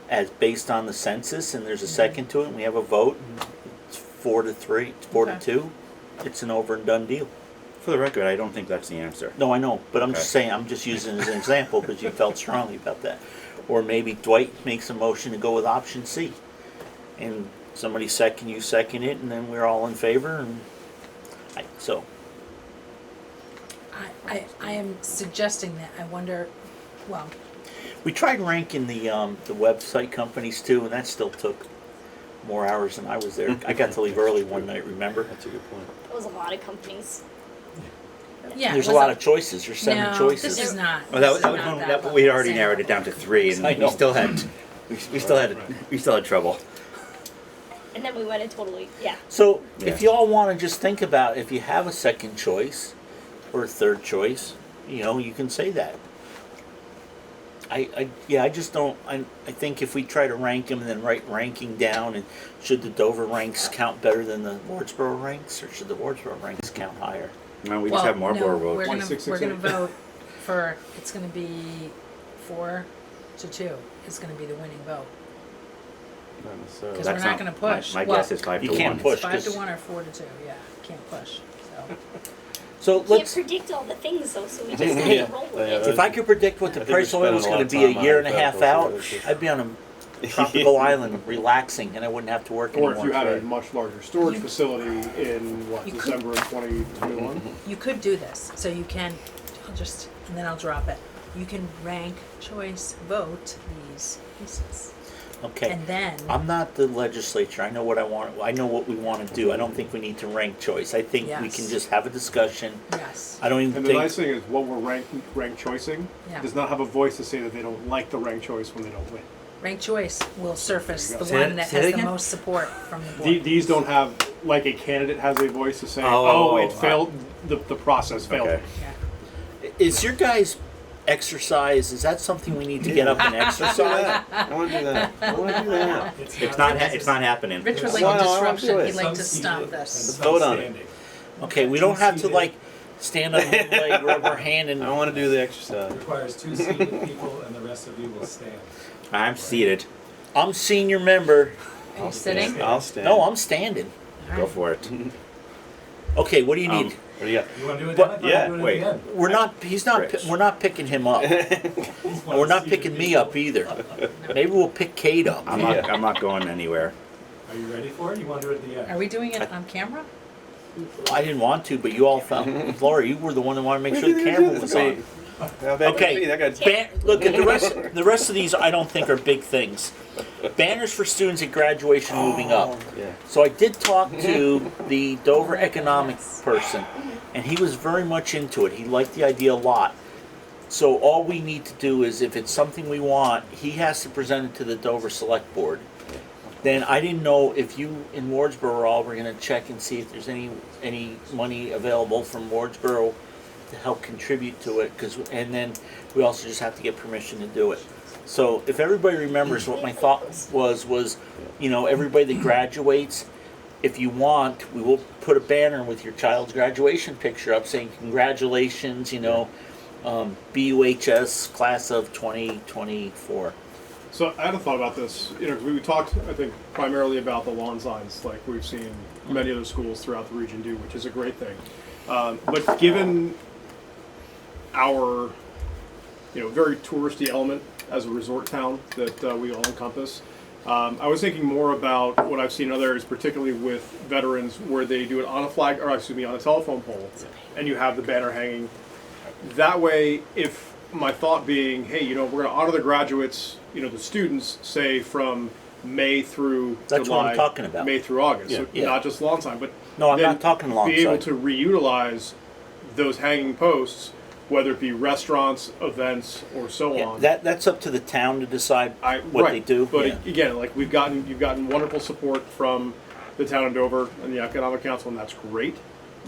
as based on the census, and there's a second to it, and we have a vote. It's 4-3, it's 4-2. It's an over and done deal. For the record, I don't think that's the answer. No, I know, but I'm just Okay. saying, I'm just using it as an example because you felt strongly about that. Or maybe Dwight makes a motion to go with option C. And somebody second, you second it, and then we're all in favor, and so. I am suggesting that. I wonder, well, We tried ranking the website companies too, and that still took more hours than I was there. I got to leave early one night, remember? That's a good point. That was a lot of companies. yeah. There's it a was lot of choices, there's 7 no, choices. this is not. Well, that this was, is that was not one, that that, we'd already same narrowed it level. down to 3, and I know. we still had trouble. And then we went in totally, yeah. So if Yeah. you all want to just think about if you have a second choice or a third choice, you can say that. I just don't. I think if we try to rank them and then write ranking down, and should the Dover ranks count better than the Wardsboro ranks, or should the Wardsboro ranks count higher? No, we Well, just have more no, board we're votes. gonna vote for, it's gonna be 4-2 is gonna be the winning vote. Not necessarily. Because we're That's not gonna push. My Well, guess is 5 you to 1. can't push. 5-1 or 4-2, yeah, can't push, so. So Can't let's. predict all the things though, so we just have Yeah. to roll with Yeah, it. If I could predict what the I think we're price of oil was spending a going to lot be of a time year on and a it, half so out, it's just- I'd be on a tropical island relaxing, and I wouldn't have to work Or anymore. if you had a today. much larger storage You- facility in, You could- December of 2021? You could do this, so you can, and then I'll drop it. You can rank, choice, vote these pieces. Okay. And then, I'm not the legislature. I know what I want. I know what we want to do. I don't think we need to rank choice. I think we Yes. can just have a discussion. yes, I don't even And the think. nice thing is, what we're rank choicing Yeah. does not have a voice to say that they don't like the rank choice when they don't win. rank choice will surface There you the go. one that Say has that the again? most support from the board. These don't have, like a candidate has a voice to say, Oh, it failed, the process failed. Okay. Yeah. Is your guys' exercise? Is that something we need to get up and exercise? I want to do that. I want to do that. It's not happening. Rich would Why like a not? I wanna do disruption, it. he'd like Some to seated stop and this. some vote on it. standing. Okay, we don't have to like stand on one leg, rub our hand, I and want to do the It exercise. requires 2 seated people and the rest of you will stand. I'm seated. I'm senior member. Are you sitting? I'll stand. No, I'm standing. Go for it. Okay, what do you need? What do you got? You wanna do it But- now? yeah, Do it at wait. the end. We're not. He's not. Rich. We're not picking him up. He's And one we're of the not seated picking me people. up either. Maybe we'll pick Kate up. I'm not going anywhere. Are you ready for it? You wanna do it at the end? Are we doing it on camera? I didn't want to, but you all found, Laura, you were the one that wanted to make sure the camera was on. Okay, look at the rest of these I don't think are big things. Banners for students at graduation moving up. Yeah. So I did talk to the Dover economic person, and he was very much into it. He liked the idea a lot. So all we need to do is, if it's something we want, he has to present it to the Dover Select Board. Then I didn't know if you in Wardsboro all were going to check and see if there's any money available from Wardsboro to help contribute to it, and then we also just have to get permission to do it. So if everybody remembers, what my thought was, you know, everybody that graduates, if you want, we will put a banner with your child's graduation picture up saying congratulations, you know, BUHS class of 2024. So I had a thought about this. You know, 'cause we talked, I think, primarily about the lawn signs, like we've seen many other schools throughout the region do, which is a great thing. But given our, you know, very touristy element as a resort town that we all encompass, I was thinking more about what I've seen in other areas, particularly with veterans, where they do it on a flag, or excuse me, on a telephone pole, and you have the banner hanging. That way, if my thought being, hey, you know, we're going to honor the graduates, you know, the students, say from May through That's July, what I'm talking about. May through August, so Yeah. not just lawn sign, but No, I'm then not talking lawn be able sign. to reutilize those hanging posts, whether it be restaurants, events, or so Yeah, on. that's up to the town to decide what Right, they do. But Yeah. again, like you've gotten wonderful support from the town of Dover and the Economic Council, and that's great.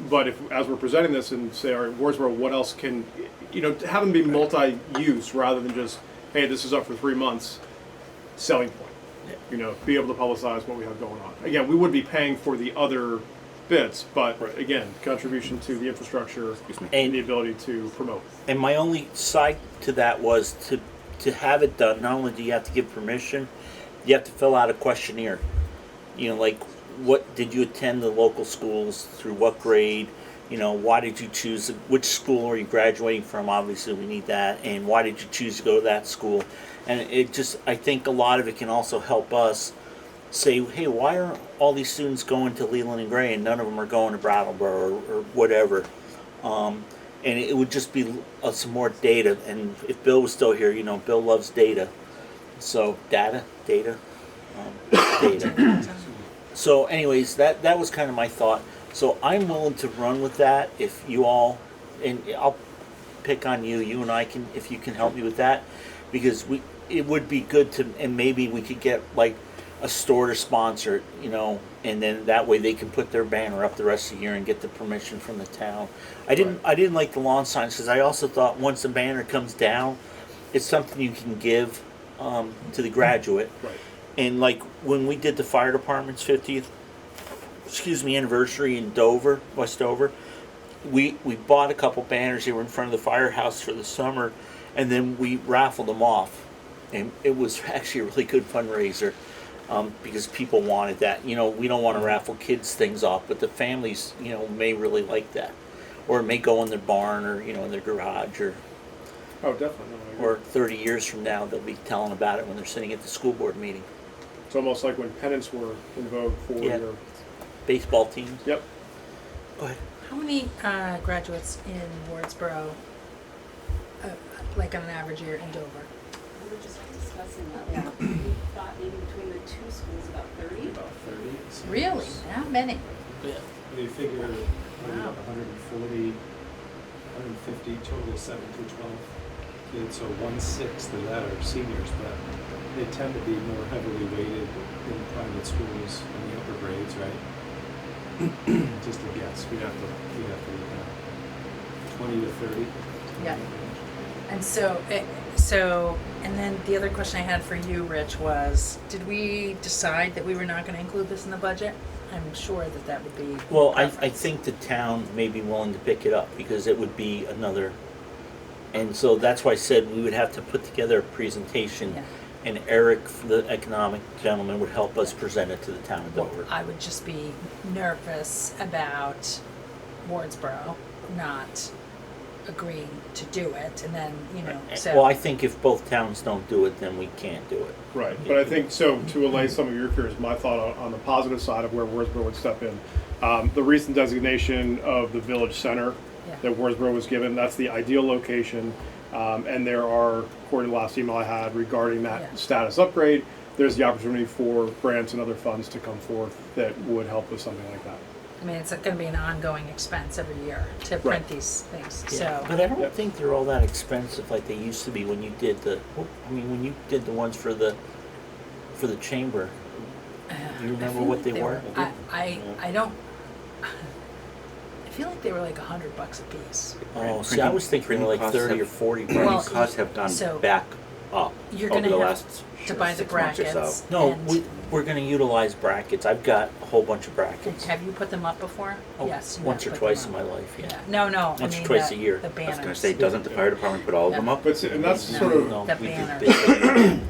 But if, as we're presenting this and say, all right, Wardsboro, what else can, you know, have them be multi-use rather than just, hey, this is up for 3 months, selling point. You know, be able to publicize what we have going on. Again, we would be paying for the other bits, but again, contribution to the infrastructure and the ability to promote. And my only side to that was to have it done, not only do you have to give permission, you have to fill out a questionnaire. You know, like, what did you attend the local schools, through what grade, you know, why did you choose, which school are you graduating from, obviously we need that, and why did you choose to go to that school. And it just, I think a lot of it can also help us say, hey, why are all these students going to Leland and Gray and none of them are going to Brattleboro or whatever. And it would just be some more data. And if Bill was still here, you know, Bill loves data. So data. So anyways, that was kind of my thought. So I'm willing to run with that if you all, and I'll pick on you and I can, if you can help me with that, because it would be good to, and maybe we could get like a store to sponsor it, you know, and then that way they can put their banner up the rest of the year and get the permission from the town. I didn't like the lawn signs because I also thought once the banner comes down, it's something you can give to the graduate. Right. And like when we did the fire department's 50th, anniversary in Dover, West Dover, we bought a couple banners. They were in front of the firehouse for the summer, and then we raffled them off. And it was actually a really good fundraiser because people wanted that. You know, we don't want to raffle kids' things off, but the families, you know, may really like that. Or it may go in their barn or, you know, in their garage or... Oh, definitely. No, or 30 years from now, they'll be telling about it when they're sitting at the school board meeting. It's almost like when pennants were in vogue for your... Baseball teams. Yep. Go ahead. How many graduates in Wardsboro, like on an average year in Dover? We were just discussing that. We thought maybe between the two schools about 30. About 30. Really? That many? Yeah. They figure maybe 140, 150 total 7 through 12 kids, so 1/6 of that are seniors, but they tend to be more heavily weighted in private schools in the upper grades, right? Just a guess. We'd have to look at 20 to 30. Yeah. And and then the other question I had for you, Rich, was, did we decide that we were not going to include this in the budget? I'm sure that would be... Well, I think the town may be willing to pick it up because it would be another... And so that's why I said we would have to put together a presentation, and Eric, the economic gentleman, would help us present it to the town of Dover. I would just be nervous about Wardsboro not agreeing to do it, and then, you know, so. Well, I think if both towns don't do it, then we can't do it. Right, but I think, so to allay some of your fears, my thought on the positive side of where Wardsboro would step in, the recent designation of the village center Yeah. that Wardsboro was given, that's the ideal location. And there are, according to the last email I had regarding that Yeah. status upgrade, there's the opportunity for grants and other funds to come forth that would help with something like that. I mean, it's gonna be an ongoing expense every year to print Right. these things, Yeah, so. but I don't Yep. think they're all that expensive like they used to be when you did when you did the ones for the chamber. You remember what they were? I don't, I feel like they were like $100 a piece. Oh, see, I was thinking they were like 30 or 40 Printing Well, bucks. costs have gone so back up You're over gonna the have last to buy the 6 months or so. brackets. No, and- we're gonna utilize brackets. I've got a whole bunch of brackets. Have you put them up before? Oh, Yes. you once have or put them twice in up. my life, yeah. No, I Once or mean twice the- a year. The I banners. was gonna say, doesn't the fire department put all of them up? But, and that's No. sort of, No, The we did banners.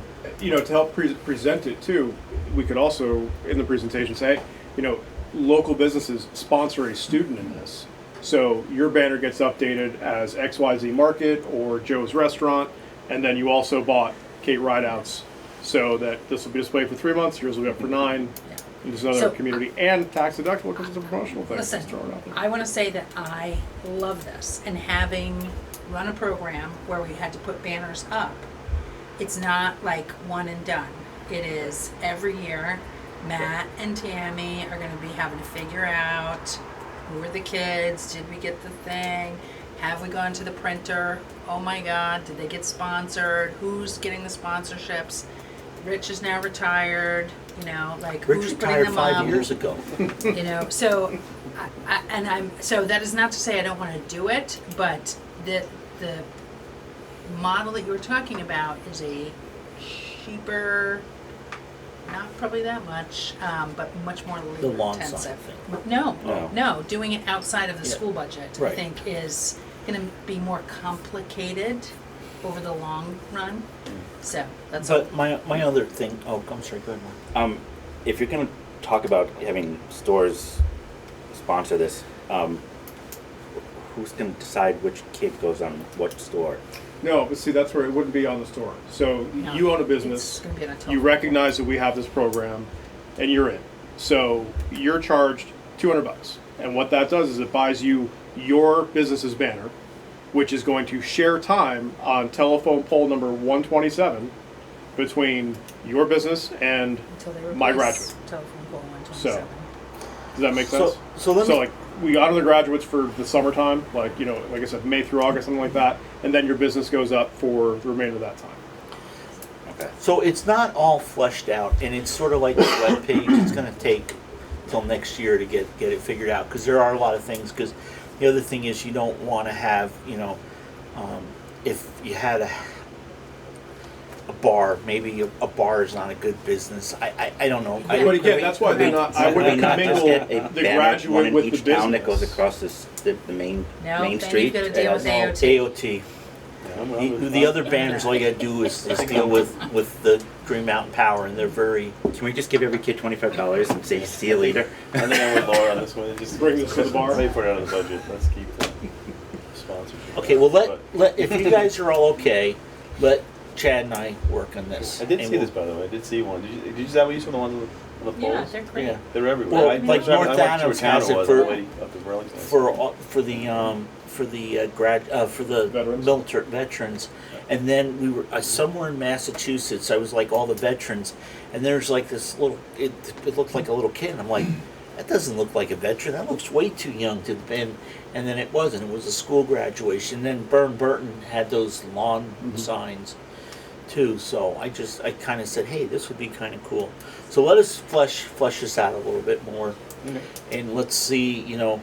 you know, to help present it too, we could also, in the presentation, say, you know, local businesses sponsor a student in this. So your banner gets updated as XYZ Market or Joe's Restaurant, and then you also bought Kate Rideouts, so that this will be displayed for 3 months, yours will be up for 9. Yeah. And there's another So, community and tax deductible because it's a promotional thing. Listen, Just throw it out there. I want to say that I love this, and having run a program where we had to put banners up, it's not like one and done. It is every year. Matt and Tammy are going to be having to figure out who are the kids, did we get the thing, have we gone to the printer, oh my god, did they get sponsored, who's getting the sponsorships. Rich is now retired, you know, like Rich who's putting retired them 5 up. years ago. You know, so so that is not to say I don't want to do it, but the model that you were talking about is a cheaper, not probably that much, but much more The labor lawn sign intensive. thing. No, doing it outside of the Yeah. school budget, I Right. think is gonna be more complicated over the long run. So that's all. But my other thing, oh, I'm sorry, go ahead, Mark. If you're gonna talk about having stores sponsor this, who's gonna decide which kid goes on what store? No, but see, that's where it wouldn't be on the store. So No, you own a it's business, gonna be on a you telephone. recognize that we have this program, and you're in. So you're charged $200, and what that does is it buys you your business's banner, which is going to share time on telephone pole number 127 between your business and Until they my replace graduate. telephone pole 127. Does that make So- sense? so let me- like we honor the graduates for the summertime, like, you know, like I said, May through August, something like that, and then your business goes up for the remainder of that time. Okay. So it's not all fleshed out, and it's sort of like the webpage. It's going to take till next year to get it figured out, because there are a lot of things. Because the other thing is you don't want to have, you know, if you had a bar, maybe a bar is not a good business. I don't know. But again, that's why they're not, I Would we wouldn't not just commingle get a the banner, one graduate in with the each town that goes business. across the main No, main then street? you've got to deal with No. AOT. AOT. The other banners, all you got to do is deal with the Green Mountain Power, and they're very. Can we just give every kid $25 and say, see you later? I think I'm with Laura on this one. Just Bring this to the bar. Pay for it out of the budget. Let's keep the sponsorship. Okay, well But- let if you guys are all okay, let Chad and I work on this. I did and see this, by the way. I did see one. Did you see that? You saw the ones on the poles? Yeah, they're great. Yeah. They're everywhere. Well, I like went to North which Adams town has it was for- on the way up to Burlington. for the Veterans? veterans, and then we were somewhere in Massachusetts. I was like all the veterans, and there's like this little. It looked like a little kid. And I'm like, that doesn't look like a veteran. That looks way too young to been. And then it wasn't. It was a school graduation. And then Burton had those lawn signs too. So I kind of said, hey, this would be kind of cool. So let us flesh this out a little bit more, and let's see, you know,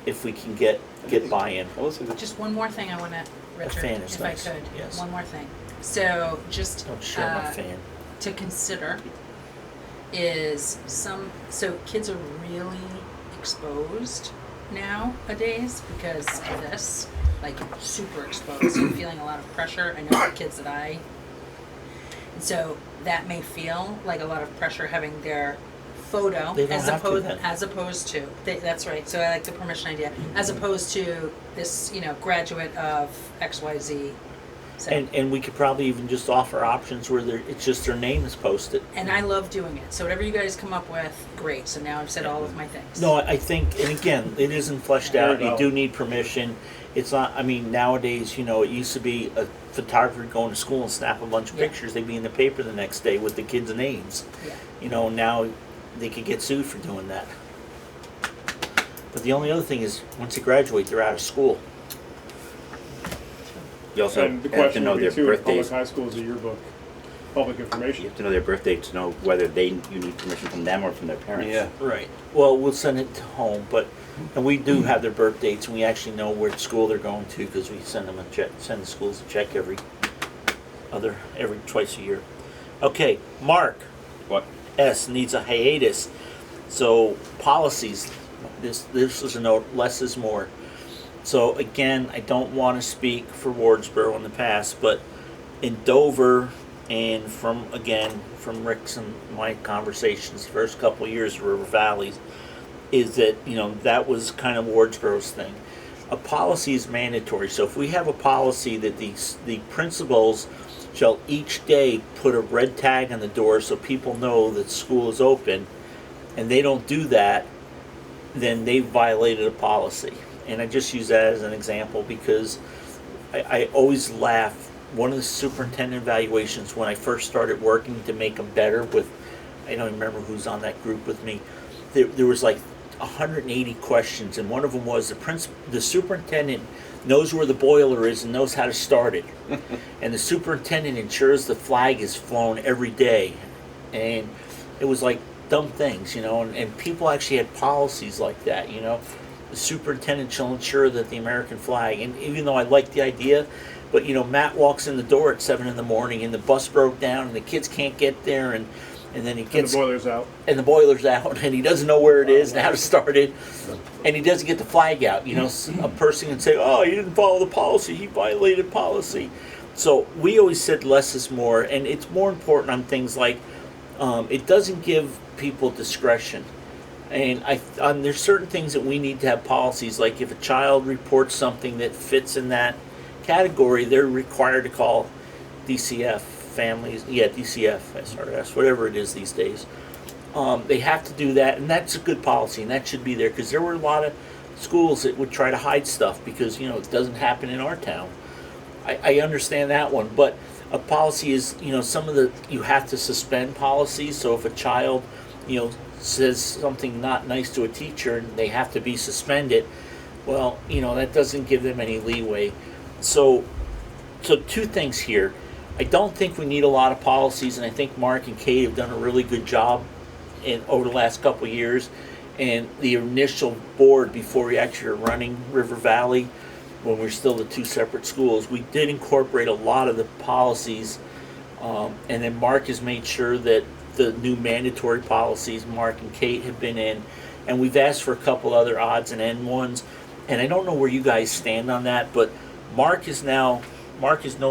if we can get buy-in. Well, listen, Just one more thing I want to, Richard, fan is if nice, I could. yes. One more thing. So just Don't share my fan. to consider is so kids are really exposed nowadays because of this, like super exposed and feeling a lot of pressure. I know the kids that and so that may feel like a lot of pressure having their photo They don't have to then. as opposed to that's right. So I like the permission idea as opposed to this, graduate of XYZ. So, And we could probably even just offer options where it's just their name is posted. and I love doing it. So whatever you guys come up with, great. So now I've said all of my things. No, I think, and again, it isn't fleshed Very out. You valid. do need permission. It's not, I mean, nowadays, it used to be a photographer going to school and snap a bunch of Yeah. pictures. They'd be in the paper the next day with the kids' names. Yeah. Now they could get sued for doing that. But the only other thing is, once they graduate, they're out of school. You also And the have to question know would their be too, in public birthdays. high schools, a yearbook, public You information. have to know their birthdays to know whether you need permission from them or from their parents. Yeah. Right. Well, we'll send it to home, and we do have their birth dates, and we actually know which school they're going to, because we send them a check, send the schools a check every twice a year. Okay, Marc What? S needs a hiatus. So policies, this is a note, less is more. So again, I don't want to speak for Wardsboro in the past, but in Dover and from Rick's and my conversations the first couple of years of River Valley, is that that was kind of Wardsboro's thing. A policy is mandatory. So if we have a policy that the principals shall each day put a red tag on the door so people know that school is open, and they don't do that, then they violated a policy. And I just use that as an example because I always laugh. One of the superintendent evaluations when I first started working to make them better I don't remember who's on that group with me, there was like 180 questions, and one of them was the superintendent knows where the boiler is and knows how to start it. And the superintendent ensures the flag is flown every day. And it was like dumb things, and people actually had policies like that, The superintendent shall ensure that the American flag, and even though I like the idea, but Matt walks in the door at 7 a.m. and the bus broke down and the kids can't get there, and then he gets And the boiler's out. and the boiler's out, and he doesn't know where it is and how to start it, and he doesn't get the flag out. A person can say, "Oh, he didn't follow the policy. He violated policy." So we always said less is more, and it's more important on things like it doesn't give people discretion. And there's certain things that we need to have policies, like if a child reports something that fits in that category, they're required to call DCF families, DCF, SRS, whatever it is these days. They have to do that, and that's a good policy, and that should be there, because there were a lot of schools that would try to hide stuff because, it doesn't happen in our town. I understand that one, but a policy is, you have to suspend policies, so if a child, says something not nice to a teacher and they have to be suspended, well, that doesn't give them any leeway. So two things here. I don't think we need a lot of policies, and I think Marc and Kate have done a really good job over the last couple of years. And the initial board, before we actually were running River Valley, when we were still the two separate schools, we did incorporate a lot of the policies. And then Marc has made sure that the new mandatory policies Marc and Kate have been in, and we've asked for a couple other odds and end ones. And I don't know where you guys stand on that, but Marc is no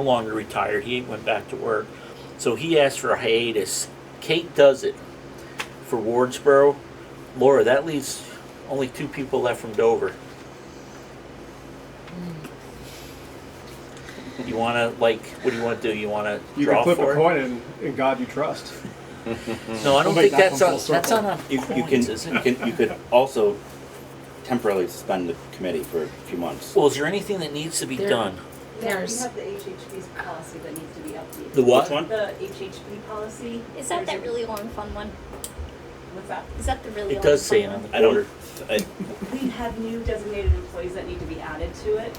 longer retired. He went back to work, so he asked for a hiatus. Kate does it for Wardsboro. Laura, that leaves only 2 people left from Dover. You want to what do you want to do? You want to You draw can flip for a it? coin and in God you trust. No, I don't We'll make think that that's come on. full That's circle. on a You coins, isn't it? you could also temporarily suspend the committee for a few months. Well, is there anything that needs to be There- done? Yeah, we There's- have the HHB's policy that needs to be updated. The what? Which one? The HHB policy. Is that There's that a- really long fun one? What's that? Is that the really It long does say fun it on one? the I don't. border. We have new designated employees that need to be added to it.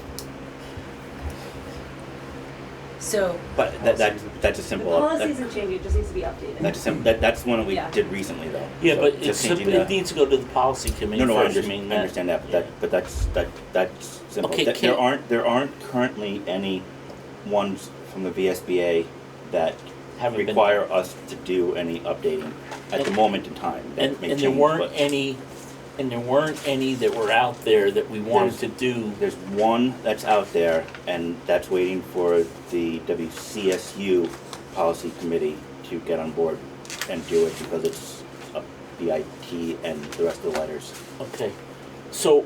So, But that's a The simple. policy isn't changing, it just needs to be updated. That's the one we Yeah. did recently, though. Yeah, So but just it changing needs to go to the policy committee No, I first. understand that, but that's simple. Okay, There aren't currently any ones from the VSBA that Haven't been require us to do any updating at the moment in time. That And may there change, weren't but any, that were out there that we wanted to do. There's one that's out there, and that's waiting for the WCSU policy committee to get on board and do it because it's the IT and the rest of the letters. Okay, so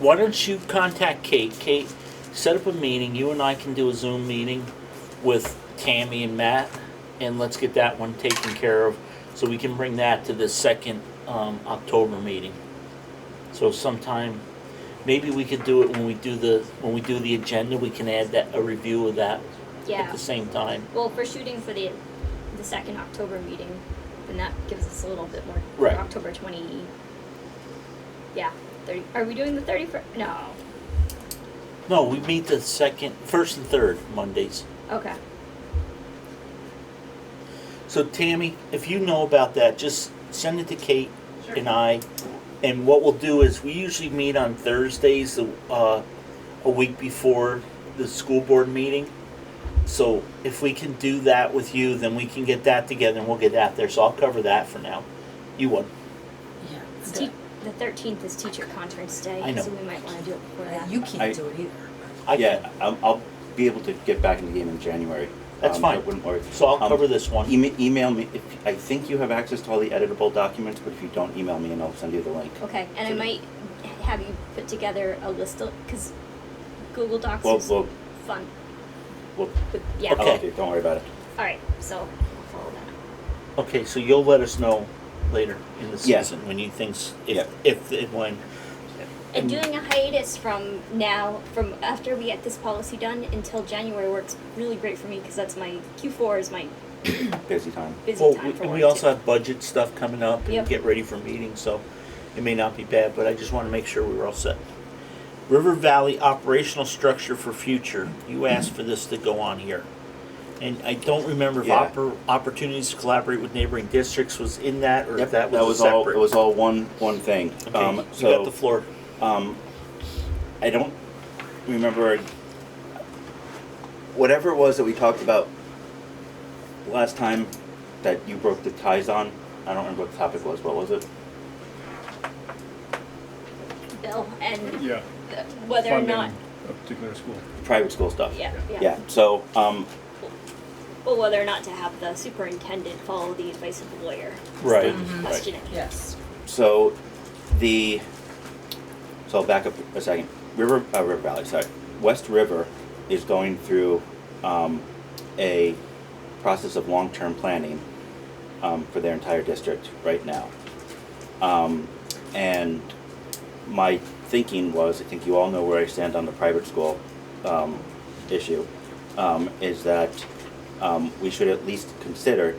why don't you contact Kate? Kate, set up a meeting. You and I can do a Zoom meeting with Tammy and Matt, and let's get that one taken care of, so we can bring that to the second October meeting. So sometime, maybe we could do it when we do the agenda. We can add a review of that Yeah. at the same time. Well, if we're shooting for the second October meeting, then that gives us a little bit more. Right. October 20. Yeah. 30. Are we doing the 31st? No. No, we meet the first and third Mondays. Okay. So Tammy, if you know about that, just send it to Kate and I. And what we'll do is we usually meet on Thursdays, a week before the school board meeting. So if we can do that with you, then we can get that together and we'll get that there. So I'll cover that for now. You would. Yeah. It's the 13th is teacher conference day, I know. so we might want to do it before that. You can't do it either. Yeah, I'll be able to get back in the game in January. That's fine. That wouldn't worry. So I'll cover this one. Email me. I think you have access to all the editable documents, but if you don't, email me and I'll send you the link. Okay, and I might have you put together a list of, because Google Docs Well, is fun. Well, But, yeah. Okay. don't worry about it. All right, so I'll follow that. Okay, so you'll let us know later in the Yeah. season when you think, Yeah. if and when. And doing a hiatus from after we get this policy done until January works really great for me, because that's my Q4 is my Busy time. busy Well, time for we work also too. have budget stuff coming up and Yep. get ready for meetings, so it may not be bad, but I just want to make sure we were all set. River Valley operational structure for future. You asked for this to go on here. And I don't remember if Yeah. opportunities to collaborate with neighboring districts was in that, or Yep, if that was a all. separate. It was all one thing. Okay, you So got the floor. I don't remember whatever it was that we talked about last time that you broke the ties on. I don't remember what the topic was. What was it? Bill and Yeah, whether or funding not a particular school. Private school stuff. yeah. Yeah. So Well, whether or not to have the superintendent follow the advice of the lawyer. Right. Questioning. Yes. So I'll back up a second. River Valley, sorry. West River is going through a process of long-term planning for their entire district right now. And my thinking was, I think you all know where I stand on the private school issue, is that we should at least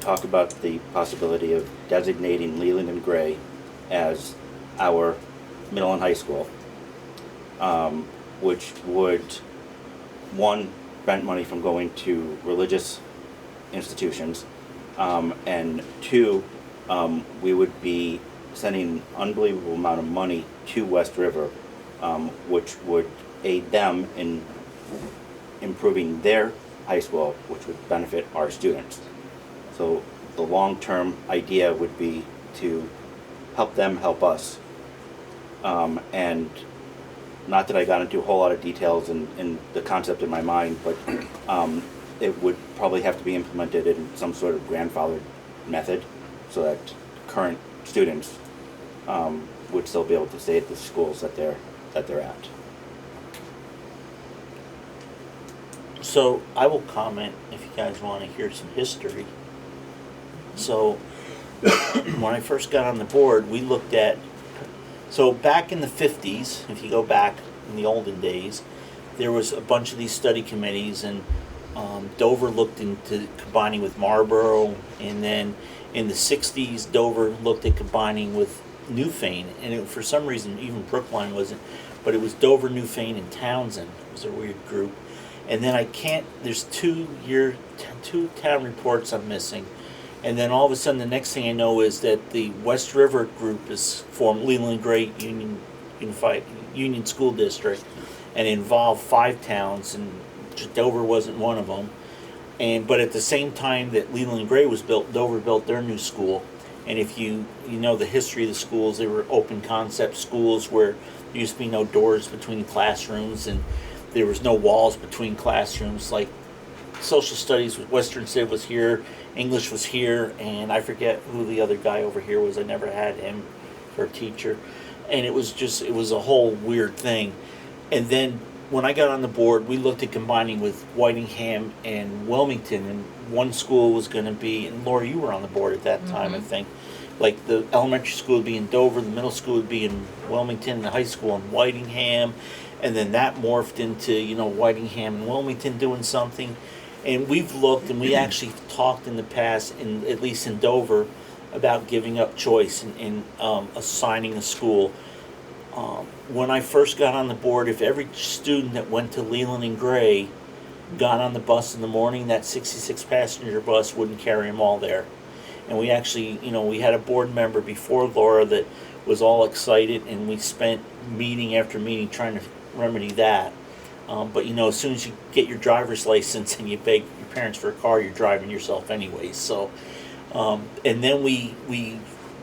talk about the possibility of designating Leland and Gray as our middle and high school, which would, one, prevent money from going to religious institutions, and two, we would be sending an unbelievable amount of money to West River, which would aid them in improving their high school, which would benefit our students. So the long-term idea would be to help them help us. And not that I got into a whole lot of details in the concept in my mind, but it would probably have to be implemented in some sort of grandfathered method so that current students would still be able to stay at the schools that they're at. So I will comment if you guys want to hear some history. So when I first got on the board, we looked at, so back in the 50s, if you go back in the olden days, there was a bunch of these study committees, and Dover looked into combining with Marlboro, and then in the 60s, Dover looked at combining with Newfane, and for some reason, even Brookline wasn't, but it was Dover, Newfane, and Townsend. It was a weird group. And then there's 2 town reports I'm missing. And then all of a sudden, the next thing I know is that the West River group is formed, Leland Gray Union School District, and involved 5 towns, and Dover wasn't one of them. But at the same time that Leland Gray was built, Dover built their new school. And if you know the history of the schools, they were open concept schools where there used to be no doors between classrooms, and there was no walls between classrooms. Like social studies with Western Civ was here, English was here, and I forget who the other guy over here was. I never had him for a teacher. and it was a whole weird thing. And then when I got on the board, we looked at combining with Whitingham and Wilmington, and one school was going to be, and Laura, you were on the board at that time, I think. Like the elementary school would be in Dover, the middle school would be in Wilmington, and the high school in Whitingham, and then that morphed into, you know, Whitingham and Wilmington doing something. And we've looked, and we actually talked in the past, at least in Dover, about giving up choice and assigning a school. When I first got on the board, if every student that went to Leland and Gray got on the bus in the morning, that 66 passenger bus wouldn't carry them all there. And we actually, you know, we had a board member before Laura that was all excited, and we spent meeting after meeting trying to remedy that. But you know, as soon as you get your driver's license and you beg your parents for a car, you're driving yourself anyways. So, and then we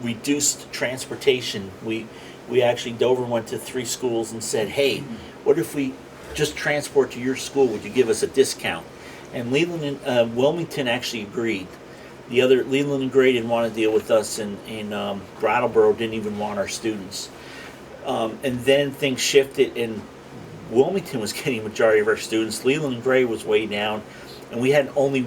reduced transportation. We actually, Dover went to 3 schools and said, hey, what if we just transport to your school? Would you give us a discount? And Leland and Wilmington actually agreed. The other, Leland and Gray didn't want to deal with us, and Brattleboro didn't even want our students. And then things shifted, and Wilmington was getting a majority of our students. Leland and Gray was way down, and we had only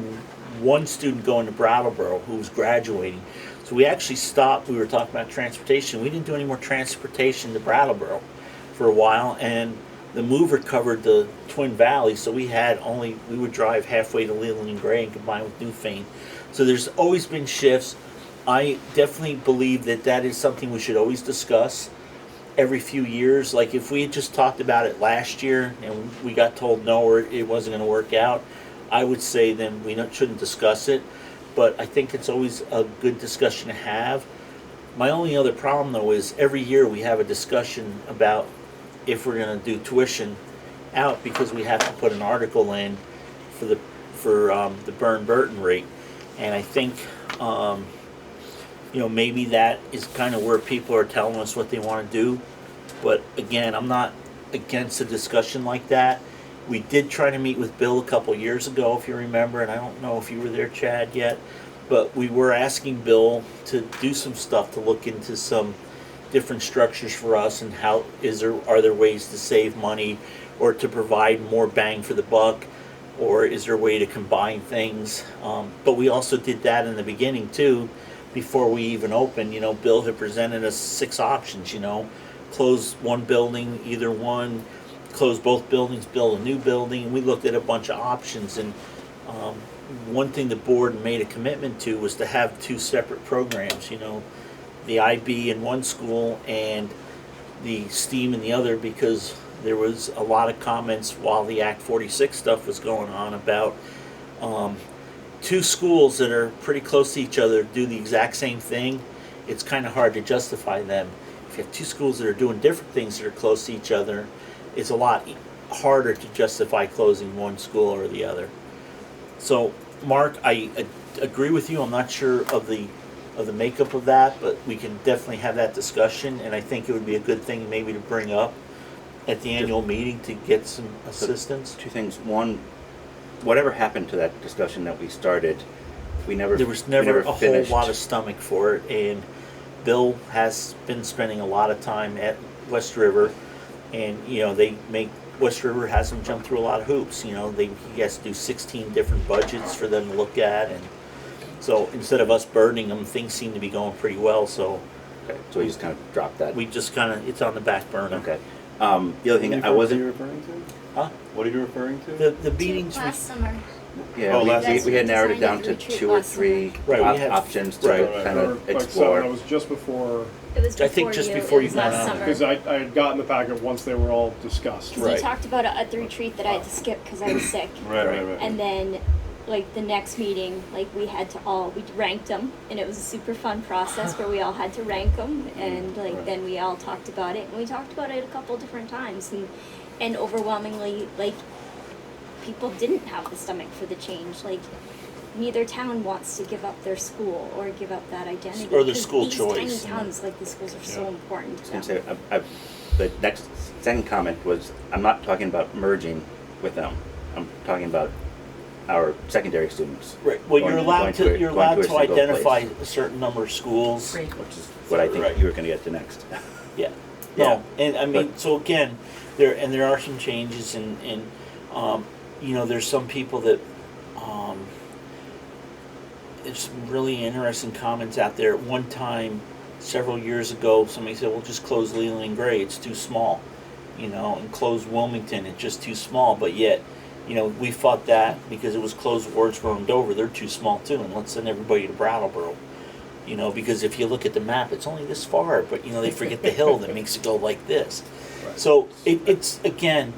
one student going to Brattleboro who was graduating. So we actually stopped. We were talking about transportation. We didn't do any more transportation to Brattleboro for a while, and the mover covered the Twin Valley, so we would drive halfway to Leland and Gray and combine with Newfane. So there's always been shifts. I definitely believe that is something we should always discuss every few years. Like if we had just talked about it last year and we got told no, or it wasn't going to work out, I would say then we shouldn't discuss it. But I think it's always a good discussion to have. My only other problem though is every year we have a discussion about if we're going to do tuition out, because we have to put an article in for the Burr Burton Re. And I think, you know, maybe that is kind of where people are telling us what they want to do. But again, I'm not against a discussion like that. We did try to meet with Bill a couple years ago, if you remember, and I don't know if you were there, Chad, yet. But we were asking Bill to do some stuff to look into some different structures for us, and are there ways to save money or to provide more bang for the buck, or is there a way to combine things? But we also did that in the beginning too, before we even opened. You know, Bill had presented us 6 options, you know, close one building, either one, close both buildings, build a new building. We looked at a bunch of options, and one thing the board made a commitment to was to have 2 separate programs, you know, the IB in one school and the STEAM in the other, because there was a lot of comments while the Act 46 stuff was going on about 2 schools that are pretty close to each other do the exact same thing. It's kind of hard to justify them. If you have 2 schools that are doing different things that are close to each other, it's a lot harder to justify closing one school or the other. So, Mark, I agree with you. I'm not sure of the makeup of that, but we can definitely have that discussion, and I think it would be a good thing maybe to bring up at the annual meeting to get some assistance. 2 things. One, whatever happened to that discussion that we started, there was never a finished. whole lot of stomach for it, and Bill has been spending a lot of time at West River, and you know, West River has them jump through a lot of hoops. You know, he has to do 16 different budgets for them to look at, and so instead of us burdening them, things seem to be going pretty well. So, okay, so we just kind of dropped that. It's on the back burner. Okay. The other thing I wasn't. referring to? Huh? What are you referring to? The meetings. Last summer. Yeah, we had narrowed it down to 2 or 3 options to kind of Like explore. that was just before, It was before I think just you. before It you was got last on. summer. because I had gotten the packet once they were all discussed. Because we talked about it at the retreat that I had to skip because I was sick. Right. And then, like, the next meeting, like, we ranked them, and it was a super fun process where we all had to rank them, and, like, then we all talked about it, and we talked about it a couple different times, and overwhelmingly, like, people didn't have the stomach for the change. Like, neither town wants to give up their school or give up that identity. Or the 'cause school these choice. tiny towns, like, the schools are so important to I was them. gonna say, the next second comment was, I'm not talking about merging with them. I'm talking about our secondary students. Right. Well, Going- you're allowed going to a single identify place, a certain number of schools. which is what I think you were going to get to next. Yeah. No, and I mean, so again, there are some changes, and you know, there's some people that there's some really interesting comments out there. At one time, several years ago, somebody said, "Well, just close Leland and Gray; it's too small," you know, and close Wilmington; it's just too small. But yet, you know, we fought that because it was closed Wardsboro and Dover; they're too small too, and let's send everybody to Brattleboro. You know, because if you look at the map, it's only this far, but you know, they forget the hill that makes it go like this. Right. So it's again,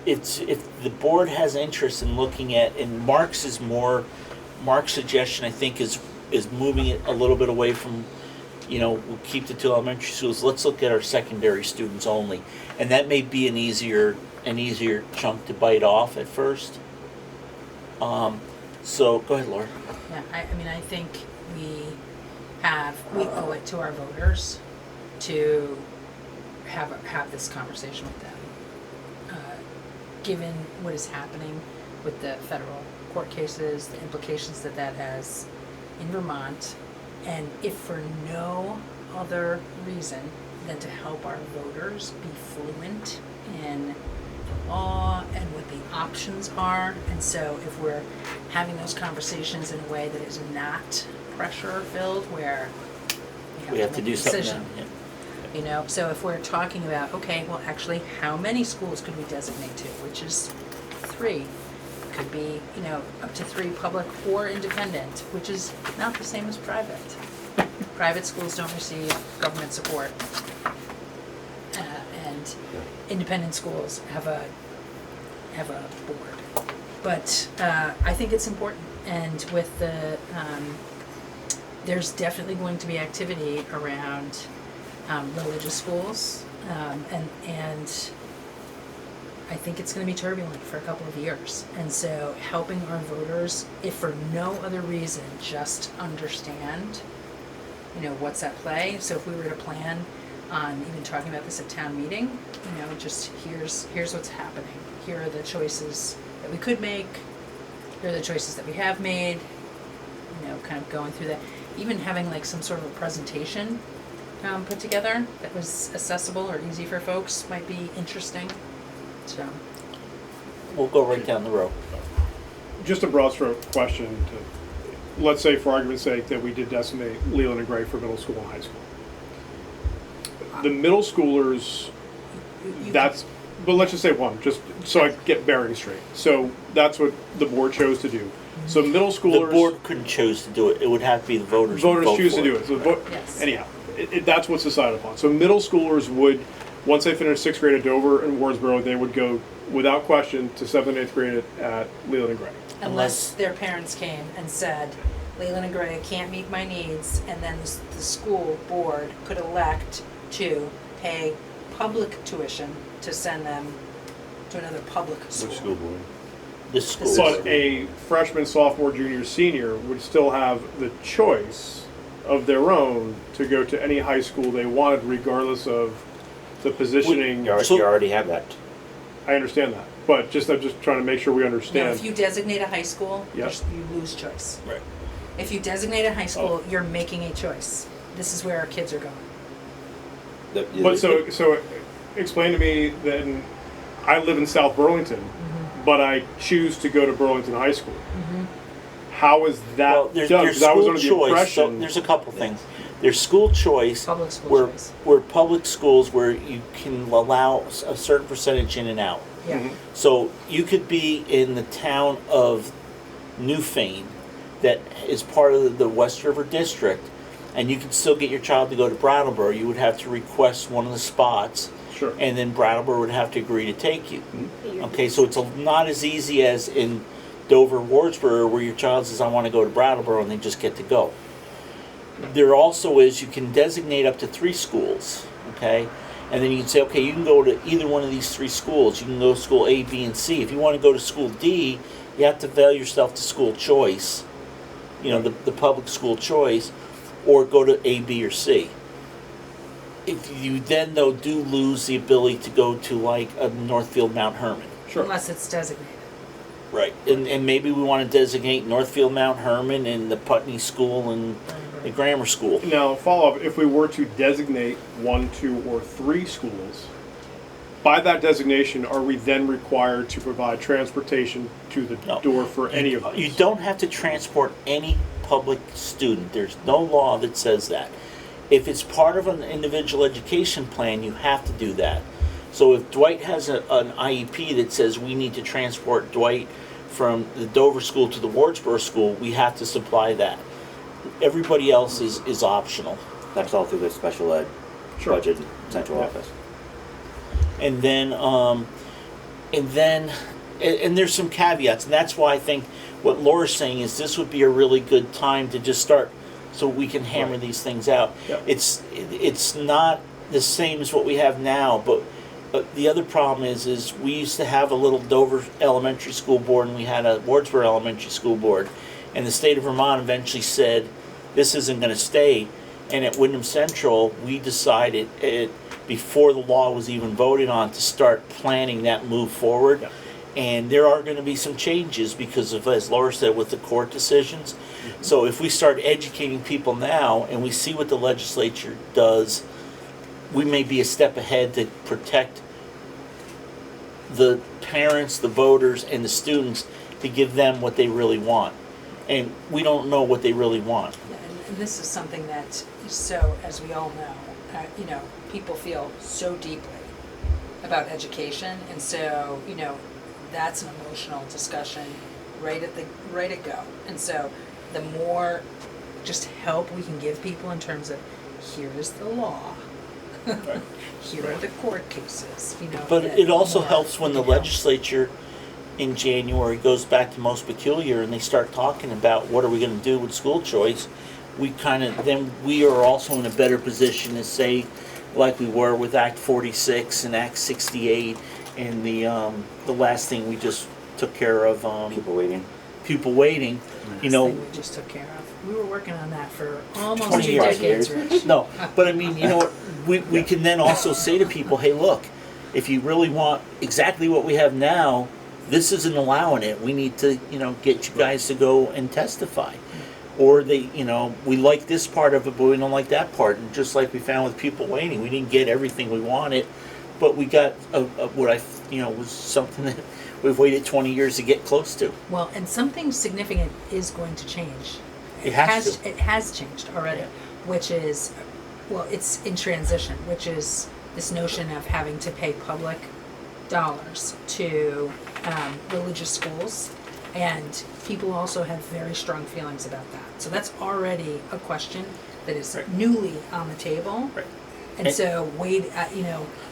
it's if the board has interest in looking at, and Marc's suggestion, I think, is moving it a little bit away from, you know, we'll keep the two elementary schools. Let's look at our secondary students only, and that may be an easier chunk to bite off at first. So go ahead, Laura. Yeah, I mean, I think we owe it to our voters to have this conversation with them. Given what is happening with the federal court cases, the implications that has in Vermont, and if for no other reason than to help our voters be fluent in the law and what the options are. And so if we're having those conversations in a way that is not pressure filled, where We have to do something. decision. Yeah. You know, so if we're talking about, okay, well, actually, how many schools could we designate to? Which is 3. Could be, you know, up to 3 public or independent, which is not the same as private. Private schools don't receive government support, and independent schools have a board. But I think it's important, and with the there's definitely going to be activity around religious schools, and I think it's going to be turbulent for a couple of years. And so helping our voters, if for no other reason, just understand, you know, what's at play. So if we were to plan on even talking about this at town meeting, you know, just here's what's happening. Here are the choices that we could make. Here are the choices that we have made. You know, kind of going through that. Even having like some sort of a presentation put together that was accessible or easy for folks might be interesting. So We'll go right down the road. Just a broad stroke question to, let's say for argument's sake that we did designate Leland and Gray for middle school and high school. The middle schoolers, but let's just say one, just so I get bearing straight. So that's what the board chose to do. So middle schoolers. The board couldn't choose to do it. It would have to be the voters. Voters vote choose for to do it. So the Yes. anyhow, that's what's decided upon. So middle schoolers would, once they finished 6th grade at Dover and Wardsboro, they would go without question to 7th and 8th grade at Leland and Gray. unless their parents came and said, Leland and Gray can't meet my needs, and then the school board could elect to pay public tuition to send them to another public school. Which school board? The school. But a freshman, sophomore, junior, senior would still have the choice of their own to go to any high school they wanted, regardless of the positioning. You already have that. I understand that, but I'm just trying to make sure we Now, understand. if you designate a high school, Yep. you lose choice. Right. If you designate a high school, you're making a choice. This is where our kids are going. But so explain to me then, I live in South Burlington, but I choose to go to Burlington High School. How is that Well, there's done? Because I was school under the choice. So impression. there's a couple things. There's school choice, Public school where choice. where public schools where you can allow a certain percentage in and out. Yeah. So you could be in the town of Newfane, that is part of the West River District, and you can still get your child to go to Brattleboro. You would have to request one of the spots, Sure. and then Brattleboro would have to agree to take you. Okay, so it's not as easy as in Dover, Wardsboro, where your child says, I want to go to Brattleboro, and they just get to go. There also is, you can designate up to 3 schools, okay? And then you can say, okay, you can go to either one of these 3 schools. You can go to school A, B, and C. If you want to go to school D, you have to avail yourself to school choice, you know, the public school choice, or go to A, B, or C. If you then, though, do lose the ability to go to, like, a Northfield Mount Herman. Sure. Unless it's designated. Right. And maybe we want to designate Northfield Mount Herman and the Putney School and the grammar school. Now, follow up, if we were to designate 1, 2, or 3 schools, by that designation, are we then required to provide transportation to the No. door for any of those? You don't have to transport any public student. There's no law that says that. If it's part of an individual education plan, you have to do that. So if Dwight has an IEP that says we need to transport Dwight from the Dover school to the Wardsboro school, we have to supply that. Everybody else is optional. That's all through the special ed Sure. budget central office. And then there's some caveats, and that's why I think what Laura's saying is this would be a really good time to just start, so we can hammer these things out. Yep. It's not the same as what we have now, but the other problem is we used to have a little Dover Elementary School Board, and we had a Wardsboro Elementary School Board, and the state of Vermont eventually said this isn't going to stay. And at Wyndham Central, we decided before the law was even voted on to start planning that move forward. Yeah. And there are going to be some changes because of, as Laura said, with the court decisions. So if we start educating people now and we see what the legislature does, we may be a step ahead to protect the parents, the voters, and the students to give them what they really want. And we don't know what they really want. And this is something that, so as we all know, people feel so deeply about education, and so that's an emotional discussion right at go. And so the more just help we can give people in terms of here is the law, here are the court cases, But it also more helps when the we can help. legislature in January goes back to most peculiar and they start talking about what are we going to do with school choice. Then we are also in a better position to say, like we were with Act 46 and Act 68 and the last thing we just took care of, People waiting. pupil waiting. Last thing we just took care of. We were working on that for almost 20 2 years. decades, Rich. No, but I mean, what, we can then also say to people, hey, look, if you really want exactly what we have now, this isn't allowing it. We need to, get you guys to go and testify. Or we like this part of it, but we don't like that part. And just like we found with pupil waiting, we didn't get everything we wanted, but we got was something that we've waited 20 years to get close to. Well, and something significant is going to change. It has to. It has changed already, which is, it's in transition, which is this notion of having to pay public dollars to religious schools, and people also have very strong feelings about that. So that's already a question that is newly on the table. Right. And so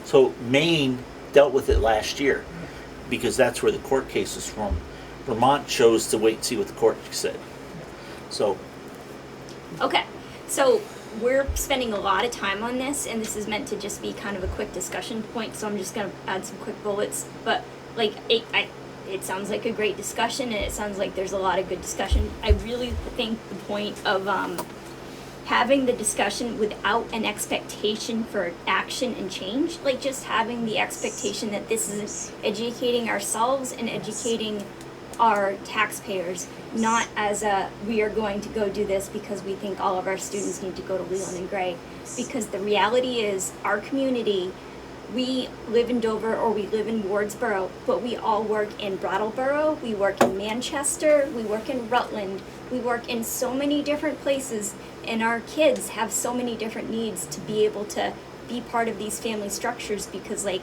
So Maine dealt with it last year because that's where the court case is from. Vermont chose to wait and see what the court said. So. Okay, so we're spending a lot of time on this, and this is meant to just be kind of a quick discussion point, so I'm just gonna add some quick bullets. But it sounds like a great discussion, and it sounds like there's a lot of good discussion. I really think the point of having the discussion without an expectation for action and change, like just having the expectation that this is educating ourselves and educating our taxpayers, not as we are going to go do this because we think all of our students need to go to Leland and Gray. Because the reality is, our community, we live in Dover or we live in Wardsboro, but we all work in Brattleboro, we work in Manchester, we work in Rutland, we work in so many different places, and our kids have so many different needs to be able to be part of these family structures, because I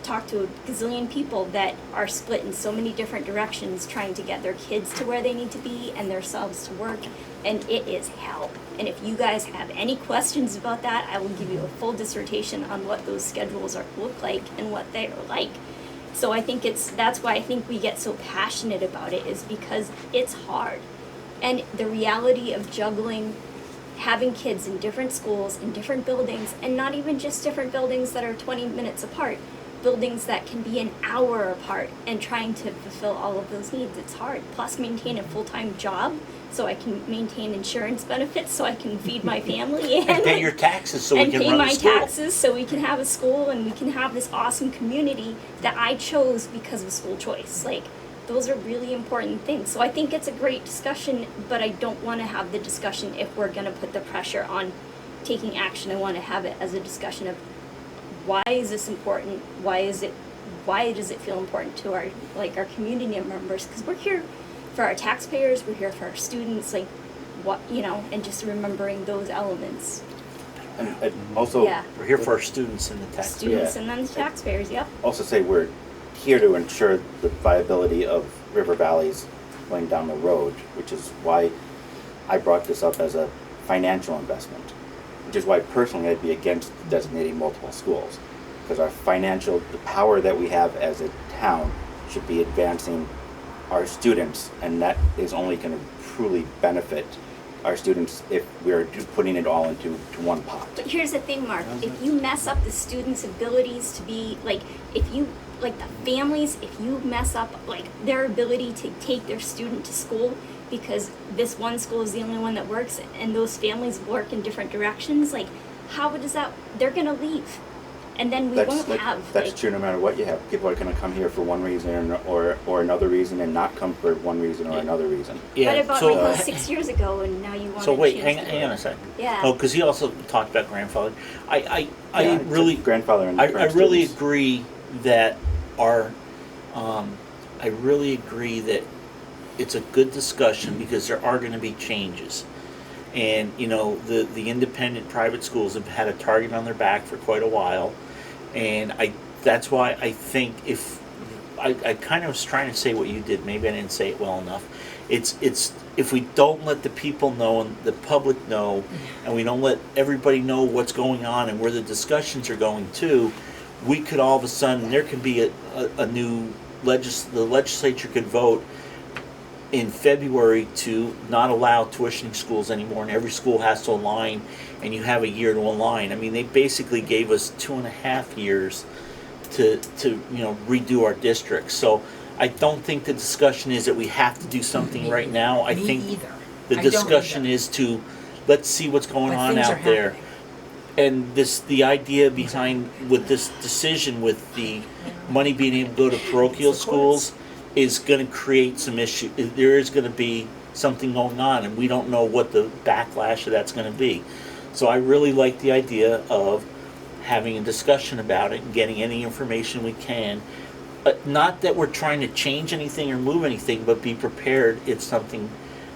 talk to a gazillion people that are split in so many different directions trying to get their kids to where they need to be and themselves to work, and it is hell. And if you guys have any questions about that, I will give you a full dissertation on what those schedules look like and what they are like. So I think that's why I think we get so passionate about it, is because it's hard. And the reality of juggling having kids in different schools, in different buildings, and not even just different buildings that are 20 minutes apart, buildings that can be an hour apart, and trying to fulfill all of those needs, it's hard. Plus maintain a full-time job so I can maintain insurance benefits so I can feed my family And pay your taxes so we can run a school. And pay my taxes so we can have a school and we can have this awesome community that I chose because of school choice. those are really important things. So I think it's a great discussion, but I don't want to have the discussion if we're going to put the pressure on taking action. I want to have it as a discussion of why is this important? Why does it feel important to our community members? Because we're here for our taxpayers, we're here for our students, like what, and just remembering those elements. And also, Yeah. We're here for our students and the taxpayers. Students and then the taxpayers, yep. also say we're here to ensure the viability of River Valley's going down the road, which is why I brought this up as a financial investment, which is why personally I'd be against designating multiple schools. Because the power that we have as a town should be advancing our students, and that is only going to truly benefit our students if we're putting it all into one pot. But here's the thing, Mark, if you mess up the students' abilities to be, if you mess up, their ability to take their student to school because this one school is the only one that works and those families work in different directions, they're gonna leave. And then we won't have. That's true no matter what you have. People are going to come here for one reason or another reason and not come for one reason or another reason. What about 6 years ago and now you want to So wait, change hang on a second. Yeah. Oh, because he also talked about grandfather. I really grandfather and I really agree that I really agree that it's a good discussion because there are going to be changes. And the independent private schools have had a target on their back for quite a while, and that's why I think I kind of was trying to say what you did. Maybe I didn't say it well enough. It's if we don't let the people know and the public know, and we don't let everybody know what's going on and where the discussions are going to, we could all of a sudden there could be a new the legislature could vote in February to not allow tuitioning schools anymore, and every school has to align, and you have a year to align. I mean, they basically gave us 2.5 years to redo our districts. So I don't think the discussion is that we have to do something right now. I think the discussion is to let's see what's going on out there. And the idea behind with this decision with the money being able to go to parochial schools is going to create some issue. There is going to be something going on, and we don't know what the backlash of that's going to be. So I really like the idea of having a discussion about it and getting any information we can. Not that we're trying to change anything or move anything, but be prepared if something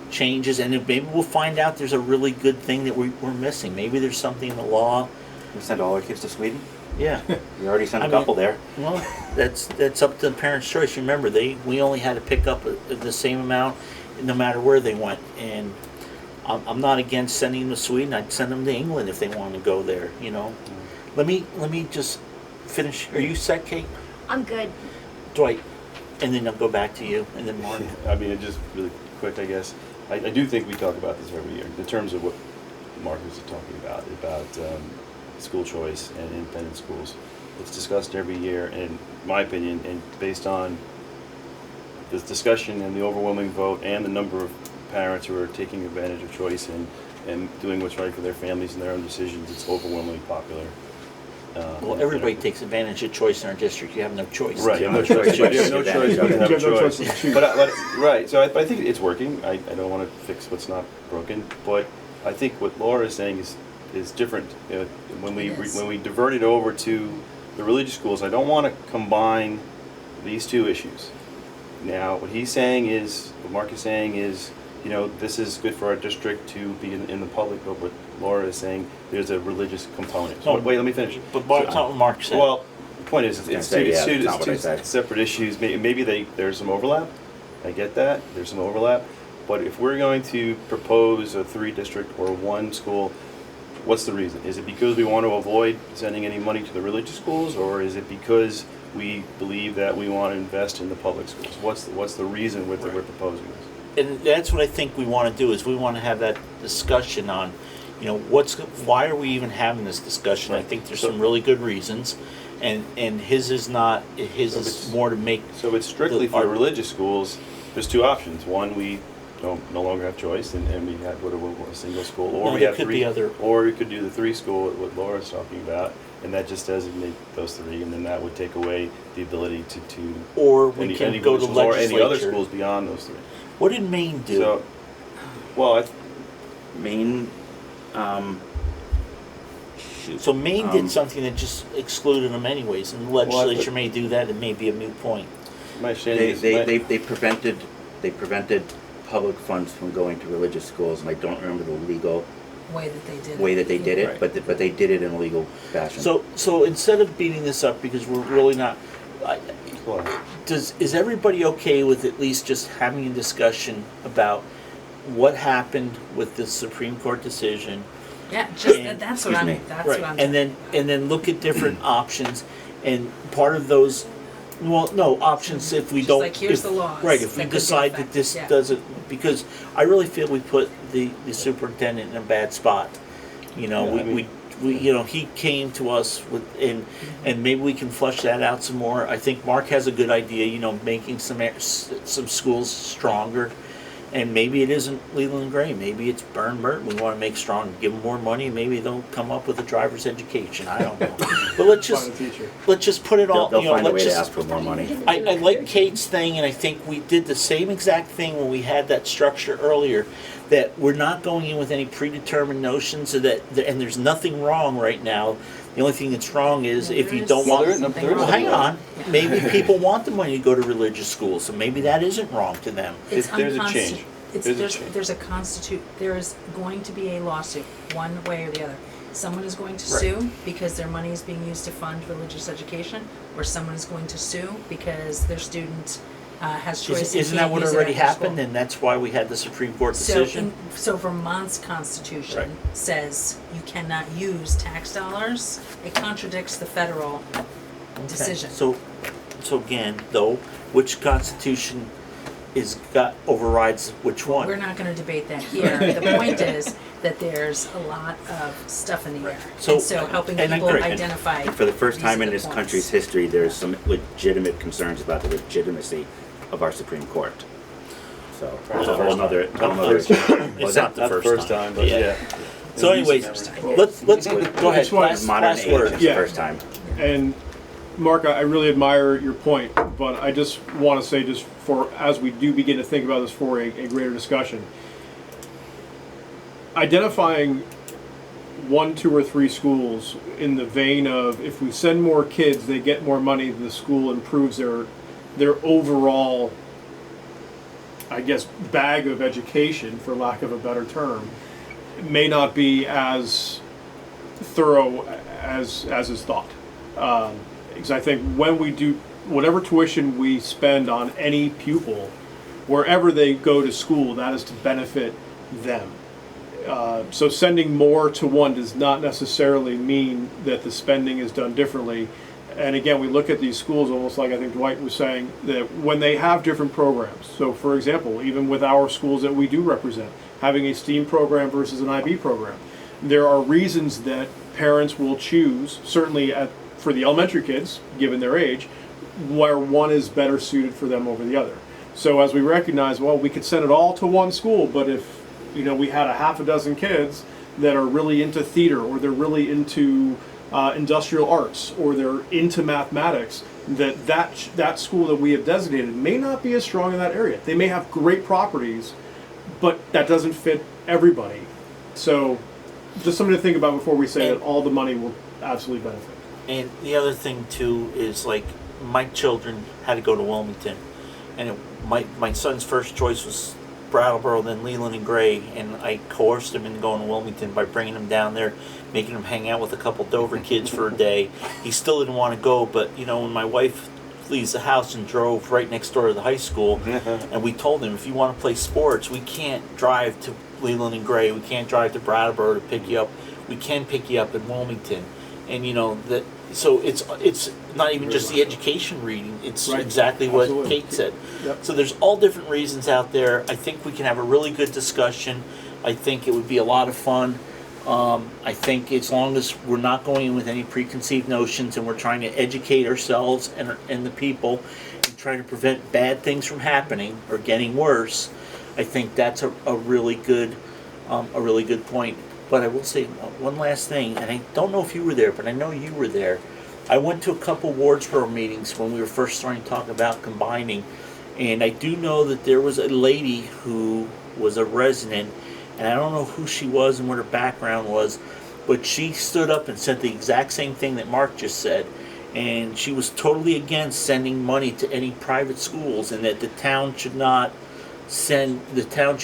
changes, and maybe we'll find out there's a really good thing that we're missing. Maybe there's something in the law. We send all our kids to Sweden? Yeah. We already sent a couple there. Well, that's up to the parents' choice. Remember, we only had to pick up the same amount no matter where they went. And I'm not against sending them to Sweden. I'd send them to England if they want to go there, Let me just finish. Are you set, Kate? I'm good. Dwight, and then I'll go back to you, and then Mark. I mean, just really quick, I guess. I do think we talk about this every year in terms of what Mark was talking about school choice and independent schools. It's discussed every year, and in my opinion, and based on this discussion and the overwhelming vote and the number of parents who are taking advantage of choice and doing what's right for their families and their own decisions, it's overwhelmingly popular. Well, everybody takes advantage of choice in our district. You have no choice. Right, you have no choice. You have no choice. You have no choice. Right, so I think it's working. I don't want to fix what's not broken, but I think what Laura is saying is different. When we divert it over to the religious schools, I don't want to combine these two issues. Now, what Mark is saying is, this is good for our district to be in the public, but what Laura is saying, there's a religious component. So, wait, let me finish. But that's not what Mark said. Well, the point is, it's two separate issues. Maybe there's some overlap. I get that. There's some overlap. But if we're going to propose a 3-district or 1 school, what's the reason? Is it because we want to avoid sending any money to the religious schools, or is it because we believe that we want to invest in the public schools? What's the reason we're proposing this? And that's what I think we want to do, is we want to have that discussion on, why are we even having this discussion? I think there's some really good reasons, and his is more to make. So it's strictly for the religious schools. There's 2 options. One, we no longer have choice, and we have a single school, or No, we there have could three, be other- or we could do the 3 school, what Laura's talking about, and that just designate those 3, and then that would take away the ability to Or we any can village go to schools or any other legislature. schools beyond those 3. What did Maine do? So, well, Maine, So Maine did something that just excluded them anyways, and the legislature may do that. It may be a moot point. my understanding is they prevented public funds from going to religious schools, and I don't remember the legal Way that they did way it. that they did it, Right. but they did it in a legal fashion. So instead of beating this up, because we're really not, well, is everybody okay with at least just having a discussion about what happened with the Supreme Court decision? Yeah, just And- that's what excuse me. that's Right, what I'm. and then look at different options, and part of those, well, no, options if we Just don't. like, here's if- the laws Right, if we that could be decide that affected, this yeah. doesn't, because I really feel we put the superintendent in a bad spot. You know, Yeah, I mean- we you know, he came to us with, and maybe we can flesh that out some more. I think Mark has a good idea, you know, making some schools stronger. And maybe it isn't Leland and Gray. Maybe it's Burr Burton. We want to make strong, give them more money. Maybe they'll come up with a driver's education. I don't know. But let's Find a teacher. just put it all. They'll You know, find a let's way to just. ask for more money. I like Kate's thing, and I think we did the same exact thing when we had that structure earlier. That we're not going in with any predetermined notions, so that and there's nothing wrong right now. The only thing that's wrong is if you don't want. Well, hang on. Maybe people want the money to go to religious schools, so maybe that isn't wrong to them. It's there's a change. There's a there is going to be a lawsuit, one way or the other. Someone is going to Right. sue because their money is being used to fund religious education, or someone is going to sue because their student has choice. and Isn't that can't what use it already at their happened? school. And that's why we had the Supreme Court So, decision. so Vermont's constitution Right. says you cannot use tax dollars. It contradicts the federal decision. So again, though, which constitution overrides which one? We're not going to debate that here. The point is that there's a lot of stuff in the air. And so helping and I people agree. identify. And for the first these time are in the this points. country's history, there's some legitimate concerns about the legitimacy of our Supreme Court. So it's a whole nother. It's not the first time, but yeah. yeah. So anyways, let's go ahead. Just want- Last, Modern last age, word. it's Yeah. the first time. And Mark, I really admire your point, but I just want to say, just for as we do begin to think about this for a greater discussion, identifying 1, 2, or 3 schools in the vein of if we send more kids, they get more money, the school improves their overall, I guess, bag of education, for lack of a better term, may not be as thorough as is thought. Because I think when we do whatever tuition we spend on any pupil, wherever they go to school, that is to benefit them. So sending more to one does not necessarily mean that the spending is done differently. And again, we look at these schools almost like I think Dwight was saying, that when they have different programs. So for example, even with our schools that we do represent, having a STEAM program versus an IB program, there are reasons that parents will choose, certainly for the elementary kids, given their age, where one is better suited for them over the other. So as we recognize, well, we could send it all to one school, but if we had a half a dozen kids that are really into theater, or they're really into industrial arts, or they're into mathematics, that school that we have designated may not be as strong in that area. They may have great properties, but that doesn't fit everybody. So just something to think about before we say that all the money will absolutely benefit. And the other thing too is, like, my children had to go to Wilmington, and my son's first choice was Brattleboro, then Leland and Gray, and I coerced him into going to Wilmington by bringing him down there, making him hang out with a couple Dover kids for a day. He still didn't want to go, but when my wife leaves the house and drove right next door to the high school, and we told him, if you want to play sports, we can't drive to Leland and Gray, we can't drive to Brattleboro to pick you up, we can pick you up in Wilmington. And that, so it's not even just the education reading, it's Right. exactly what Absolutely. Kate said. Yep. So there's all different reasons out there. I think we can have a really good discussion. I think it would be a lot of fun. I think as long as we're not going in with any preconceived notions, and we're trying to educate ourselves and the people, and trying to prevent bad things from happening or getting worse, I think that's a really good point. But I will say one last thing, and I don't know if you were there, but I know you were there. I went to a couple Wardsboro meetings when we were first starting to talk about combining, and I do know that there was a lady who was a resident, and I don't know who she was and what her background was, but she stood up and said the exact same thing that Mark just said, and she was totally against sending money to any private schools, and that the town should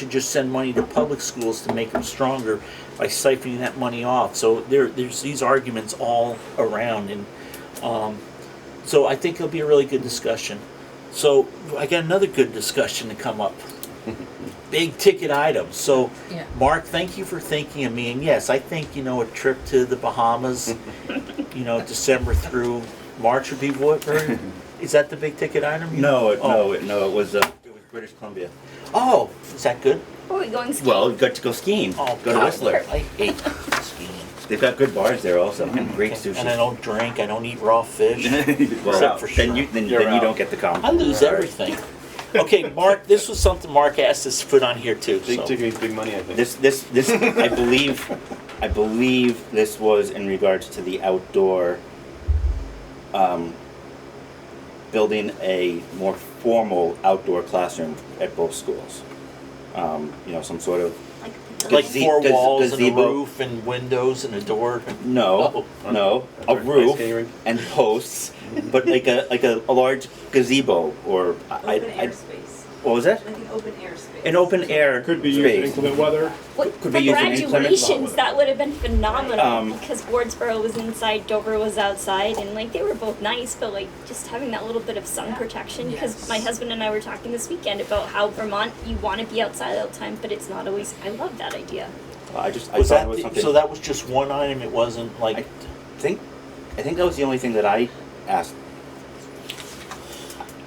just send money to public schools to make them stronger by siphoning that money off. So there's these arguments all around, and so I think it'll be a really good discussion. So I got another good discussion to come up. Big ticket items. So Yeah. Mark, thank you for thinking of me. And yes, I think, a trip to the Bahamas, December through March would be what? Is that the big ticket item? No, it was British Columbia. Oh, is that good? Are we going skiing? Well, you got to go skiing. Oh, go to God, Whistler. I hate skiing. They've got good bars there also, and great sushi. And I don't drink. I don't eat raw fish. Well, except for then you don't get the comp. I lose everything. Okay, Mark. This was something Mark asked us to put on here too. Big so. ticket, big money, I think. This I believe this was in regards to the outdoor, building a more formal outdoor classroom at both schools. Some sort of Like four walls and a gazebo. roof and windows and a door. No, a roof and posts, but like a large gazebo or Open air space. What was that? Like an open air space. An open air Could be used in space. inclement weather. Could For be used in inclement graduations, that would have been phenomenal, Um, because Wardsboro was inside, Dover was outside, and they were both nice, but just having that little bit of sun protection, because Yes. my husband and I were talking this weekend about how Vermont, you want to be outside all the time, but it's not always. I love that idea. I Was thought that it was something. so? That was just one item. It wasn't like. I think that was the only thing that I asked.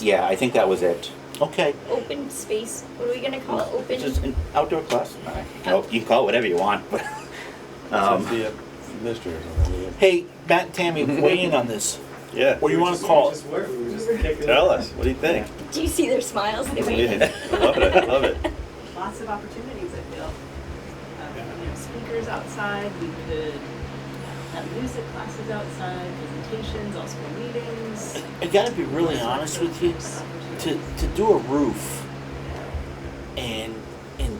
Yeah, I think that was it. Okay. Open space. What are we gonna call it? Open. Just an outdoor class. You can call it whatever you want, but The administrator or something. Hey, Matt and Tammy, weigh in on this. Yeah. What do you want to call it? We were just kicking Tell it. us. What do you think? Do you see their smiles? They wait. Yeah, I love it. I love it. Lots of opportunities, I feel. Speakers outside, we could have music classes outside, presentations, all school meetings. I gotta be really honest with you. To do a roof and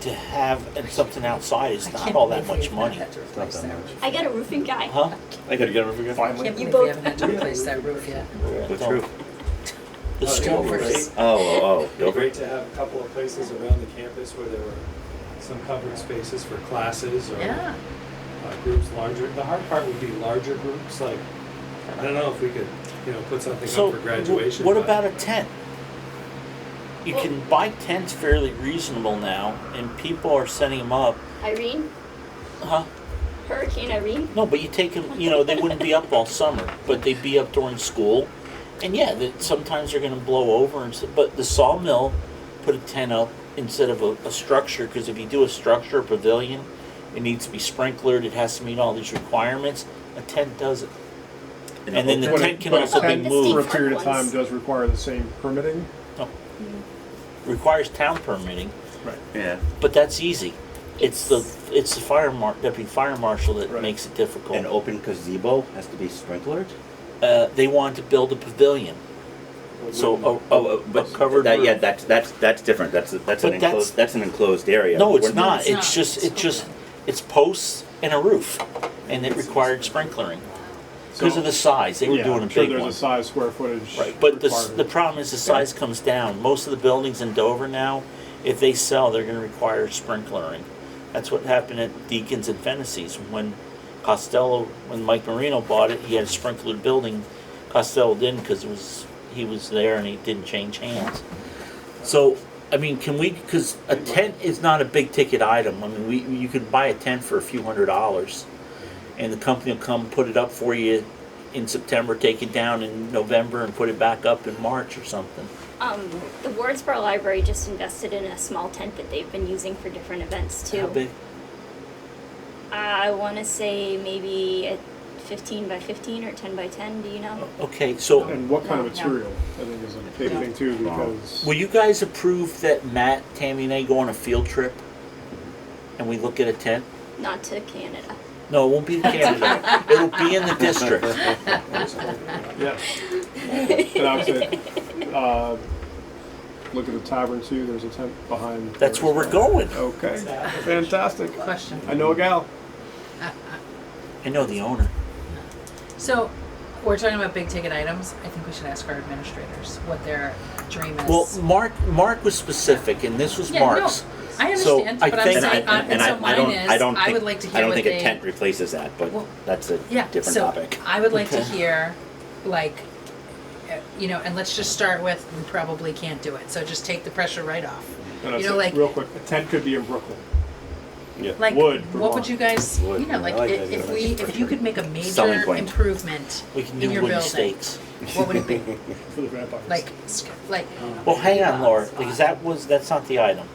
to have something outside is not all that much money. Not that much. I got a roofing guy. Huh? I gotta get a roof again. Can't You believe both- we haven't had to replace that roof yet. Which roof? The school roof. Oh, It'd be great to have a couple of places around the campus where there were some covered spaces for classes or Yeah. groups larger. The hard part would be larger groups, like, I don't know if we could, put something So up for graduation. what but- about a tent? You can buy tents fairly reasonable now, and people are setting them up. Irene, Huh? Hurricane Irene. No, but you take them. They wouldn't be up all summer, but they'd be up during school. And yeah, sometimes they're going to blow over. But the sawmill put a tent up instead of a structure, because if you do a structure, a pavilion, it needs to be sprinklered. It has to meet all these requirements. A tent doesn't. And then the But tent can but also be tent moved. for a period of time does require the same permitting. Requires town permitting, Right. yeah. but that's easy. It's the deputy fire marshal that Right. makes it difficult. An open gazebo has to be sprinklered. They want to build a pavilion, so a covered that, roof. yeah, that's different. That's But that's an enclosed area. No, it's We're- not. it's It's not. just it's posts and a roof, and it required sprinklering because So- of the size. They were Yeah, doing a I'm sure big there's one. a size square footage. Right, but the requirement. problem is the size comes down. Most of the buildings in Dover now, if they sell, they're going to require sprinklering. That's what happened at Deacons and Fennessy's. When Mike Marino bought it, he had a sprinklered building. Costello didn't, because he was there and he didn't change hands. So, I mean, because a tent is not a big ticket item. I mean, you could buy a tent for a few $100s, and the company will come put it up for you in September, take it down in November, and put it back up in March or something. The Wardsboro Library just invested in a small tent that they've been using for different events too. How big? I want to say maybe 15 by 15 or 10 by 10, do you know? Okay, so And what kind of No. material, I think is a big thing too, because. will you guys approve that Matt, Tammy, and I go on a field trip and we look at a tent? Not to Canada. No, it won't be in Canada. It'll be in the district. Yeah. And I would say, look at the tavern too, there's a tent behind. That's where we're going. Okay, fantastic. Question. I know a gal. I know the owner. So, we're talking about big ticket items. I think we should ask our administrators what their dream is. Well, Mark was specific, and this was Yeah, Mark's. no, I So understand, I but I'm think- saying, and so mine is, I would like to I hear don't what think they. a tent replaces that, but Well, that's a Yeah, different so topic. I would like to Okay. hear, like, you know, and let's just start with, we probably can't do it, so just take the pressure right off. And I You said, know, like, real quick, a tent could be in Brooklyn. Yeah. like, Wood, what would Vermont. you guys, Wood, you know, yeah, like, I like that if idea. if you could make a Selling major point. improvement We can in do your wooden building, stakes. what would it be? For the vampires. Like, Well, hang on, Laura, because that's not the item.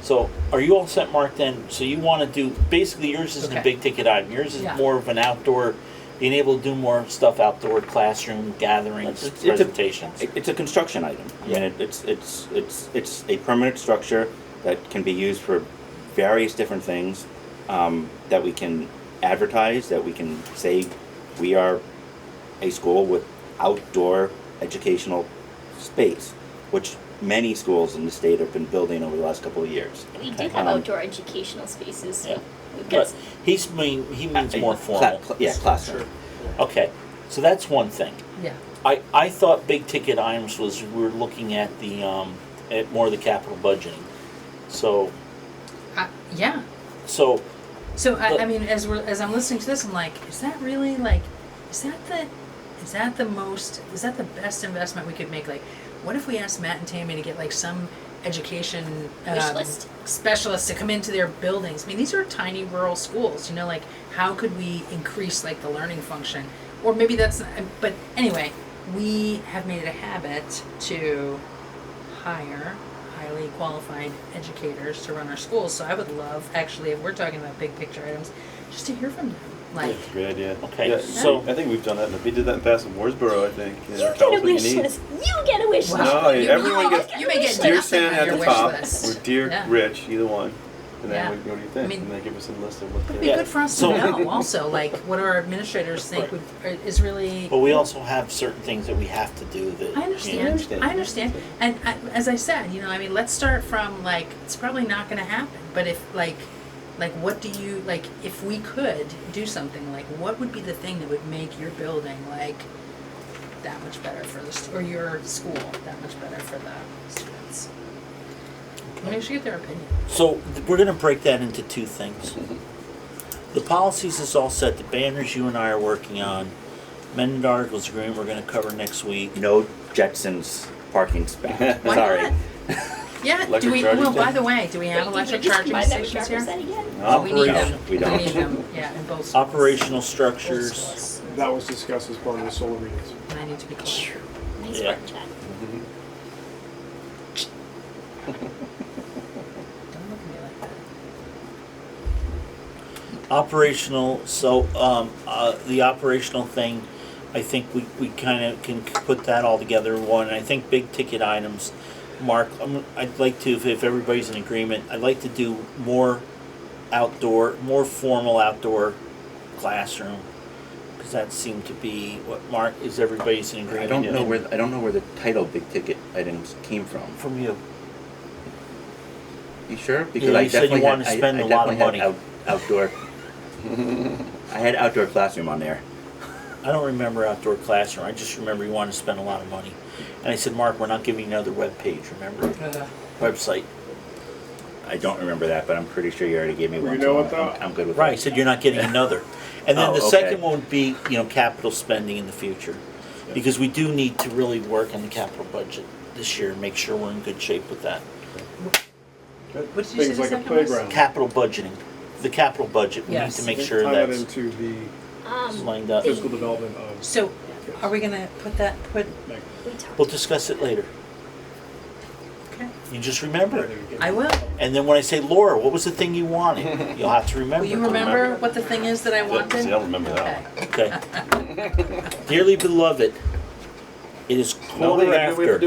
So, are you all set, Mark, then? So you want to do, basically yours isn't a Okay. big ticket item. Yours is Yeah. more of an outdoor, being able to do more stuff outdoor, classroom gatherings, It's presentations. It's a construction item. I mean, it's a permanent structure that can be used for various different things, that we can advertise, that we can say we are a school with outdoor educational space, which many schools in the state have been building over the last couple of years. We do have outdoor educational spaces. Yeah. We've got But he means more formal. Classroom. Okay, so that's one thing. yeah, I thought big ticket items was we were looking at the at more of the capital budgeting. So yeah. so So But- I mean, as I'm listening to this, I'm like, is that really like, is that the best investment we could make? Like, what if we asked Matt and Tammy to get like some education Wish list. specialists to come into their buildings? I mean, these are tiny rural schools. You know, like how could we increase like the learning function? Or maybe that's not, but anyway, we have made it a habit to hire highly qualified educators to run our schools. So I would love, actually, if we're talking about big picture items, just to hear from them. Like, That's a great idea. Okay, Yeah, so- I think we've done that. We did that in past in Mooresboro, I think. You Tell get us a what you wish need. list. You get a wish list. No, everyone you, gets. you may get Dear nothing Santa on at your the wish top, list. or Dear Yeah. Rich, either one. And then Yeah. what do you think? I mean- and they give us a list of what It'd they be Yeah. good for us So- to know also, like what our administrators think would, is really. but we also have certain things that we have to do that I understand. understand. I understand. And as I said, you know, I mean, let's start from like it's probably not going to happen. But if like what do you like? If we could do something, like what would be the thing that would make your building like that much better for the or your school that much better for the students? Maybe we should get their opinion. So we're going to break that into two things. The policies is all set. The banners you and I are working on. Amended articles agreement we're going to cover next week. No Jetsons parking spec. Why Sorry. not? Yeah. Electric Do we? charging Well, by station? the way, do we have Wait, electric did we just charging combine that with stations here? driver's ed again? Oh, we need Operation- them. we don't. We need them. Yeah, in both schools. Operational structures. That was discussed as part of the solar meetings. And I need to be clear. Nice Yeah. work, Chad. Don't look at me like that. Operational, so the operational thing, I think we kind of can put that all together in one. I think big ticket items, Mark, I'd like to, if everybody's in agreement, I'd like to do more formal outdoor classroom. Because that seemed to be what, Mark, is everybody's in agreement? I don't know where the title big ticket items came From you. You sure? Because Yeah, I you said you definitely wanted to had, spend I a lot of definitely money. had outdoor. I had outdoor classroom on there. I don't remember outdoor classroom. I just remember you wanted to spend a lot of money. And I said, Mark, we're not giving you another web page, remember? Website. I don't remember that, but I'm pretty sure you already gave me Well, one. you know so what, though? I'm good with Right, I that. said you're not getting another. And then Oh, the okay. second one would be, capital spending in the future. Because we do need to really work on the capital budget this year and make sure we're in good shape with that. What did you say Things the like a second was? playground. Capital budgeting, the capital budget, we need Yes. to make sure Tie that that's into the lined up. physical development of. So, are we gonna put? Meg. We talked. We'll discuss it later. Okay. You just remember it. I will. And then when I say, Laura, what was the thing you wanted? You'll have to remember. Will you remember what the thing is that I wanted? See, I'll remember that. Okay. Okay. Dearly beloved, it is quarter after.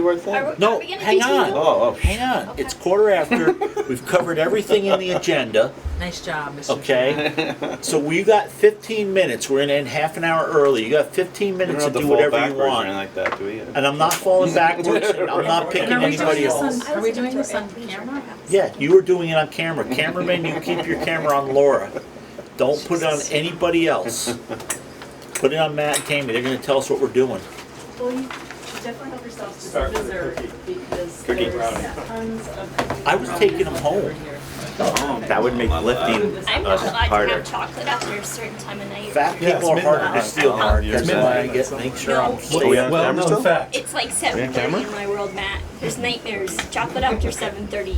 No, hang on. Hang on. It's quarter after. We've covered everything in the agenda. Nice job, Mr. Okay. So we got 15 minutes. We're in half an hour early. You got 15 minutes to do whatever you want. Like that, do we? And I'm not falling backwards. And I'm not picking And are we doing anybody this else. on, are we doing this on camera? Yeah, you were doing it on camera. Cameraman, you keep your camera on Laura. Don't put it on anybody else. Put it on Matt and Tammy. They're going to tell us what we're doing. Well, you should definitely help yourselves to dessert because Cookie there's brownie. tons of. I was taking them home. That would make lifting I'm not allowed to harder. have chocolate after a certain time of night. Fat people are harder to steal. That's why I make sure I'm No. staying. Well known fact. It's like 7:30 in my world, Matt. There's nightmares. Chocolate after 7:30.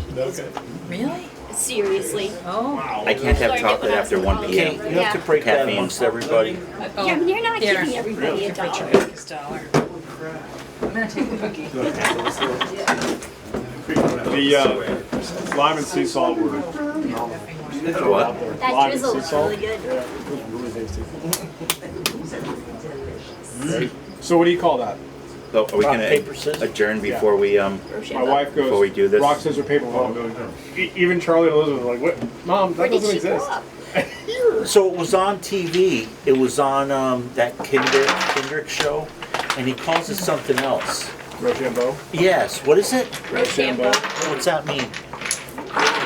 Really? Seriously. Oh. I can't have chocolate after 1 p.m. You have to break that amongst everybody. You're not Here. giving everybody a Give Richard dollar. his dollar. I'm gonna take the cookie. The lime and sea salt were What? That drizzle is really good. So what do you call that? So are we Rock, gonna paper, scissors? adjourn before we My wife goes, before we do this? rock, scissors, paper, roll. Even Charlie and Elizabeth were like, what? Mom, Where that did doesn't she grow exist. up? So it was on TV. It was on that Kendrick show, and he calls it something else. Rochambeau. Yes. What is it? Rochambeau. What's that mean?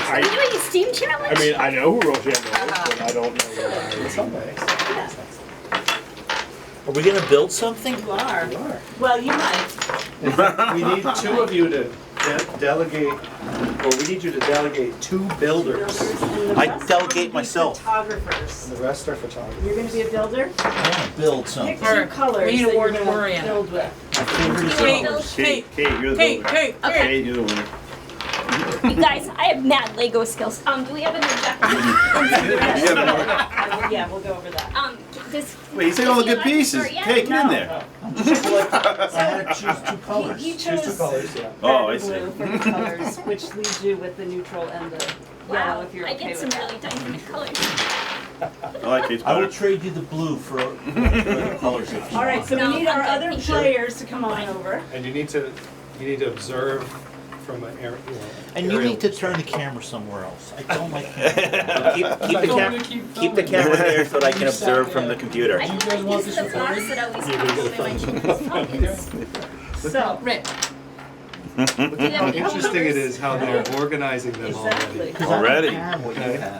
Are you doing a steam challenge? I mean, I know who Rochambeau is, but I don't know what Are we gonna build something? You are. Well, you might. We need two of you to delegate, or we need you to delegate two builders. I delegate myself. Photographers. And the rest are photographers. You're gonna be a builder? I want to build Pick something. two colors we need a that you're word gonna orient. build with. My favorite is Kate, colors. Kate, Kate, you're the Kate, builder. Kate, Okay. Kate, you're the winner. You guys, I have mad Lego skills. Do we have an objective? Yeah, we'll go over that. This. Wait, you said all the good pieces. Kate, get in there. I had to choose two colors. He Choose two chose colors, yeah. Oh, I red see. and blue for the colors, which leaves you with the neutral and the yellow Wow, if you're I okay get some with that. really dynamic colors. I like Kate's I will better. trade you the blue for other colors if you All right, want. so No, we need our I'm other good. players to come on over. And you need to observe from an area. And you need to turn the camera somewhere else. I don't like Keep the camera there so that I can observe from the computer. I feel like these are the blocks that always come in my children's pockets. So, Rich. Look at how interesting it is how they're organizing them already. exactly. Already. Okay.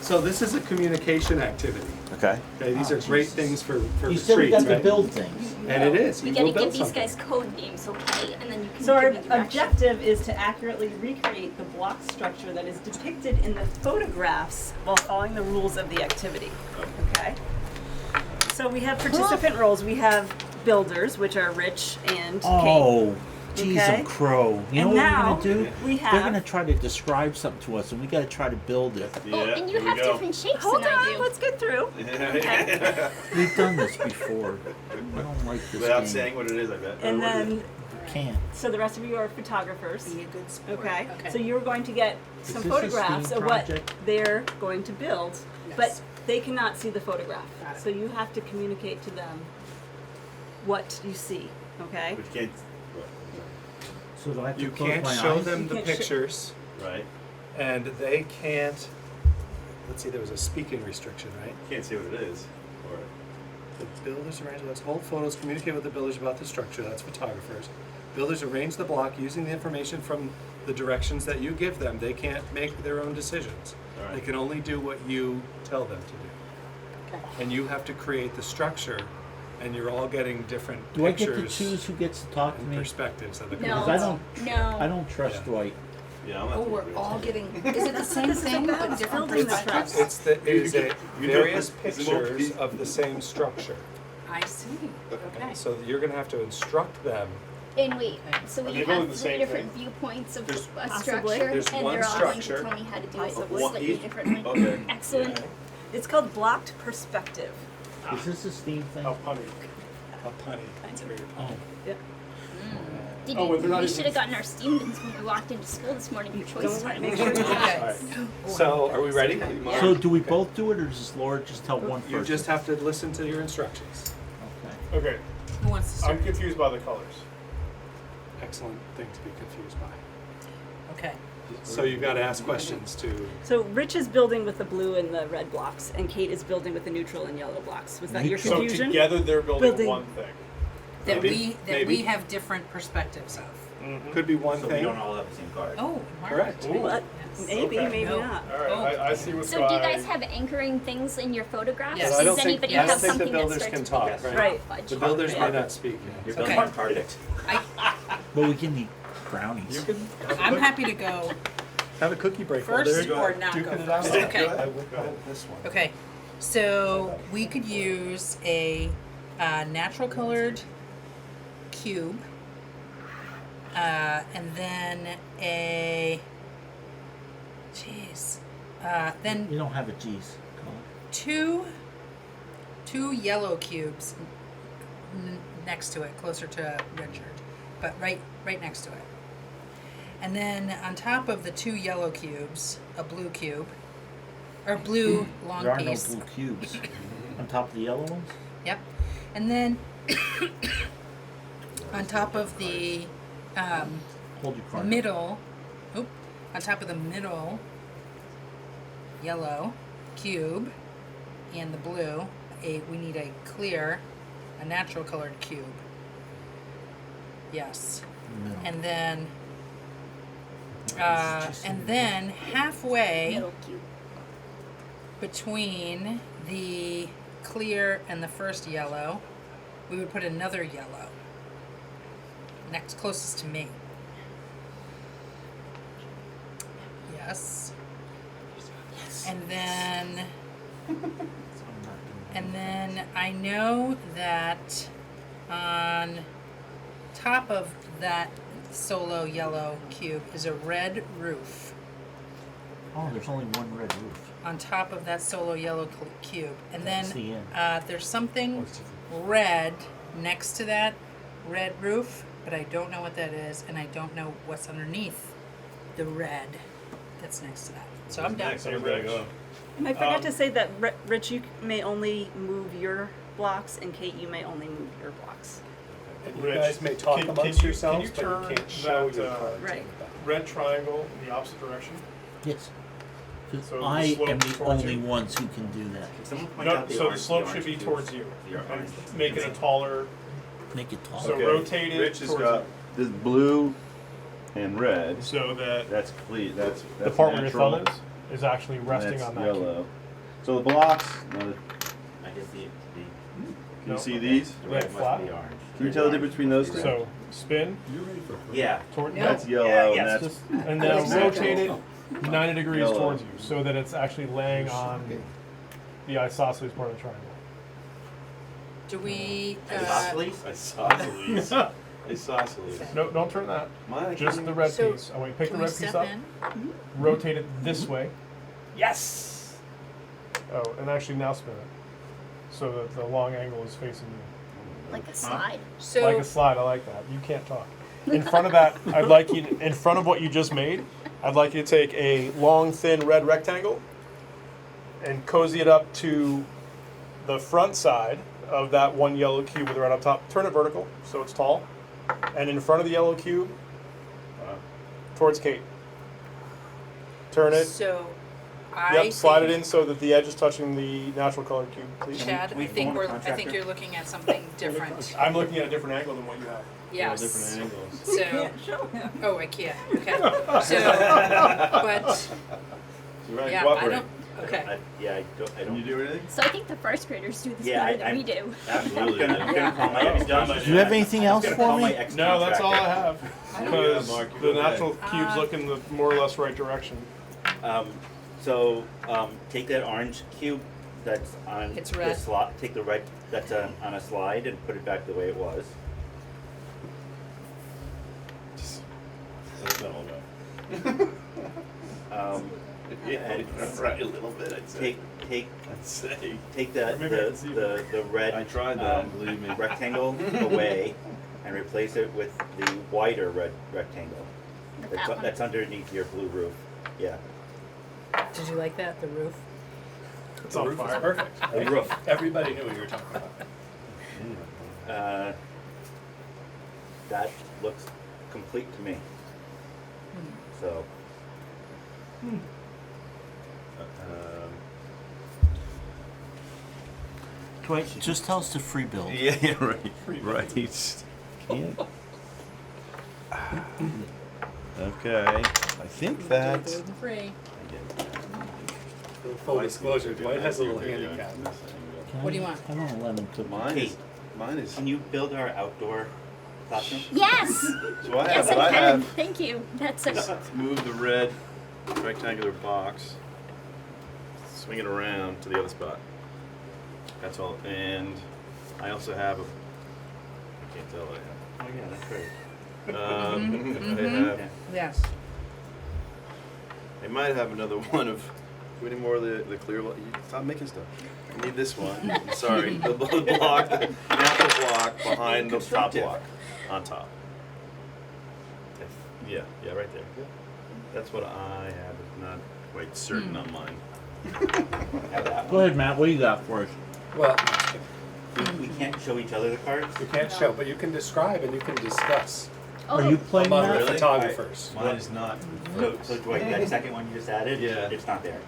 So this is a communication activity. Okay. Okay, these are great things for You said we retreats, got to right? build things. And it is. We You gotta will give build these something. guys code names, okay? And then you can So our give me direction. objective is to accurately recreate the block structure that is depicted in the photographs while following the rules of the activity. Okay? So we have participant roles. We have builders, which are Rich and Kate. Oh, geez, Okay. I'm crow. You know And what now we're gonna do? we They're have. gonna try to describe something to us, and we gotta try to build it. Oh, and you have different shapes Hold than I on, do. let's get through. We've done this before. I don't like this Without game. saying what it is, I bet. And then, You can't. so the rest of you are photographers. Be a good sport. Okay, Okay. so you're going to get Is some this a photographs STEAM of what project? they're going to build, but Yes. they cannot see the photograph. Got it. So you have to communicate to them what you see, okay? But you can't, So do I have to You close can't my show eyes? them You the can't pictures, right? and they can't. Let's see, there was a speaking restriction, right? Can't say what it is. Or The builders arrange the hold photos, communicate with the builders about the structure, that's photographers. Builders arrange the block using the information from the directions that you give them. They can't make their own decisions. All right. They can only do what you tell them to do. Okay. And you have to create the structure, and you're all getting different Do I get to pictures choose who gets to talk to and me? perspectives of the No. Because I No. don't trust Yeah. Dwight. yeah, I'm not. Oh, we're all getting, is it the same This is thing about but different building the perspectives? trust. It is a You do- various it's more- pictures of the same structure. I see, okay. So you're gonna have to instruct them. And wait, so we they building have the three same different thing? viewpoints of There's- a Possibly. structure, There's and one they're all going to structure. tell me how to do it Possibly. slightly differently. Okay. Excellent. It's called blocked perspective. Is this a Steam thing? How punny. How punny. Oh. Yep. Did Oh, you, but they're not we even- should have gotten our steam bins when we walked into school this morning for choice time. Make sure you Okay. So, are we ready? So do we both do it, or does Laura just tell one person? You just have to listen to your instructions. Okay. Okay, Who wants to start? I'm confused by the colors. Excellent thing to be confused by. Okay. So you've got to ask questions to. So Rich is building with the blue and the red blocks, and Kate is building with the neutral and yellow blocks. Was that your So confusion? together they're building Building. one thing. That Maybe, we maybe. have different perspectives of. Could be one So we thing. don't all have the same card. Oh, Mark. Correct. What? Maybe, Okay. maybe No. not. All right, I see what's So going do on. you guys have anchoring things in your photographs? Yes. I don't Does think, anybody I don't have think the something that builders starts can with talk, Yes. right? Right. fudge? The builders may Yeah. not speak. You're Okay. building one card at a time. But we can eat brownies. I'm happy to go Have a cookie break. first or not go first. Okay. This one. Okay. So we could use a natural colored cube, and then a. Jeez. Then You don't have a G's color. two yellow cubes next to it, closer to Richard, but right next to it. And then on top of the two yellow cubes, a blue cube, or blue long There are piece. no blue cubes. On top of the yellow ones? Yep. And then on top of the Hold your card. middle, on top of the middle yellow cube and the blue, we need a clear, a natural colored cube. Yes. No. And then halfway Middle cube. between the clear and the first yellow, we would put another yellow next closest to me. Yes. And then I know that on top of that solo yellow cube is a red roof. Oh, there's only one red roof. On top of that solo yellow cube. And That's then the end. there's something red next to that red roof, but I don't know what that is, and I don't know what's underneath the red that's next to that. So I'm done. And I forgot to say that, Rich, you may only move your blocks, and Kate, you may only move your blocks. You Rich, guys may talk can amongst you yourselves, but turn you can't show that, your cards. Right. red triangle in the opposite direction? Yes. 'Cause So the I slope am the towards only you? ones who can do that. Can someone point No, out the so the orange- slope orange should be cubes? towards you. The orange. And make it a taller, Make it tall. so Okay. rotate it Rich has towards got you. this blue and red. So that That's clear. That's the part where your natural. thumb is actually and resting that's on that yellow. cube. So the blocks. I guess the Can No, you see okay. these? the Yeah, red must flat. be orange. Can you tell the difference between those two? So spin Yeah. toward That's yellow, Yeah, and yes, that's just- and then that's rotate it natural. 90 degrees Yellow. towards you, so that it's actually laying on the isosceles part of the triangle. Do we, Isosceles? Isosceles. Isosceles. No, don't turn that. Mine, Just the red So, piece. I want you to pick the can we red piece step up, in? rotate it this way. Yes. Oh, and actually now spin it, so that the long angle is facing you. Like a slide. So, Like a slide. I like that. You can't talk. In front of that, I'd like you. In front of what you just made, I'd like you to take a long, thin red rectangle and cozy it up to the front side of that one yellow cube with the red up top. Turn it vertical so it's tall, and in front of the yellow cube, towards Kate. Turn it. so I Yep. Slide it think- in so that the edge is touching the natural colored cube, please. Chad, Can we I think phone a I think contractor? you're looking at something different. I'm looking at a different angle than what you have. Yes. Different angles. So, show him. oh, I can't. Okay. So, but Right, yeah, I cooperate. don't. Okay. I don't. Can you do anything? So I think the first graders do this Yeah, better than I'm- we do. Absolutely. I'm gonna Yeah. call my ex-contractor. Do you have anything else I'm gonna for call me? my No, ex-contractor. that's all I have. Because Mark, the go ahead. natural cubes look in the more or less right direction. So take that orange cube that's on It's the red. slot. Take the red that's on a slide and put it back the way it was. And Right, a little bit, I'd say. take I'd say. take that Maybe I can see the red I tried that, believe me. rectangle away and replace it with the wider red rectangle. With that one. That's underneath your blue roof. Yeah. Did you like that, the roof? It's The on roof is fire. perfect. The roof. Everybody knew what you were talking about. That looks complete to me. So. Dwight, just tell us to free build. Yeah, right. Right. Can't. Okay. I think that. Free. Full disclosure, Dwight has a little handicap. What do you want? I want a lemon cookie. Mine is. Can you build our outdoor classroom? Yes! So I Yes, have. I I can. have. Thank you. That's a. Just move the red rectangular box, swing it around to the other spot. That's all. And I also have a. I can't tell what I have. Oh yeah, that's great. I have. Yes. I might have another one of. Do any more of the clear? Stop making stuff. I need this one. Sorry, the block, the natural block behind the top block, on top. Yeah, right there. That's what I have. It's not quite certain on mine. Have that Go one. ahead, Matt. What do you got for us? Well, We can't show each other the cards. you can't show, but you can describe and you can discuss Are you playing among that? the photographers. Mine is not. So Dwight, that second one you just added, Yeah. it's not there.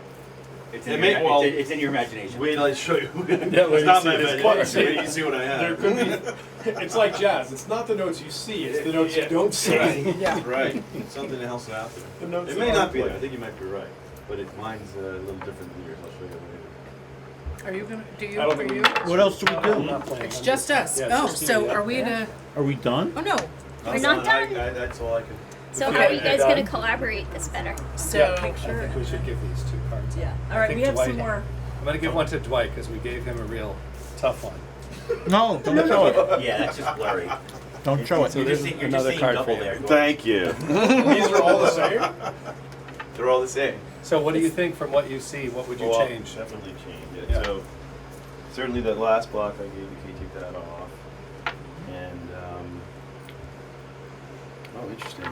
It's It in, may- your, well- it's in your imagination. Wait till I show you. Yeah, It's not my see this imagination. part. Wait till you see what I There have. could be. It's like jazz. It's not the notes you see. It's the notes you don't see. Yeah. Right. Something else out there. The notes It that may not aren't be there. I played. think you might be right. But mine's a little different than yours. I'll show you later. Are you gonna, do I you, don't for think you? What else do we I'm do? not playing. It's I'm just us. yeah, Oh, it's just so you, are we yeah. gonna, Are we done? oh no, We're not done. That's all I can. So Okay. how are you guys Done. gonna collaborate this better? so. Yeah, I think we should give these 2 cards. Yeah. I All right, think we have Dwight- some more. I'm gonna give one to Dwight because we gave him a real tough one. No, don't show it. Yeah, that's just blurry. Don't show it. So there's you're another seeing card double for you. there. Dwight. Thank you. These are all the same. They're all the same. So what do you think from what you see? What would you Well, change? Definitely change it. Yeah. So certainly that last block I gave you, can you take that off? And oh, interesting.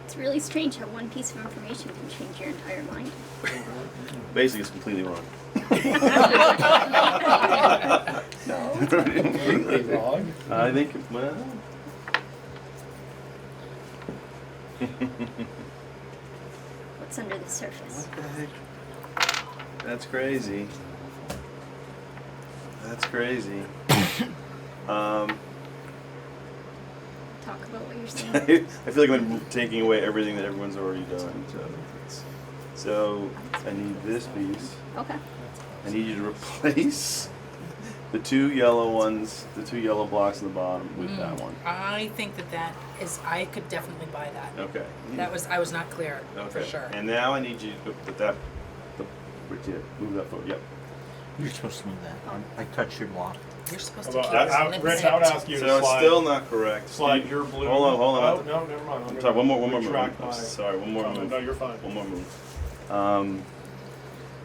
It's really strange how one piece of information can change your entire mind. Basically, it's completely wrong. Completely wrong. I think well. What's under the surface? What the heck? That's crazy. That's crazy. Talk about what you're saying. I feel like I'm taking away everything that everyone's already done. So I need this piece. Okay. I need you to replace the 2 yellow ones, the 2 yellow blocks on the bottom with that one. I think that is, I could definitely buy that. Okay. That was, I was not clear, for Okay. sure. And now I need you to put that, right there, move that forward. Yep. You're supposed to move that. I touched your block. You're supposed How to about- keep I- this Rich, I would ask you So to it's slide. still not correct. Slide your blue. Hold on. Oh, no, never mind. I'm sorry. One more move. Retract I'm my sorry. One more comment. move. No, you're fine. One more move.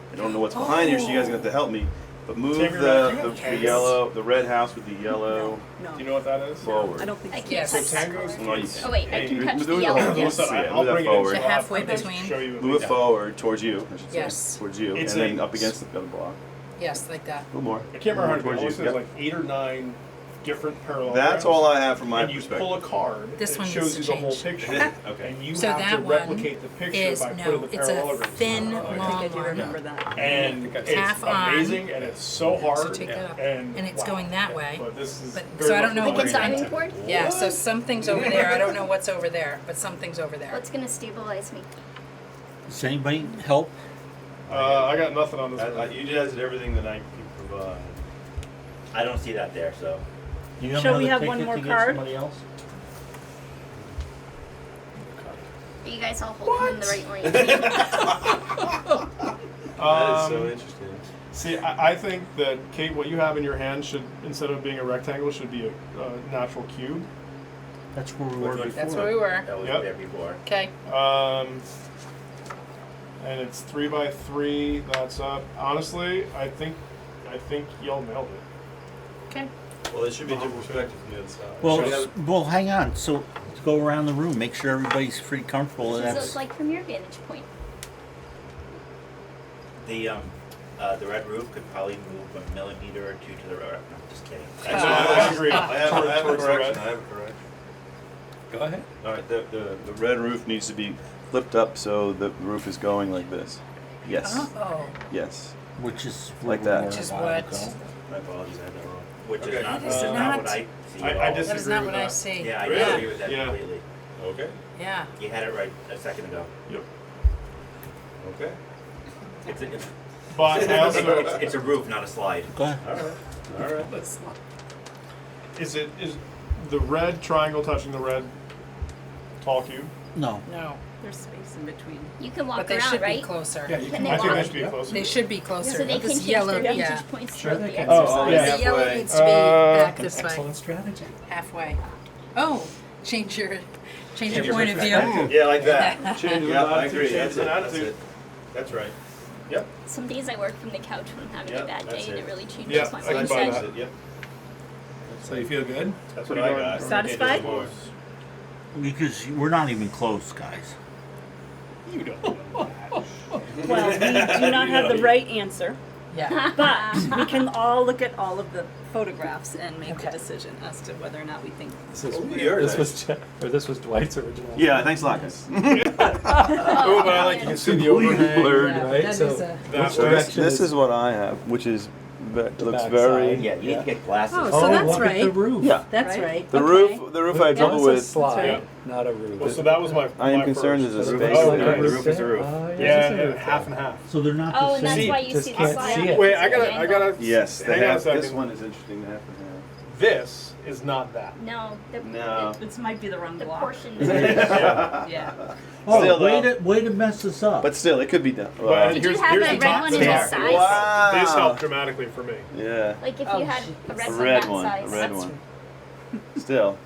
I don't know what's behind here, so you guys are gonna have to help me. But move Tammy, do you the have tangs? yellow, the red house with the yellow No. Do you know what that is? forward. I don't think I so. can't So touch that tangos. color. No, you Oh wait, I can touch the do it yellow. whole- Yes. yeah, I'll move that bring it in. forward. To halfway I'll just between. show you at Move least. it forward towards you, I should say. Yes. Towards you, and It's then a- up against the other block. Yes, like that. A little more. I can't remember how to do it. Towards Almost you. there's Yep. like 8 or 9 different parallel. That's all I have from my and you perspective. pull a card. This and one it needs shows to you the whole change. picture. Okay. And you So have that to one replicate the picture is, by no, putting the it's a parallelogram. thin, Oh, okay. long I do line. remember that. And it's Half on. amazing, and it's so hard. So take that up. And it's wow. going that way. But this is But- very so I don't much know what Like a what's we're diving into. board? Yeah, so something's over there. I don't know what's over there, but something's over there. What's gonna stabilize me? Does anybody help? I got nothing on this one. You guys did everything that I can provide. I don't see that there, so. You have Shall we another have one ticket more to get card? somebody else? Are you guys all holding in the right lane? That is so interesting. See, I think that, Kate, what you have in your hand should, instead of being a rectangle, should be a natural cube. That's where we were before. That's where we were. That was Yep. there before. Okay. And it's 3 by 3. That's up. Honestly, I think y'all nailed it. Okay. Well, there should be a different perspective from the other side. Well, hang on. So let's go around the room, make sure everybody's pretty comfortable. What And does it look like from your vantage point? The red roof could probably move a millimeter or two to the right. No, just kidding. I agree. I have a Towards the correction. red. I have a correction. Go ahead. All right, the red roof needs to be flipped up so the roof is going like this. Yes. Oh. Yes. which is Like that. Which is what? My apologies, I had that wrong. Which Okay. is not, That is not not- what I see. I at all. That disagree is not with what I that. see. Yeah, I Really? disagree with that Yeah. completely. Okay. Yeah. You had it right a second ago. Yep. Okay. It's But I also, it's a roof, not a slide. Go ahead. All right. All right. is the red triangle touching the red tall cube? No. No. There's space in between. You can walk But they around, should right? be closer. Yeah, you Can can. they I think walk? they should be closer. They should be closer. So they But can this change yellow, their vantage yeah. points Sure throughout they the can. Oh, exercise. yeah. The yellow Halfway. needs to be back this way, Excellent strategy. halfway. Oh, change your your point of view. perspective. Yeah, like that. Change Yeah, of I agree. attitude, That's change it. of That's attitude. it. That's right. Yep. Some days I work from the couch when I'm having Yeah, a bad that's day and it. it really changes Yeah, my I can That's buy mindset. that. it. Yep. So you feel good? That's what Pretty I darn got. Satisfied? Can't do more. Because we're not even close, guys. You don't. Well, we do not have the right answer, Yeah. but we can all look at all of the photographs and make Okay. a decision as to whether or not we think. This was Dwight's original. Yeah, thanks a lot, guys. Oh, but I like you can see the overhang. blurred. Yeah, right? that So- is a- That Which way. direction This is- is what I have, which is looks back very. side. Yeah, you need to get glasses. Oh, so that's look right. at the roof. Yeah. That's Right? right. The Okay. roof I had trouble That's a with. slide, Yeah. not a roof. Well, so that was my. I am my concerned first. there's a The space Oh, like there. okay. The roof is a roof. Yeah, half and half. So they're not Oh, the and that's same. why you Just see the can't slide. see it. Wait, I gotta. Yes, the Hang on a half. This second. one is interesting. The half and This is not that. No, the, No. This might be the wrong the block. portion. Yeah. Yeah. Oh, Still, way though. to mess us up. But still, it could be done. But Did here's you have here's that the red top one in there. this size? Wow. This helped dramatically for me. Yeah. Like if Oh, you had a jeez. red A one red that one. size. A red That's- one. Still.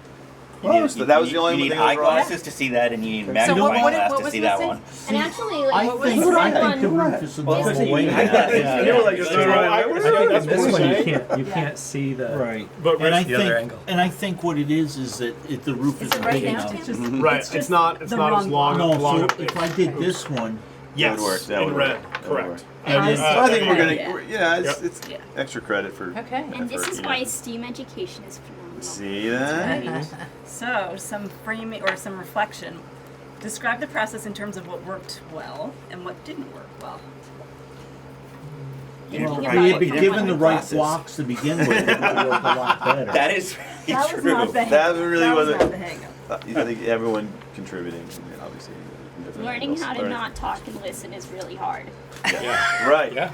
Close. That was the only you need thing I was wrong. eyeglasses to see that, and you need So magnifying what glass was to see missing? that one. And actually, I like, think this red the one, roof is a Well, little see, way I down. got- Yeah. You were like, That's "That's what right." I- I that's think what in this we're one you saying. can't Yeah. can't see the Right. But And I Rich- the other think, angle. and I think what it is that if the roof Is isn't it right big now? enough. It's just, Right. It's It's just not. the It's not as wrong long. No, long so a if pitch. I did this one, Yes. That would work. That in would red. work. That would Correct. work. and I it- So I think we're Okay. gonna. Yeah, Yep. it's Yeah. extra credit for. Okay. and this effort, is you know. why STEAM education is phenomenal. See that? Right. So, some framing or some reflection. Describe the process in terms of what worked well and what didn't work well. Thinking well, about we it had been from given one the right classes. blocks to begin with, it would work a lot better. That is That was true. not the That really that was wasn't- not the hang-up. I think everyone contributing, obviously. in different Learning angles. how to Learning- not talk and listen is really hard. Yeah. Right. Yeah.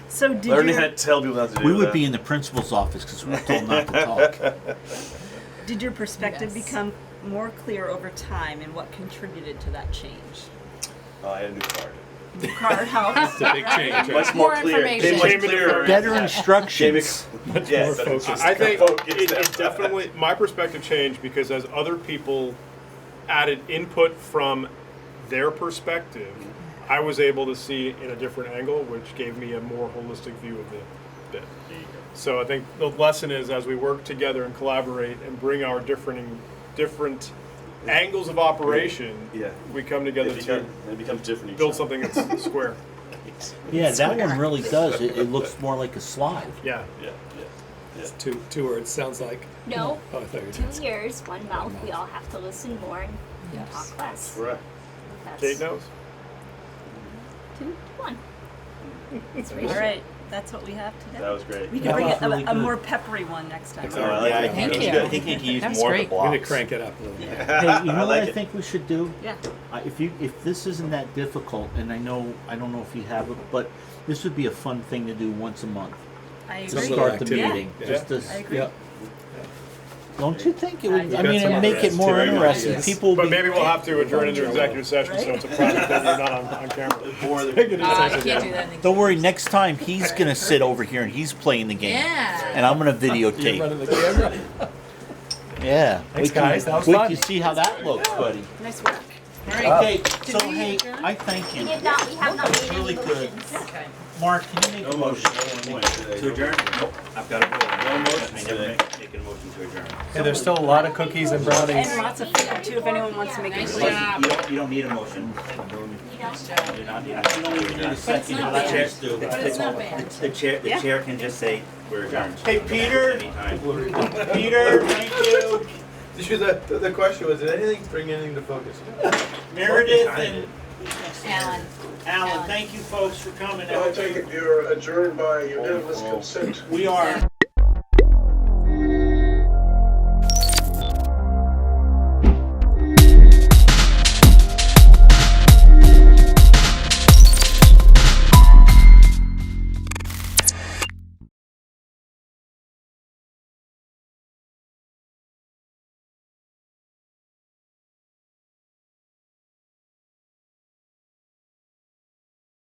So, did Learning your, how to tell people not to do We would that. be in the principal's office because we were told not to talk. did your perspective Yes. become more clear over time, and what contributed to that change? Oh, I had a new card. Card helps. It's a big change. Much More more clear. information. Much Came into clearer. focus. Better instructions. Yeah, more but focused. I think Focused. it definitely my perspective changed because as other people added input from their perspective, I was able to see in a different angle, which gave me a more holistic view of the bit. So I think the lesson is as we work together and collaborate and bring our different angles of operation, Yeah. we come together to It becomes different each build time. something that's square. Yeah, that one really does. It looks more like a slide. Yeah. Yeah, yeah. It's two words. Sounds like. No, Oh, I thought you were 2 ears, 1 mouth. We all have to listen more and Yes. talk less. Correct. That's Kate knows. 2, 1. All right, that's what we have today. That was great. We That can bring was a, really a good. more peppery one next time. Oh, I like Yeah, it. I Thank think you. I think you can use That was more great. of the I'm gonna blocks. crank it up a little bit. Hey, you know I what like I it. think we should do? Yeah. If this isn't that difficult, and I don't know if you have it, but this would be a fun thing to do once a month I to agree. little start the activity. meeting. Yeah. Just to, I agree. Yeah. don't you think it would? I I mean, got some it'd make it ideas, more too. interesting. Yes. People would But be, maybe we'll have to adjourn into executive session, so it's a project that we're not on camera. I can't do that. in Don't worry. Next time he's gonna sit over here and he's playing the game, Yeah. and I'm gonna You're videotape. running the camera. Yeah. Thanks, Wait till- guys. That was wait fun. till you see how that looks, buddy. Nice work. Okay. So we hey, adjourn? I thank We you. did not. We have not made any Really good. motions. Okay. Mark, can you make a motion? To adjourn? Nope, I've got to go. No motion I never today. make a motion to adjourn. And there's still a lot of cookies and brownies. And lots of food too, if anyone wants to make a Nice motion. job. You don't need a motion. Nice job. You're not, You don't even need a second, not let bad. chairs do. But it's not bad. The chair can just say, we're adjourned. Hey, Peter. Anytime. Peter, thank you. The question was, did anything bring anything to focus? Meredith and Alan. Alan, thank you folks for coming. I take it you're adjourned by unanimous consent. We are.